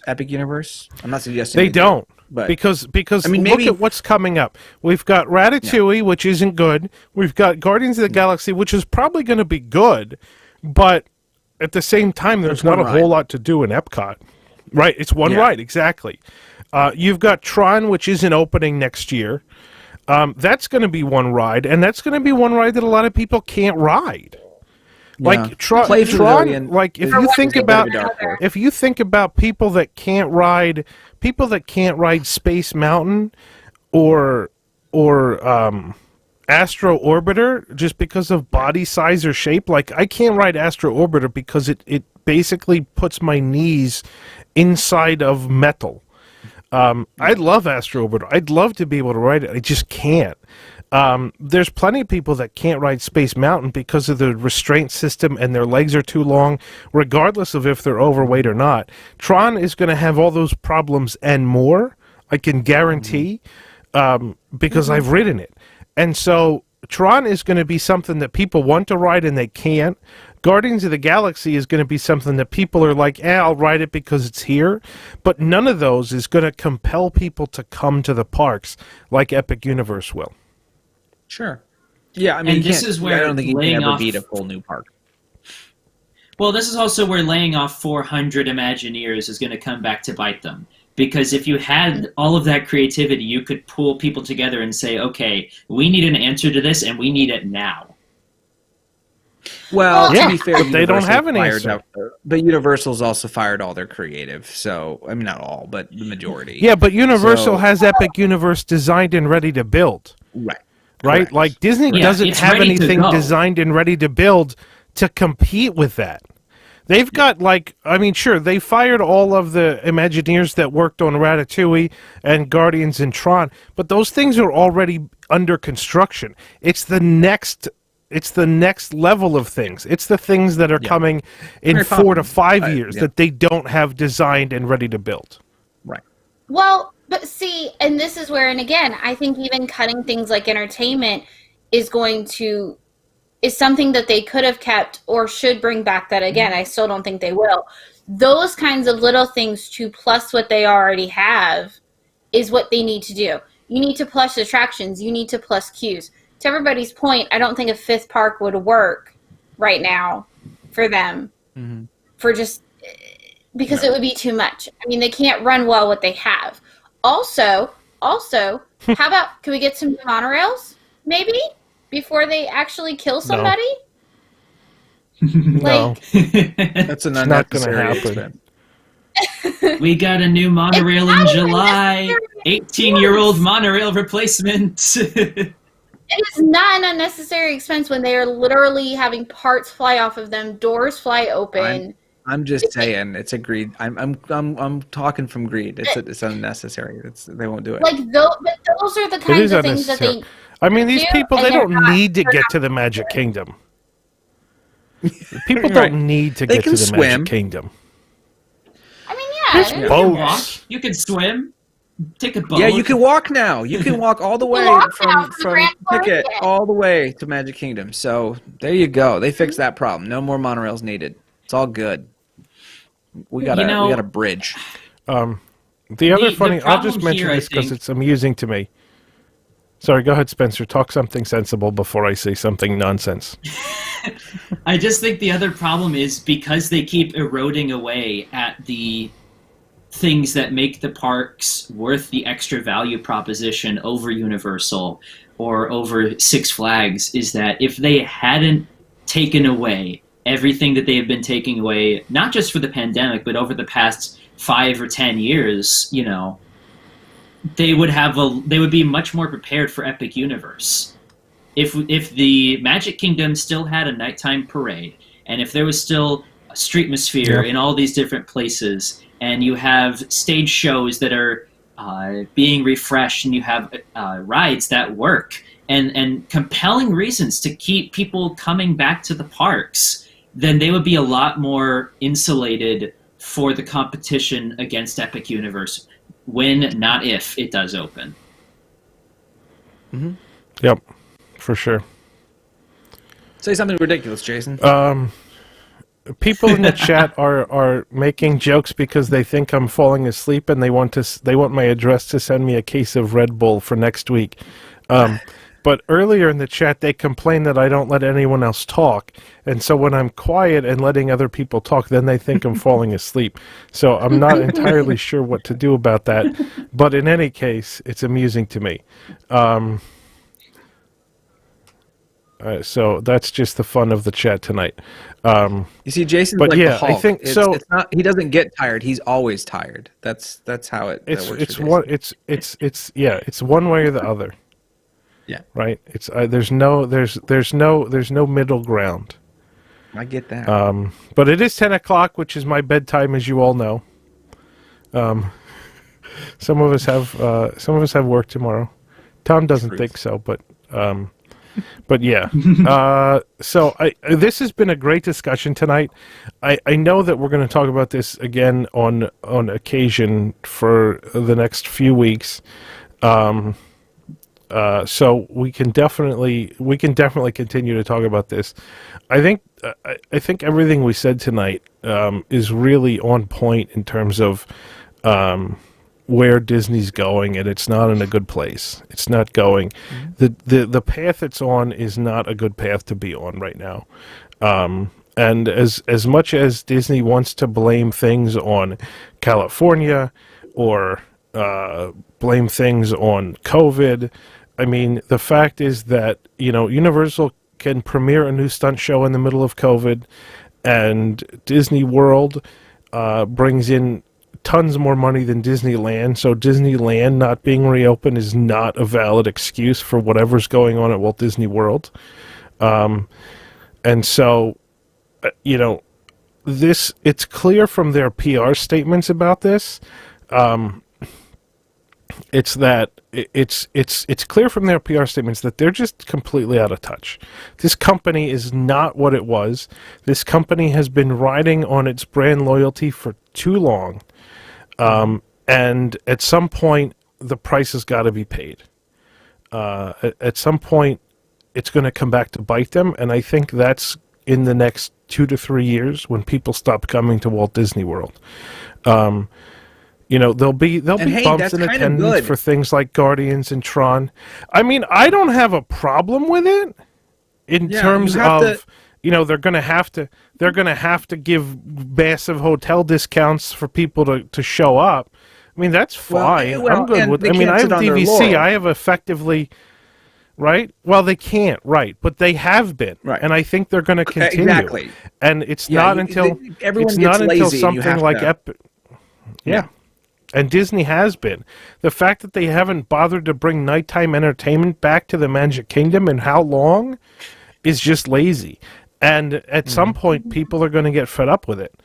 Epic Universe. I'm not suggesting They don't. but Because I mean, look maybe- at what's coming up. We've got Ratatouille, which isn't good. We've got Guardians of the Galaxy, which is probably going to be good, but at the same time, there's It's not one a ride. whole lot to do in Epcot. Right? It's one Yeah. ride, exactly. You've got Tron, which isn't opening next year. That's going to be one ride, and that's going to be one ride that a lot of people can't ride. Like Yeah. Tron, Play Pavilion like if is you think a bit of about a dark horse. if you think about people that can't ride Space Mountain or Astro Orbiter just because of body size or shape, like I can't ride Astro Orbiter because it basically puts my knees inside of metal. I love Astro Orbiter. I'd love to be able to ride it. I just can't. There's plenty of people that can't ride Space Mountain because of the restraint system and their legs are too long, regardless of if they're overweight or not. Tron is going to have all those problems and more, I can guarantee, because I've ridden it. And so Tron is going to be something that people want to ride and they can't. Guardians of the Galaxy is going to be something that people are like, I'll ride it because it's here. But none of those is going to compel people to come to the parks like Epic Universe will. Sure. Yeah, I mean, And you this can't- is where I don't think you can laying ever off- beat a full new park. Well, this is also where laying off 400 Imagineers is going to come back to bite them. Because if you had all of that creativity, you could pull people together and say, okay, we need an answer to this, and we need it now. Well, Yeah, to be fair, but they don't Universal have an fired answer. out- But Universal's also fired all their creative. So, I mean, not all, but the majority. Yeah, but Universal So- has Epic Universe designed and ready to build, Right. right? Correct. Like Disney Yeah, doesn't it's have ready to anything go. designed and ready to build to compete with that. They've got sure, they fired all of the Imagineers that worked on Ratatouille and Guardians and Tron, but those things are already under construction. It's the next level of things. It's the things that are coming in Very 4 to confident. 5 years Yeah. that they don't have designed and ready to build. Right. Well, but see, and this is where, and again, I think even cutting things like entertainment is something that they could have kept or should bring back. That again, I still don't think they will. Those kinds of little things to plus what they already have is what they need to do. You need to plus attractions. You need to plus queues. To everybody's point, I don't think a fifth park would work right now for them. For just because it would be too much. I mean, they can't run well what they have. Also, how about can we get some new monorails maybe before they actually kill somebody? No. That's an not gonna unnecessary happen. expense. We got a new monorail in not even July. necessary. 18-year-old monorail replacement. It is not an unnecessary expense when they are literally having parts fly off of them, doors fly open. I'm just saying, it's a greed. I'm talking from greed. It's unnecessary. They won't do it. Like but those are the It kinds is of things that unnecessary. they I mean, these do, people, and they they're don't not- need to they're get not to the doing Magic it. Kingdom. People Right. don't need to They get to can the swim. Magic Kingdom. I mean, There's yeah. You boats. can walk. You can swim. Take a boat. Yeah, you can walk now. You can walk all the way walk now from to the Grand Ticket Floridian. all the way to Magic Kingdom. So there you go. They fixed that problem. No more monorails needed. It's all good. We got a bridge. The other The funny, I'll just problem mention here, I this because think- it's amusing to me. Sorry, go ahead, Spencer. Talk something sensible before I say something nonsense. I just think the other problem is because they keep eroding away at the things that make the parks worth the extra value proposition over Universal or over Six Flags, is that if they hadn't taken away everything that they have been taking away, not just for the pandemic, but over the past 5 or 10 years, you know, they would be much more prepared for Epic Universe. If the Magic Kingdom still had a nighttime parade, and if there was still a streetmosphere in all these different places, and you have stage shows that are being refreshed, and you have rides that work, and compelling reasons to keep people coming back to the parks, then they would be a lot more insulated for the competition against Epic Universe when, not if, it does open. Mm-hmm. Yep, for sure. Say something ridiculous, Jason. People in the chat are making jokes because they think I'm falling asleep, and they want my address to send me a case of Red Bull for next week. But earlier in the chat, they complain that I don't let anyone else talk, and so when I'm quiet and letting other people talk, then they think I'm falling asleep. So I'm not entirely sure what to do about that. But in any case, it's amusing to me. So that's just the fun of the chat tonight. You see, Jason's but like yeah, the Hulk. I think it's not. He doesn't get tired. He's always tired. That's how it. It's works it's for one Jason. it's one way or the other. Yeah. Right. It's there's no middle ground. I get that. But it is 10 o'clock, which is my bedtime, as you all know. Some of us have work tomorrow. Tom doesn't think so, but yeah. So this has been a great discussion tonight. I know that we're going to talk about this again on occasion for the next few weeks. So we can definitely continue to talk about this. I think everything we said tonight is really on point in terms of where Disney's going, and it's not in a good place. It's not going. The path it's on is not a good path to be on right now. And as much as Disney wants to blame things on California or blame things on COVID, I mean, the fact is that, you know, Universal can premiere a new stunt show in the middle of COVID, and Disney World brings in tons more money than Disneyland, so Disneyland not being reopened is not a valid excuse for whatever's going on at Walt Disney World. And so, you know, it's clear from their PR statements about this. It's clear from their PR statements that they're just completely out of touch. This company is not what it was. This company has been riding on its brand loyalty for too long. And at some point, the price has got to be paid. At some point, it's going to come back to bite them, and I think that's in the next 2 to 3 years when people stop coming to Walt Disney World. You know, there'll be bumps in attendance for things like Guardians and Tron. I mean, I don't have a problem with it in terms of, you know, they're going to have to give massive hotel discounts for people to show up. I mean, that's fine. I'm good with. I mean, I have DVC. I have effectively. Right? Well, they can't. Right, but they have been. Right. And I think they're going to continue. Exactly. And it's not until something like Epic. Yeah. And Disney has been. The fact that they haven't bothered to bring nighttime entertainment back to the Magic Kingdom in how long is just lazy. And at some point, people are going to get fed up with it.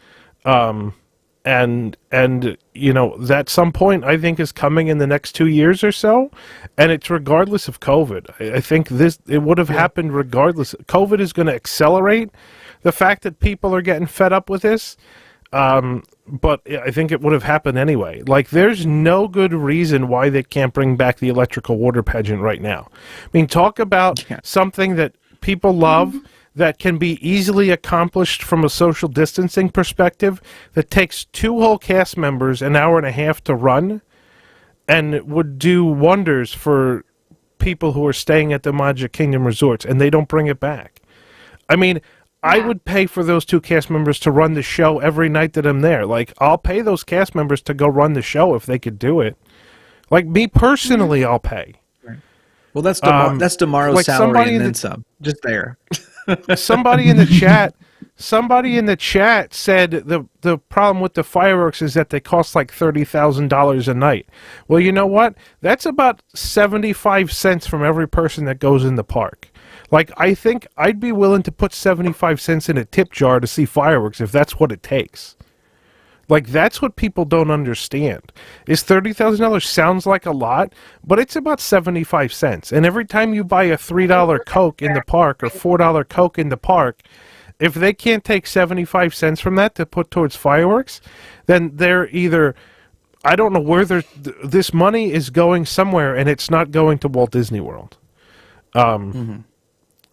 And you know, that some point, I think, is coming in the next 2 years or so. And it's regardless of COVID. I think it would have happened regardless. COVID is going to accelerate the fact that people are getting fed up with this. But I think it would have happened anyway. Like, there's no good reason why they can't bring back the electrical water pageant right now. I mean, talk about something that people love, that can be easily accomplished from a social distancing perspective, that takes 2 whole cast members an hour and a half to run, and would do wonders for people who are staying at the Magic Kingdom resorts, and they don't bring it back. I mean, I would pay for those 2 cast members to run the show every night that I'm there. Like, I'll pay those cast members to go run the show if they could do it. Like, me personally, I'll pay. Well, that's tomorrow's salary and then some. Just there. Somebody in the chat. Somebody in the chat said the problem with the fireworks is that they cost like $30,000 a night. Well, you know what? That's about 75 cents from every person that goes in the park. Like, I think I'd be willing to put 75 cents in a tip jar to see fireworks if that's what it takes. Like, that's what people don't understand. Is $30,000 sounds like a lot, but it's about 75 cents. And every time you buy a $3 Coke in the park or $4 Coke in the park, if they can't take 75 cents from that to put towards fireworks, then they're either, I don't know where this money is going somewhere, and it's not going to Walt Disney World.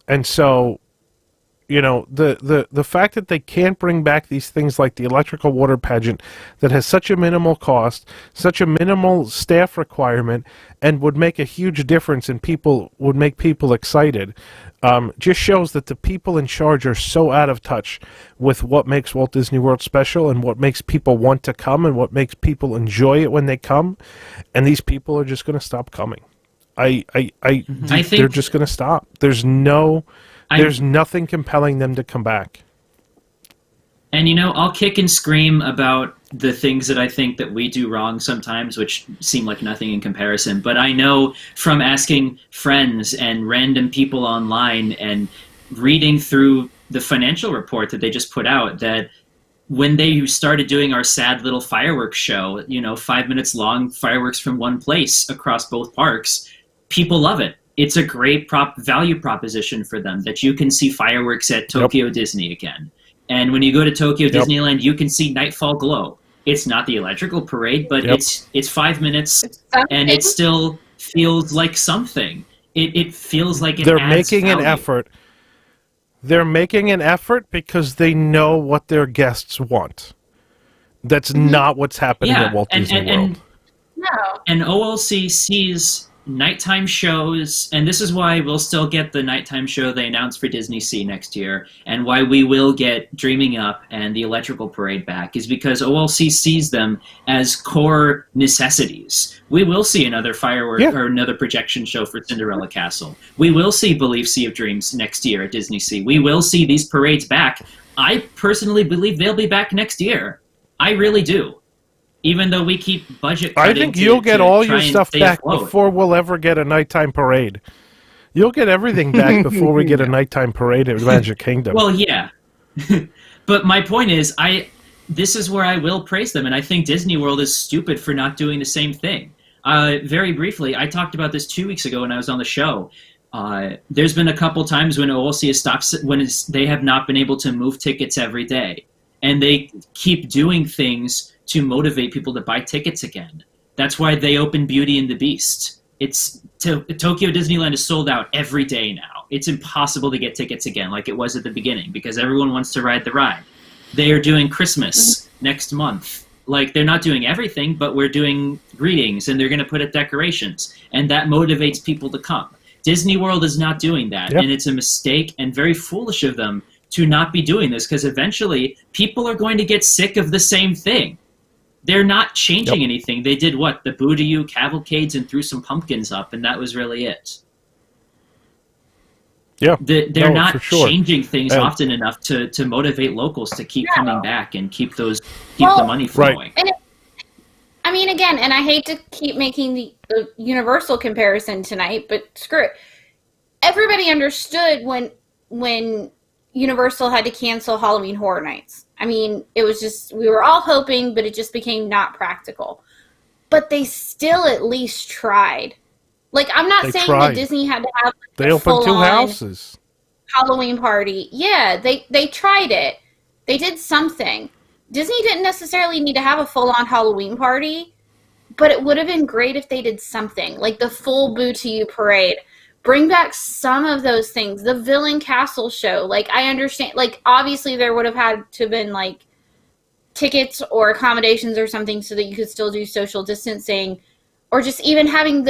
And so, you know, the fact that they can't bring back these things like the electrical water pageant that has such a minimal cost, such a minimal staff requirement, and would make a huge difference and would make people excited, just shows that the people in charge are so out of touch with what makes Walt Disney World special and what makes people want to come and what makes people enjoy it when they come. And these people are just going to stop coming. I think they're just going to stop. There's nothing compelling them to come back. And, you know, I'll kick and scream about the things that I think that we do wrong sometimes, which seem like nothing in comparison. But I know from asking friends and random people online and reading through the financial report that they just put out that when they started doing our sad little fireworks show, you know, 5 minutes long, fireworks from one place across both parks, people love it. It's a great value proposition for them that you can see fireworks at Tokyo Disney again. And when you go to Tokyo Disneyland, you can see Nightfall Glow. It's not the electrical parade, but it's 5 minutes, and it still feels like something. It feels like they're making an effort. They're making an effort because they know what their guests want. That's not what's happening at Walt Disney World. And OLC sees nighttime shows, and this is why we'll still get the nighttime show they announced for Disney Sea next year, and why we will get Dreaming Up and the Electrical Parade back, is because OLC sees them as core necessities. We will see another firework or another projection show for Cinderella Castle. We will see Believe Sea of Dreams next year at Disney Sea. We will see these parades back. I personally believe they'll be back next year. I really do. Even though we keep budget cutting, I think you'll get all your stuff back before we'll ever get a nighttime parade. You'll get everything back before we get a nighttime parade at Magic Kingdom. Well, yeah. But my point is, this is where I will praise them, and I think Disney World is stupid for not doing the same thing. Very briefly, I talked about this 2 weeks ago when I was on the show. There's been a couple times when OLC has stopped, when they have not been able to move tickets every day. And they keep doing things to motivate people to buy tickets again. That's why they opened Beauty and the Beast. Tokyo Disneyland is sold out every day now. It's impossible to get tickets again like it was at the beginning because everyone wants to ride the ride. They are doing Christmas next month. Like, they're not doing everything, but we're doing greetings, and they're going to put up decorations, and that motivates people to come. Disney World is not doing that, and it's a mistake and very foolish of them to not be doing this, because eventually people are going to get sick of the same thing. They're not changing anything. They did what? The Boo to You cavalcades and threw some pumpkins up, and that was really it. Yeah, they're not changing things often enough to motivate locals to keep coming back and keep the money flowing. Right. I mean, again, and I hate to keep making the Universal comparison tonight, but screw it. Everybody understood when Universal had to cancel Halloween Horror Nights. I mean, it was just, we were all hoping, but it just became not practical. But they still at least tried. Like, I'm not saying that Disney had to have they opened 2 houses. Halloween party. Yeah, they tried it. They did something. Disney didn't necessarily need to have a full-on Halloween party, but it would have been great if they did something. Like the full Boo to You parade. Bring back some of those things. The Villain Castle show. Like, I understand. Like, obviously there would have had to have been, like, tickets or accommodations or something so that you could still do social distancing. Or just even having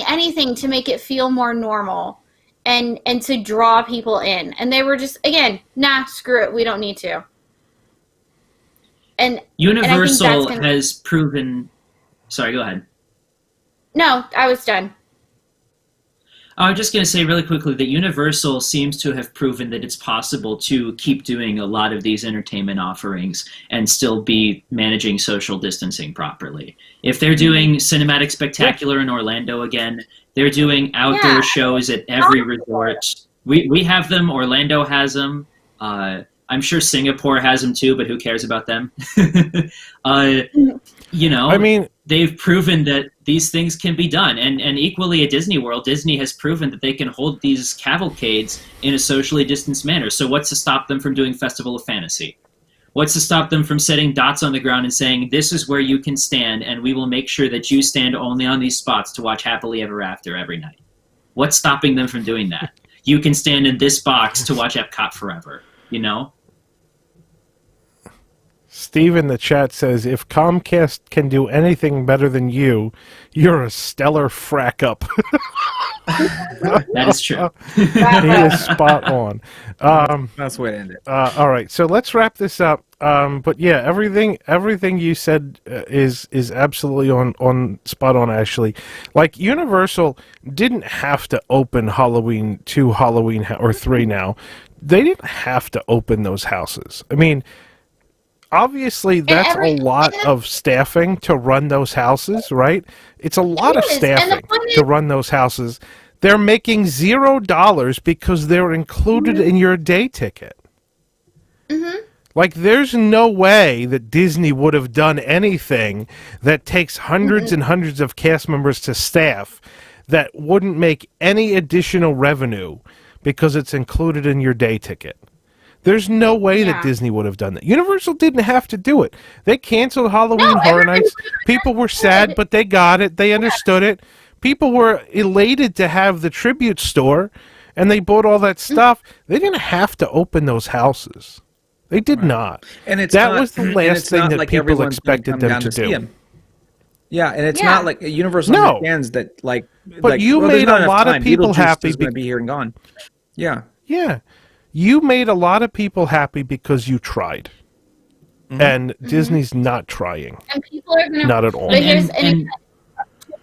anything to make it feel more normal and to draw people in. And they were just, again, nah, screw it. We don't need to. And Universal has proven... Sorry, go ahead. No, I was done. I was just going to say really quickly that Universal seems to have proven that it's possible to keep doing a lot of these entertainment offerings and still be managing social distancing properly. If they're doing Cinematic Spectacular in Orlando again, they're doing outdoor shows at every resort. We have them. Orlando has them. I'm sure Singapore has them too, but who cares about them? I mean, they've proven that these things can be done. And equally at Disney World, Disney has proven that they can hold these cavalcades in a socially distanced manner. So what's to stop them from doing Festival of Fantasy? What's to stop them from setting dots on the ground and saying, this is where you can stand, and we will make sure that you stand only on these spots to watch Happily Ever After every night? What's stopping them from doing that? You can stand in this box to watch Epcot forever, Steve in the chat says, if Comcast can do anything better than you're a stellar frack up. That is true. He is spot on. That's the way to end it. All right, so let's wrap this up. But yeah, everything you said is absolutely on spot on. Actually, like Universal didn't have to open Halloween 2, Halloween or 3 now. They didn't have to open those houses. I mean, obviously that's a lot of staffing to run those houses, right? It's a lot of staffing to run those houses. They're making $0 because they're included in your day ticket. Mm-hmm. Like, there's no way that Disney would have done anything that takes hundreds and hundreds of cast members to staff that wouldn't make any additional revenue because it's included in your day ticket. There's no way that Disney would have done that. Universal didn't have to do it. They canceled Halloween Horror Nights. People were sad, but they got it. They understood it. People were elated to have the tribute store, and they bought all that stuff. They didn't have to open those houses. They did not. And that was the last thing that people expected them to do. Yeah, and it's not like Universal understands that, but you made a lot of people happy. Going to be here and gone. Yeah. Yeah. You made a lot of people happy because you tried. And Disney's not trying. And people are going to... Not at all. But here's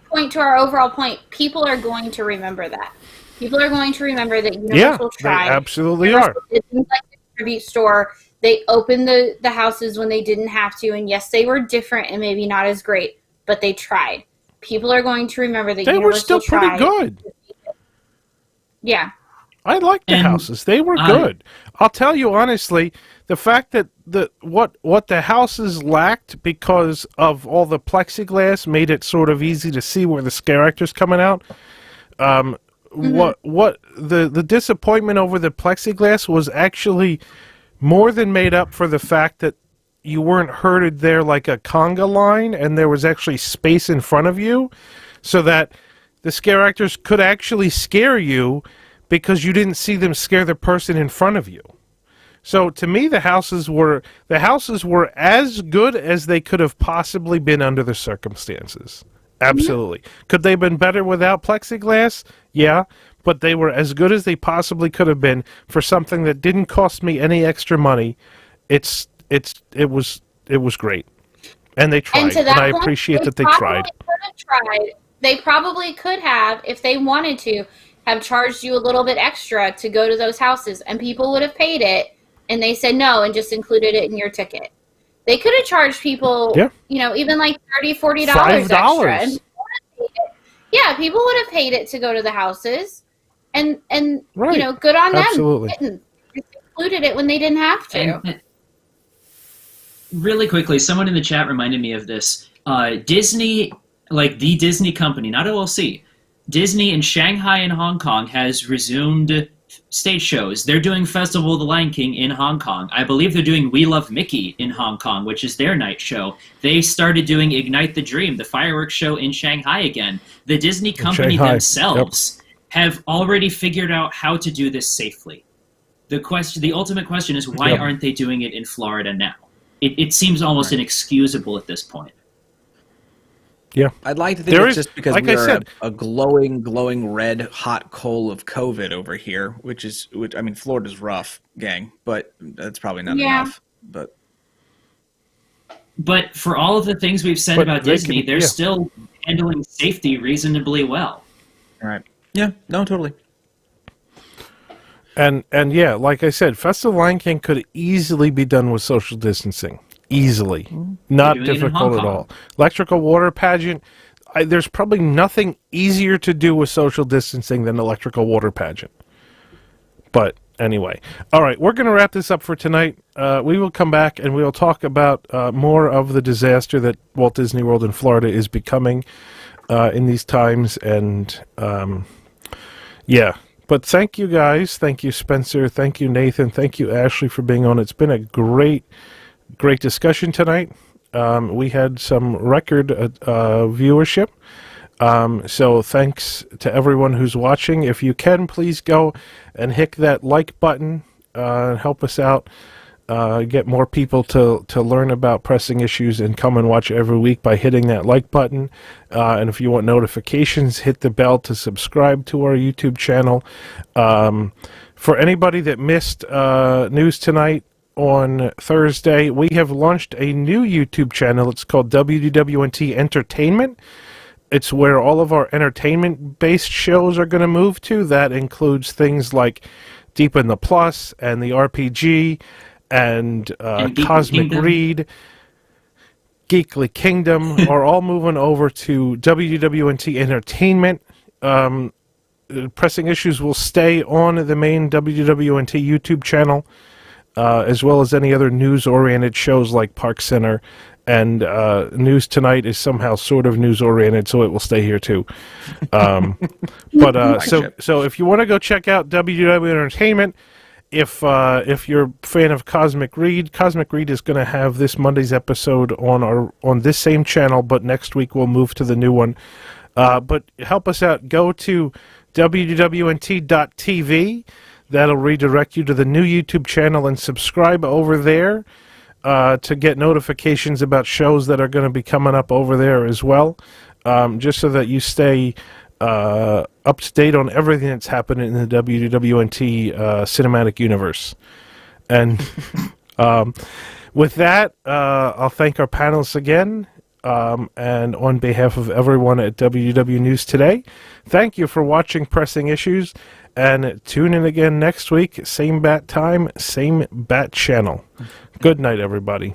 point to our overall point. People are going to remember that. People are going to remember that Universal tried. They absolutely are. It's like the tribute store. They opened the houses when they didn't have to. And yes, they were different and maybe not as great, but they tried. People are going to remember that they Universal were still pretty good. Yeah. I liked the houses. They were good. I'll tell you honestly, the fact that what the houses lacked because of all the plexiglass made it sort of easy to see where the scare actors coming out. What the disappointment over the plexiglass was actually more than made up for the fact that you weren't herded there like a conga line, and there was actually space in front of you, so that the scare actors could actually scare you because you didn't see them scare the person in front of you. So to me, the houses were as good as they could have possibly been under the circumstances. Absolutely. Could they have been better without plexiglass? Yeah, but they were as good as they possibly could have been for something that didn't cost me any extra money. It was great, and they tried, and I appreciate that they tried. They probably could have, if they wanted to, have charged you a little bit extra to go to those houses, and people would have paid it, and they said no and just included it in your ticket. They could have charged people, even like $30, $40 extra. And people would have paid it to go to the houses, and right. Good on them. Absolutely. Just included it when they didn't have to. And really quickly, someone in the chat reminded me of this. Disney, like the Disney company, not OLC, Disney in Shanghai and Hong Kong has resumed stage shows. They're doing Festival of the Lion King in Hong Kong. I believe they're doing We Love Mickey in Hong Kong, which is their night show. They started doing Ignite the Dream, the fireworks show in Shanghai again. The Disney company themselves have already figured out how to do this safely. The ultimate question is, why aren't they doing it in Florida now? It seems almost inexcusable at this point. Yeah, I'd like to think it's just because we are a glowing red hot coal of COVID over here, which I mean, Florida's rough, gang, but that's probably not enough. But for all of the things we've said about Disney, they're still handling safety reasonably well. All right. Yeah, no, totally. And yeah, like I said, Festival of Lion King could easily be done with social distancing. Easily. Not They're doing it in difficult Hong at all. Kong. Electrical water pageant, there's probably nothing easier to do with social distancing than electrical water pageant. But anyway. All right, we're going to wrap this up for tonight. We will come back and we will talk about more of the disaster that Walt Disney World in Florida is becoming in these times. And yeah. But thank you guys. Thank you, Spencer. Thank you, Nathan. Thank you, Ashley, for being on. It's been a great discussion tonight. We had some record viewership. So thanks to everyone who's watching. If you can, please go and hit that like button and help us out. Get more people to learn about pressing issues and come and watch every week by hitting that like button. And if you want notifications, hit the bell to subscribe to our YouTube channel. For anybody that missed news tonight, on Thursday, we have launched a new YouTube channel. It's called WDWNT Entertainment. It's where all of our entertainment-based shows are going to move to. That includes things like Deep in the Plus and the RPG and Cosmic Kingdom. Read, Geekly Kingdom are all moving over to WDWNT Entertainment. Pressing Issues will stay on the main WDWNT YouTube channel, as well as any other news-oriented shows like Park Center. And News Tonight is somehow sort of news-oriented, so it will stay here too. So if you want to go check out WDW Entertainment, if you're a fan of Cosmic Read is going to have this Monday's episode on this same channel, but next week we'll move to the new one. But help us out. Go to wwnt.tv. That'll redirect you to the new YouTube channel, and subscribe over there to get notifications about shows that are going to be coming up over there as well, just so that you stay up to date on everything that's happening in the WWNT cinematic universe. And with that, I'll thank our panelists again. And on behalf of everyone at WDW News Today, thank you for watching Pressing Issues, and tune in again next week, same bat time, same bat channel. Good night, everybody.